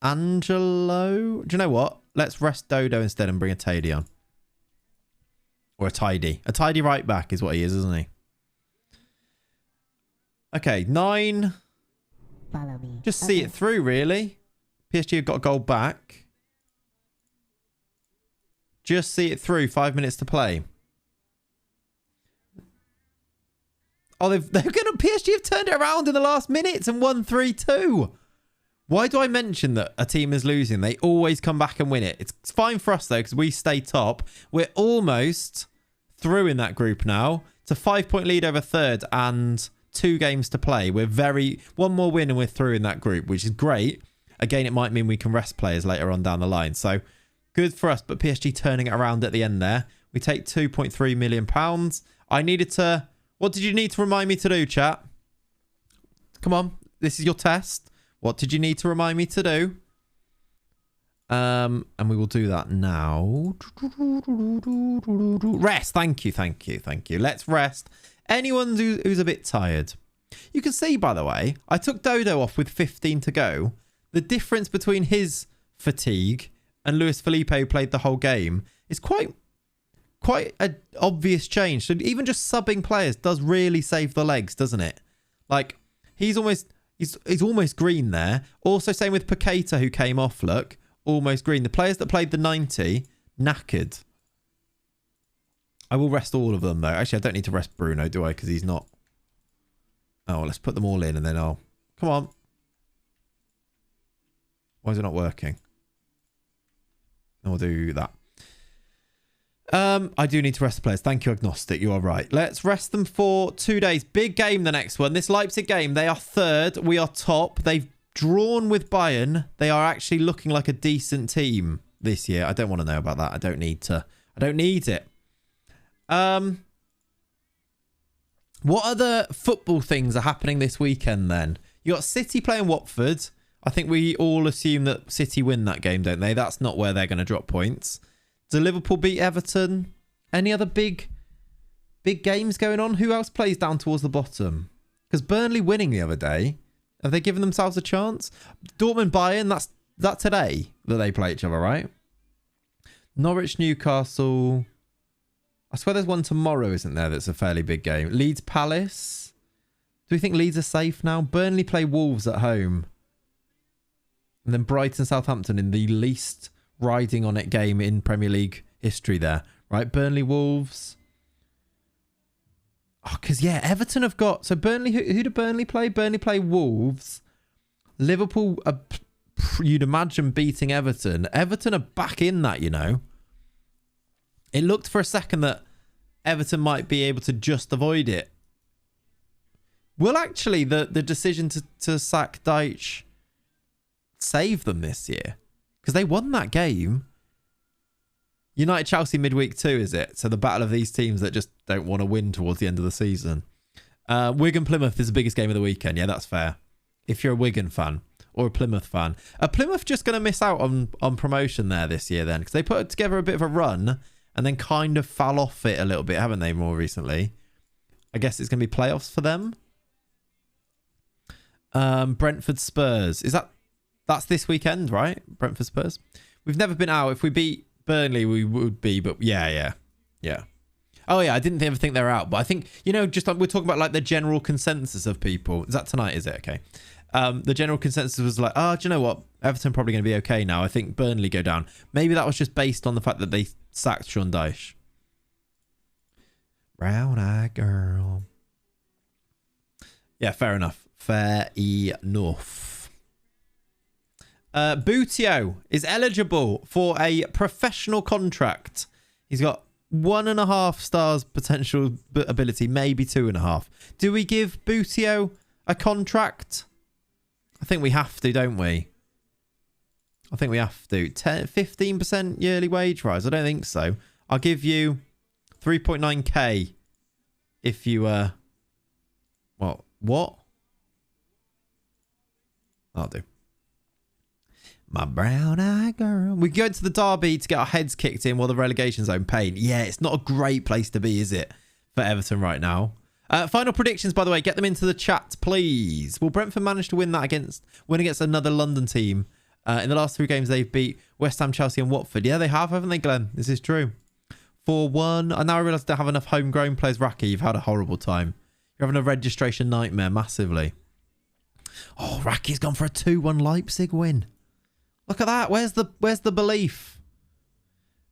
Angelo. Do you know what? Let's rest Dodo instead and bring a Tidy on. Or a Tidy. A Tidy right back is what he is, isn't he? Okay, 9. Follow me. Just see it through, really. PSG have got a goal back. Just see it through. 5 minutes to play. Oh, they're going to... PSG have turned it around in the last minutes and won 3-2. Why do I mention that a team is losing? They always come back and win it. It's fine for us, though, because we stay top. We're almost through in that group now. It's a 5-point lead over third and 2 games to play. We're very... 1 more win and we're through in that group, which is great. Again, it might mean we can rest players later on down the line. So, Good for us, but PSG turning it around at the end there. We take £2.3 million. I needed to... What did you need to remind me to do, chat? Come on. This is your test. What did you need to remind me to do? And we will do that now. Rest. Thank you. Let's rest. Anyone who's a bit tired. You can see, by the way, I took Dodo off with 15 to go. The difference between his fatigue and Luis Felipe, who played the whole game, is quite an obvious change. So even just subbing players does really save the legs, doesn't it? Like, he's almost green there. Also, same with Paqueta, who came off, look. Almost green. The players that played the 90, knackered. I will rest all of them, though. Actually, I don't need to rest Bruno, do I? Because he's not... Oh, let's put them all in and then I'll... Come on. Why is it not working? And we'll do that. I do need to rest the players. Thank you, Agnostic. You are right. Let's rest them for 2 days. Big game, the next one. This Leipzig game, they are third. We are top. They've drawn with Bayern. They are actually looking like a decent team this year. I don't want to know about that. I don't need it. What other football things are happening this weekend then? You got City playing Watford. I think we all assume that City win that game, don't they? That's not where they're going to drop points. Do Liverpool beat Everton? Any other big games going on? Who else plays down towards the bottom? Because Burnley winning the other day, have they given themselves a chance? Dortmund Bayern, that's today that they play each other, right? Norwich Newcastle. I swear there's one tomorrow, isn't there? That's a fairly big game. Leeds Palace. Do we think Leeds are safe now? Burnley play Wolves at home. And then Brighton Southampton in the least riding on it game in Premier League history there. Right, Burnley Wolves. Oh, because, yeah, Everton have got... So Burnley, who do Burnley play? Burnley play Wolves. Liverpool, you'd imagine beating Everton. Everton are back in that, you know. It looked for a second that Everton might be able to just avoid it. Will actually the decision to sack Deitch save them this year? Because they won that game. United Chelsea midweek 2, is it? So the battle of these teams that just don't want to win towards the end of the season. Wigan Plymouth is the biggest game of the weekend. Yeah, that's fair. If you're a Wigan fan or a Plymouth fan. Are Plymouth just going to miss out on promotion there this year then? Because they put together a bit of a run and then kind of fell off it a little bit, haven't they, more recently? I guess it's going to be playoffs for them. Brentford Spurs. That's this weekend, right? Brentford Spurs. We've never been out. If we beat Burnley, we would be, but yeah. Oh yeah, I didn't ever think they were out, but I think, you know, just we're talking about like the general consensus of people. Is that tonight, is it? Okay. The general consensus was like, do you know what? Everton probably going to be okay now. I think Burnley go down. Maybe that was just based on the fact that they sacked Sean Dyche. Brown-eyed girl. Yeah, fair enough. Boutio is eligible for a professional contract. He's got 1.5 stars potential ability, maybe 2.5. Do we give Boutio a contract? I think we have to, don't we? I think we have to. 15% yearly wage rise? I don't think so. I'll give you 3.9k if you... What? I'll do. My brown-eyed girl. We go to the derby to get our heads kicked in while the relegation zone pain. Yeah, it's not a great place to be, is it? For Everton right now. Final predictions, by the way. Get them into the chat, please. Will Brentford manage to win against another London team? In the last 3 games, they've beat West Ham, Chelsea and Watford. Yeah, they have, haven't they, Glenn? This is true. 4-1. And now I realise I don't have enough homegrown players. Raki, you've had a horrible time. You're having a registration nightmare, massively. Oh, Raki's gone for a 2-1 Leipzig win. Look at that. Where's the belief?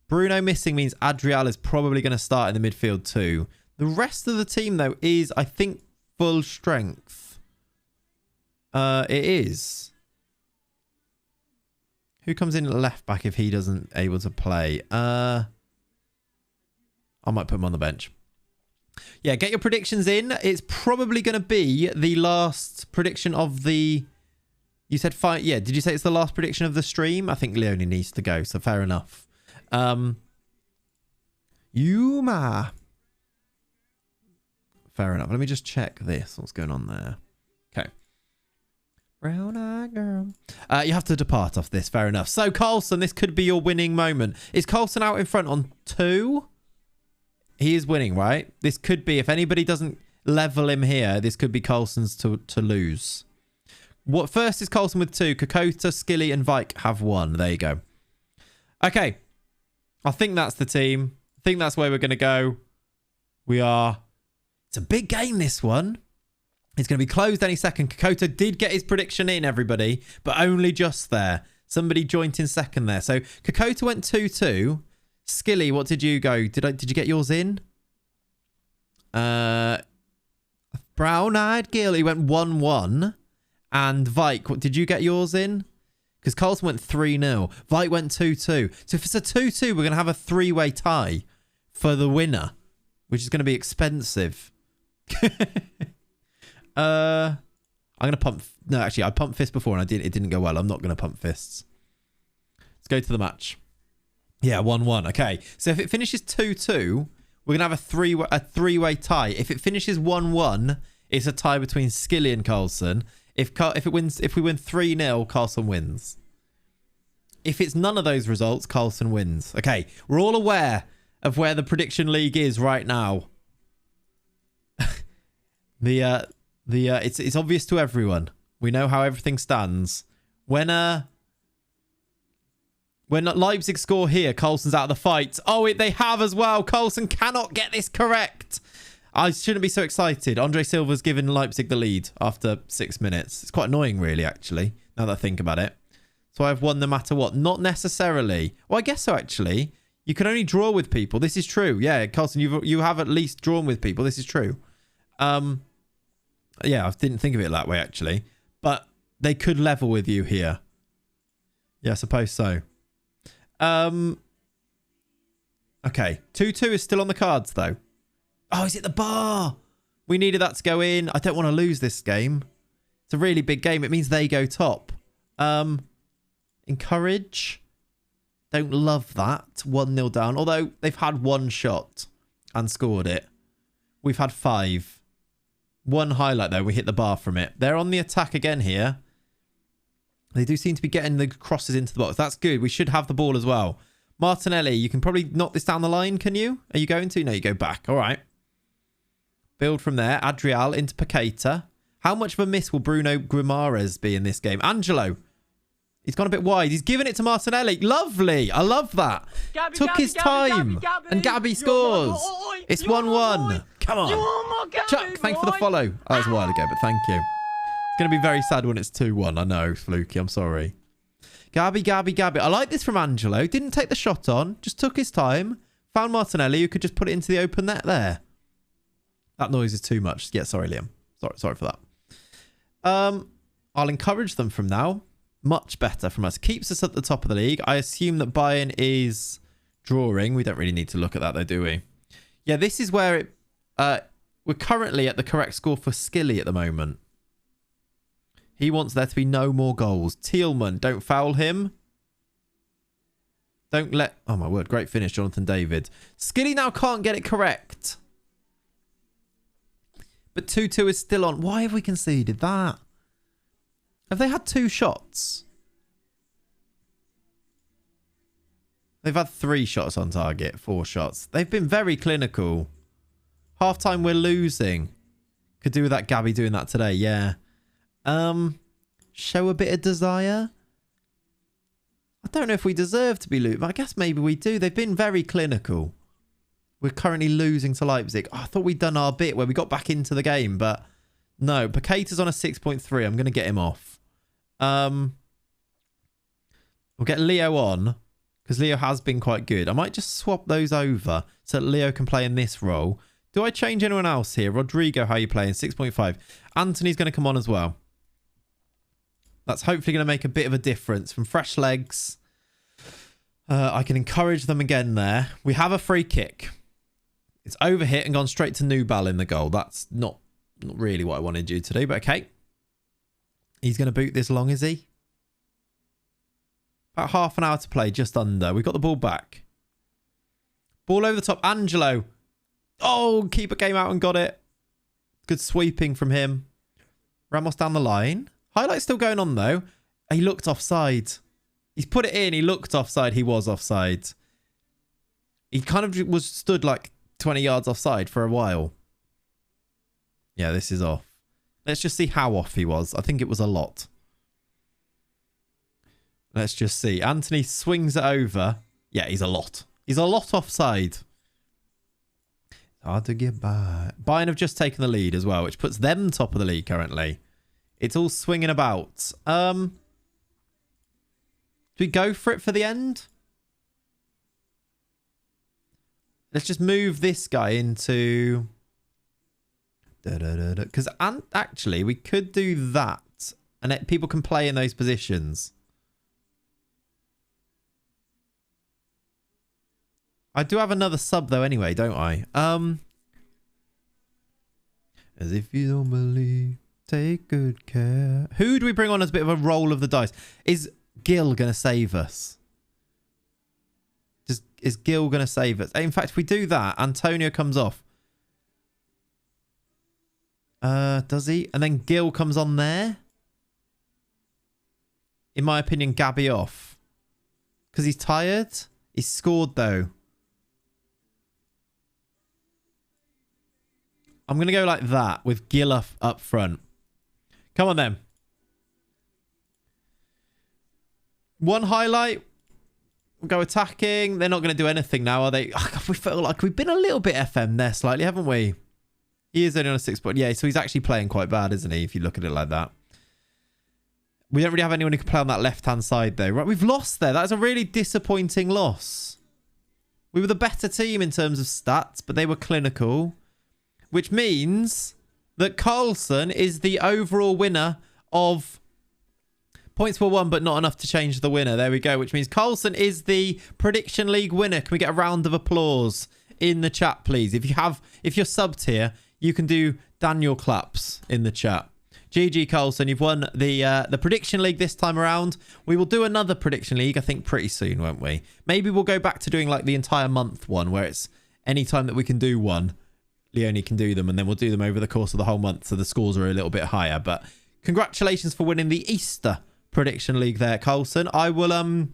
Bruno missing means Adriel is probably going to start in the midfield too. The rest of the team, though, is, I think, full strength. It is. Who comes in at left back if he doesn't able to play? I might put him on the bench. Yeah, get your predictions in. It's probably going to be the last prediction of the... You said 5... Yeah, did you say it's the last prediction of the stream? I think Leone needs to go, so fair enough. Yuma. Fair enough. Let me just check this. What's going on there? Okay. Brown eye girl. You have to depart off this. Fair enough. So, Carlson, this could be your winning moment. Is Carlson out in front on 2? He is winning, right? This could be, if anybody doesn't level him here, this could be Carlson's to lose. What first is Carlson with 2. Kokota, Skilly, and Vike have 1. There you go. Okay. I think that's the team. I think that's where we're going to go. It's a big game, this one. It's going to be closed any second. Kokota did get his prediction in, everybody, but only just there. Somebody joined in second there. So Kokota went 2-2. Skilly, what did you go? Did you get yours in? Brown-eyed Gill, he went 1-1. And Vike, what did you get yours in? Because Carlson went 3-0. Vike went 2-2. So if it's a 2-2, we're going to have a 3-way tie for the winner, which is going to be expensive. I'm going to pump... No, actually, I pumped fists before and it didn't go well. I'm not going to pump fists. Let's go to the match. Yeah, 1-1. Okay. So if it finishes 2-2, we're going to have a three-way tie. If it finishes 1-1, it's a tie between Skilly and Carlson. If we win 3-0, Carlson wins. If it's none of those results, Carlson wins. Okay. We're all aware of where the prediction league is right now. It's obvious to everyone. We know how everything stands. When Leipzig score here, Carlson's out of the fight. Oh, they have as well. Carlson cannot get this correct. I shouldn't be so excited. Andre Silva's given Leipzig the lead after 6 minutes. It's quite annoying, really, actually, now that I think about it. So I've won no matter what. Not necessarily. Well, I guess so, actually. You can only draw with people. This is true. Yeah, Carlson, you have at least drawn with people. This is true. Yeah, I didn't think of it that way, actually. But they could level with you here. Yeah, I suppose so. Okay. 2-2 is still on the cards, though. Oh, is it the bar? We needed that to go in. I don't want to lose this game. It's a really big game. It means they go top. Encourage. Don't love that. 1-0 down. Although they've had 1 shot and scored it. We've had 5. 1 highlight, though. We hit the bar from it. They're on the attack again here. They do seem to be getting the crosses into the box. That's good. We should have the ball as well. Martinelli, you can probably knock this down the line, can you? Are you going to? No, you go back. All right. Build from there. Adrial into Paqueta. How much of a miss will Bruno Guimaraes be in this game? Angelo. He's gone a bit wide. He's given it to Martinelli. Lovely. I love that. Took his time. And Gabby scores. It's 1-1. Come on. Chuck, thanks for the follow. That was a while ago, but thank you. It's going to be very sad when it's 2-1. I know, Fluky. I'm sorry. Gabby. I like this from Angelo. Didn't take the shot on. Just took his time. Found Martinelli, who could just put it into the open net there. That noise is too much. Yeah, sorry, Liam. Sorry for that. I'll encourage them from now. Much better from us. Keeps us at the top of the league. I assume that Bayern is drawing. We don't really need to look at that, though, do we? Yeah, this is where it... we're currently at the correct score for Skilly at the moment. He wants there to be no more goals. Thielmann, don't foul him. Don't let... Oh, my word. Great finish, Jonathan David. Skilly now can't get it correct. But 2-2 is still on. Why have we conceded that? Have they had 2 shots? They've had 3 shots on target. 4 shots. They've been very clinical. Half-time, we're losing. Could do with that Gabby doing that today. Yeah. Show a bit of desire. I don't know if we deserve to be losing. I guess maybe we do. They've been very clinical. We're currently losing to Leipzig. Oh, I thought we'd done our bit where we got back into the game, but no. Paqueta's on a 6.3. I'm going to get him off. We'll get Leo on because Leo has been quite good. I might just swap those over so that Leo can play in this role. Do I change anyone else here? Rodrigo, how are you playing? 6.5. Anthony's going to come on as well. That's hopefully going to make a bit of a difference. From fresh legs, I can encourage them again there. We have a free kick. It's overhit and gone straight to Nubal in the goal. That's not really what I wanted you to do, but okay. He's going to boot this long, is he? About half an hour to play, just under. We've got the ball back. Ball over the top. Angelo. Oh, keeper came out and got it. Good sweeping from him. Ramos down the line. Highlight's still going on, though. He looked offside. He's put it in. He looked offside. He was offside. He kind of was stood like 20 yards offside for a while. Yeah, this is off. Let's just see how off he was. I think it was a lot. Let's just see. Anthony swings it over. Yeah, he's a lot. He's a lot offside. Hard to get by. Bayern have just taken the lead as well, which puts them top of the league currently. It's all swinging about. Do we go for it for the end? Let's just move this guy into... Because actually, we could do that. And people can play in those positions. I do have another sub, though, anyway, don't I? As if you don't believe, take good care. Who do we bring on as a bit of a roll of the dice? Is Gil going to save us? Is Gil going to save us? In fact, if we do that, Antonio comes off. Does he? And then Gil comes on there. In my opinion, Gabby off. Because he's tired. He's scored, though. I'm going to go like that with Gil up front. Come on, then. One highlight. We'll go attacking. They're not going to do anything now, are they? Oh, we feel like we've been a little bit FM there slightly, haven't we? He is only on a 6 point. Yeah, so he's actually playing quite bad, isn't he? If you look at it like that. We don't really have anyone who can play on that left-hand side, though. Right, we've lost there. That's a really disappointing loss. We were the better team in terms of stats, but they were clinical. Which means that Carlson is the overall winner of... Points were won, but not enough to change the winner. There we go. Which means Carlson is the Prediction League winner. Can we get a round of applause in the chat, please? If you're subbed here, you can do Daniel claps in the chat. GG Carlson, you've won the Prediction League this time around. We will do another Prediction League, I think, pretty soon, won't we? Maybe we'll go back to doing like the entire month one, where it's any time that we can do one, Leone can do them, and then we'll do them over the course of the whole month, so the scores are a little bit higher. But congratulations for winning the Easter Prediction League there, Carlson. I will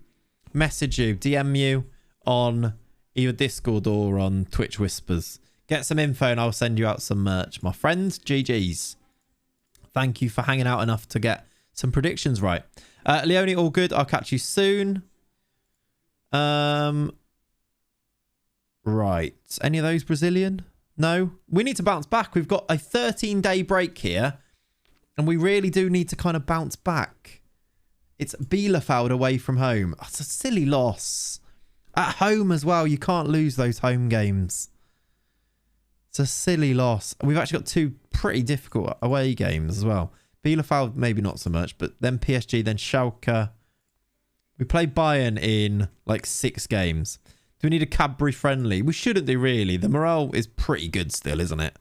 message you, DM you on either Discord or on Twitch Whispers. Get some info and I'll send you out some merch, my friends. GG's. Thank you for hanging out enough to get some predictions right. Leone, all good. I'll catch you soon. Right. Any of those Brazilian? No. We need to bounce back. We've got a 13-day break here. And we really do need to kind of bounce back. It's Bielefeld away from home. It's a silly loss. At home as well. You can't lose those home games. It's a silly loss. We've actually got two pretty difficult away games as well. Bielefeld, maybe not so much, but then PSG, then Schalke. We play Bayern in like 6 games. Do we need a Cadbury friendly? We shouldn't do, really. The morale is pretty good still, isn't it?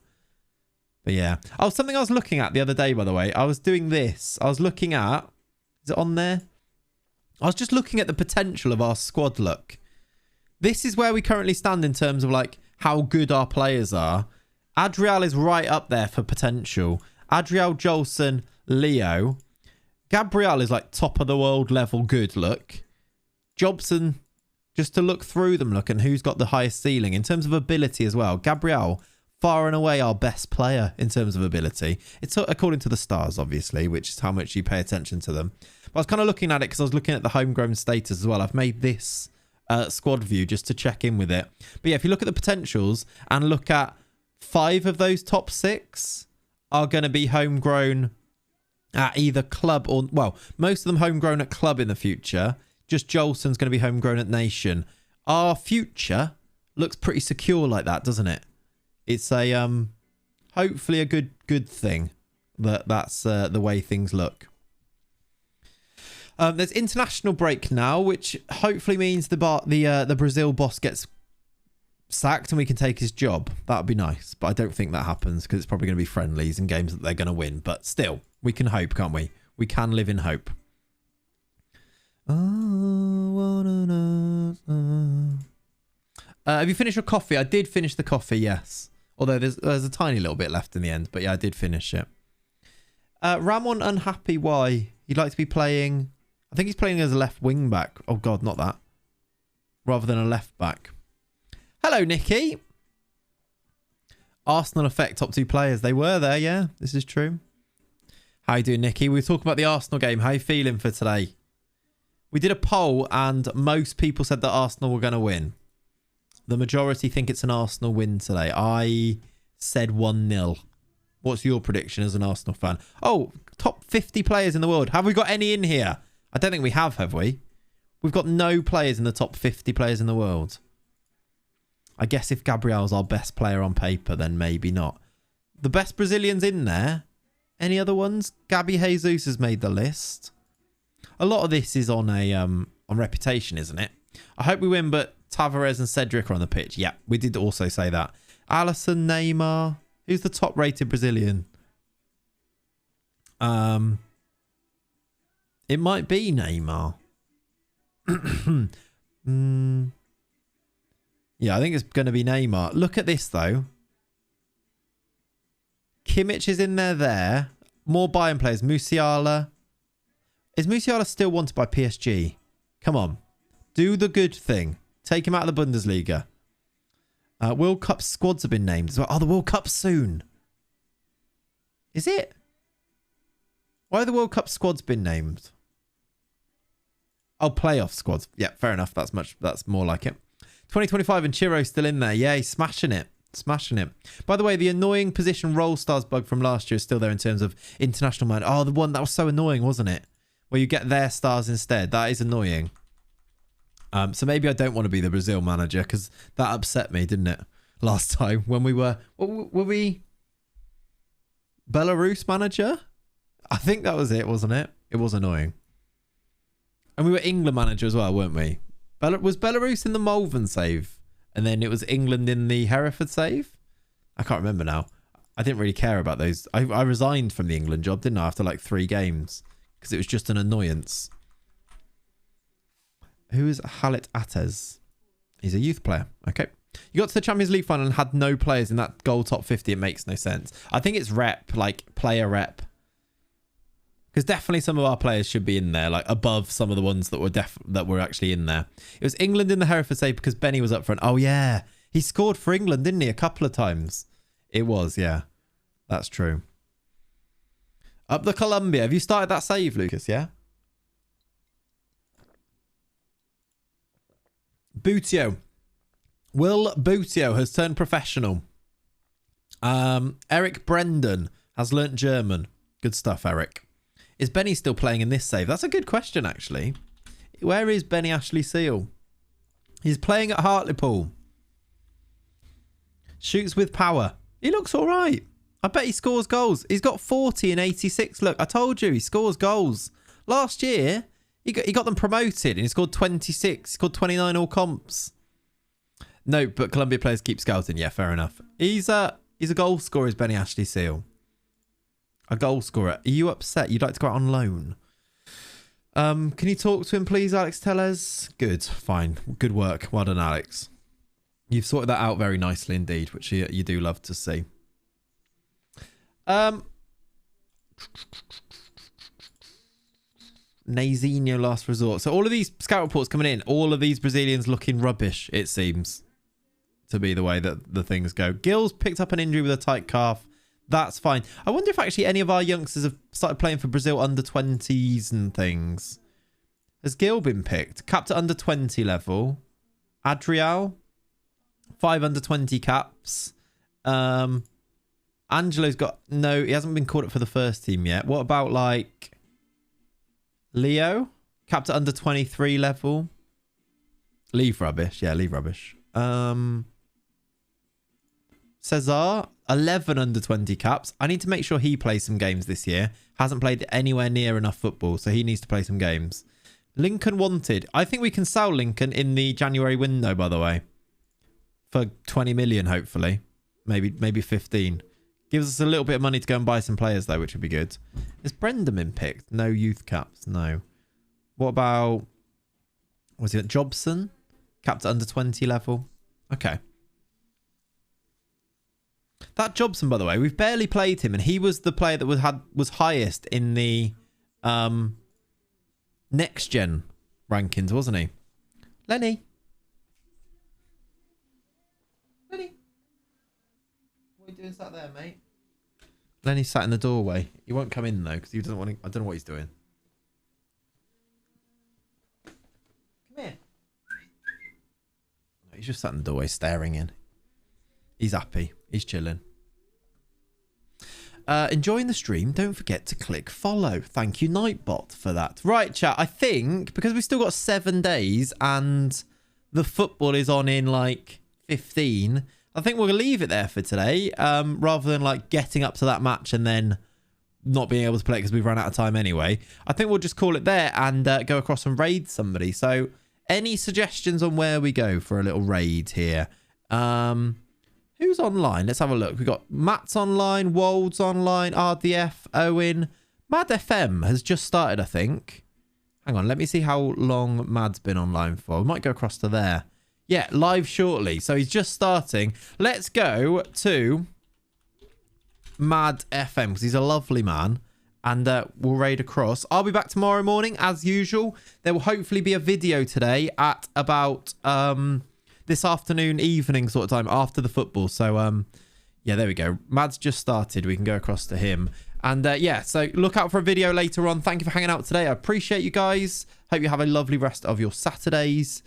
But yeah. Oh, something I was looking at the other day, by the way. I was doing this. I was looking at... Is it on there? I was just looking at the potential of our squad look. This is where we currently stand in terms of like how good our players are. Adriel is right up there for potential. Adriel, Jolson, Leo. Gabriel is like top of the world level good look. Jobson, just to look through them, look, and who's got the highest ceiling in terms of ability as well. Gabriel, far and away our best player in terms of ability. It's according to the stars, obviously, which is how much you pay attention to them. But I was kind of looking at it because I was looking at the homegrown status as well. I've made this squad view just to check in with it. But yeah, if you look at the potentials and look at 5 of those top 6 are going to be homegrown at either club or, well, most of them homegrown at club in the future. Just Jolson's going to be homegrown at nation. Our future looks pretty secure like that, doesn't it? It's a hopefully a good thing that's the way things look. There's international break now, which hopefully means the Brazil boss gets sacked and we can take his job. That would be nice, but I don't think that happens because it's probably going to be friendlies and games that they're going to win. But still, we can hope, can't we? We can live in hope. Have you finished your coffee? I did finish the coffee, yes. Although there's a tiny little bit left in the end. But yeah, I did finish it. Ramon unhappy why? He'd like to be playing... I think he's playing as a left wing back. Oh, God, not that. Rather than a left back. Hello, Nikki. Arsenal affect top 2 players. They were there, yeah. This is true. How you doing, Nikki? We were talking about the Arsenal game. How you feeling for today? We did a poll and most people said that Arsenal were going to win. The majority think it's an Arsenal win today. I said 1-0. What's your prediction as an Arsenal fan? Oh, top 50 players in the world. Have we got any in here? I don't think we have we? We've got no players in the top 50 players in the world. I guess if Gabriel's our best player on paper, then maybe not. The best Brazilians in there? Any other ones? Gabby Jesus has made the list. A lot of this is on on reputation, isn't it? I hope we win, but Tavares and Cedric are on the pitch. Yeah, we did also say that. Alisson, Neymar. Who's the top rated Brazilian? It might be Neymar. Yeah, I think it's going to be Neymar. Look at this, though. Kimmich is in there. More Bayern players. Musiala. Is Musiala still wanted by PSG? Come on. Do the good thing. Take him out of the Bundesliga. World Cup squads have been named as well. Oh, the World Cup's soon. Is it? Why have the World Cup squads been named? Oh, playoff squads. Yeah, fair enough. That's more like it. 2025 and Chiro's still in there. Yeah, he's smashing it. Smashing it. By the way, the annoying position roll stars bug from last year is still there in terms of international man. Oh, the one that was so annoying, wasn't it? Where you get their stars instead. That is annoying. So maybe I don't want to be the Brazil manager because that upset me, didn't it? Last time when we were we Belarus manager? I think that was it, wasn't it? It was annoying. And we were England manager as well, weren't we? Was Belarus in the Malvern save? And then it was England in the Hereford save? I can't remember now. I didn't really care about those. I resigned from the England job, didn't I? After like 3 games. Because it was just an annoyance. Who is Halit Atez? He's a youth player. Okay. You got to the Champions League final and had no players in that goal top 50. It makes no sense. I think it's rep, like player rep. Because definitely some of our players should be in there, like above some of the ones that were actually in there. It was England in the Hereford save because Benny was up front. Oh, yeah. He scored for England, didn't he? A couple of times. It was, yeah. That's true. Up the Colombia. Have you started that save, Lucas? Yeah? Boutio. Will Boutio has turned professional. Eric Brendan has learnt German. Good stuff, Eric. Is Benny still playing in this save? That's a good question, actually. Where is Benny Ashley Seal? He's playing at Hartlepool. Shoots with power. He looks all right. I bet he scores goals. He's got 40 and 86. Look, I told you, he scores goals. Last year, he got them promoted and he scored 26. He scored 29 all comps. No, but Colombia players keep scouting. Yeah, fair enough. He's a goal scorer, is Benny Ashley Seal. A goal scorer. Are you upset? You'd like to go out on loan? Can you talk to him, please, Alex Tellez? Good. Fine. Good work. Well done, Alex. You've sorted that out very nicely indeed, which you do love to see. Nazinho last resort. So all of these scout reports coming in, all of these Brazilians looking rubbish, it seems to be the way that the things go. Gil's picked up an injury with a tight calf. That's fine. I wonder if actually any of our youngsters have started playing for Brazil under 20s and things. Has Gil been picked? Capped at under 20 level. Adriel. 5 under 20 caps. Angelo's got no, he hasn't been called up for the first team yet. What about like Leo? Capped at under 23 level. Leave rubbish. Yeah, leave rubbish. Cesar, 11 under 20 caps. I need to make sure he plays some games this year. Hasn't played anywhere near enough football, so he needs to play some games. Lincoln wanted. I think we can sell Lincoln in the January window, by the way. For 20 million, hopefully. Maybe 15. Gives us a little bit of money to go and buy some players, though, which would be good. Has Brendan been picked? No youth caps, no. What about... Was it Jobson? Capped at under 20 level. Okay. That Jobson, by the way, we've barely played him, and he was the player that was highest in the next gen rankings, wasn't he? Lenny. Lenny. What are you doing sat there, mate? Lenny sat in the doorway. He won't come in though, because he doesn't want to. I don't know what he's doing. Come here. No, he's just sat in the doorway staring in. He's happy. He's chilling. Enjoying the stream. Don't forget to click follow. Thank you, Nightbot, for that. Right, chat. I think because we've still got 7 days and the football is on in like 15, I think we'll leave it there for today, rather than like getting up to that match and then not being able to play it because we've run out of time anyway. I think we'll just call it there and go across and raid somebody. So any suggestions on where we go for a little raid here? Who's online? Let's have a look. We've got Matt's online, Wold's online, RDF, Owen. Mad FM has just started, I think. Hang on, let me see how long Mad's been online for. We might go across to there. Yeah, live shortly. So he's just starting. Let's go to Mad FM because he's a lovely man. And we'll raid across. I'll be back tomorrow morning as usual. There will hopefully be a video today at about this afternoon, evening sort of time after the football. So yeah, there we go. Mad's just started. We can go across to him. And yeah, so look out for a video later on. Thank you for hanging out today. I appreciate you guys. Hope you have a lovely rest of your Saturdays.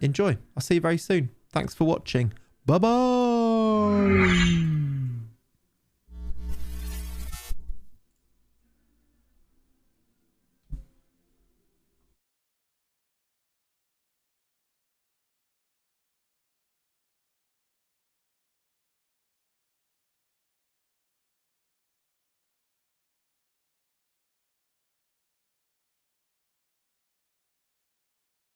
Enjoy. I'll see you very soon. Thanks for watching. Bye-bye.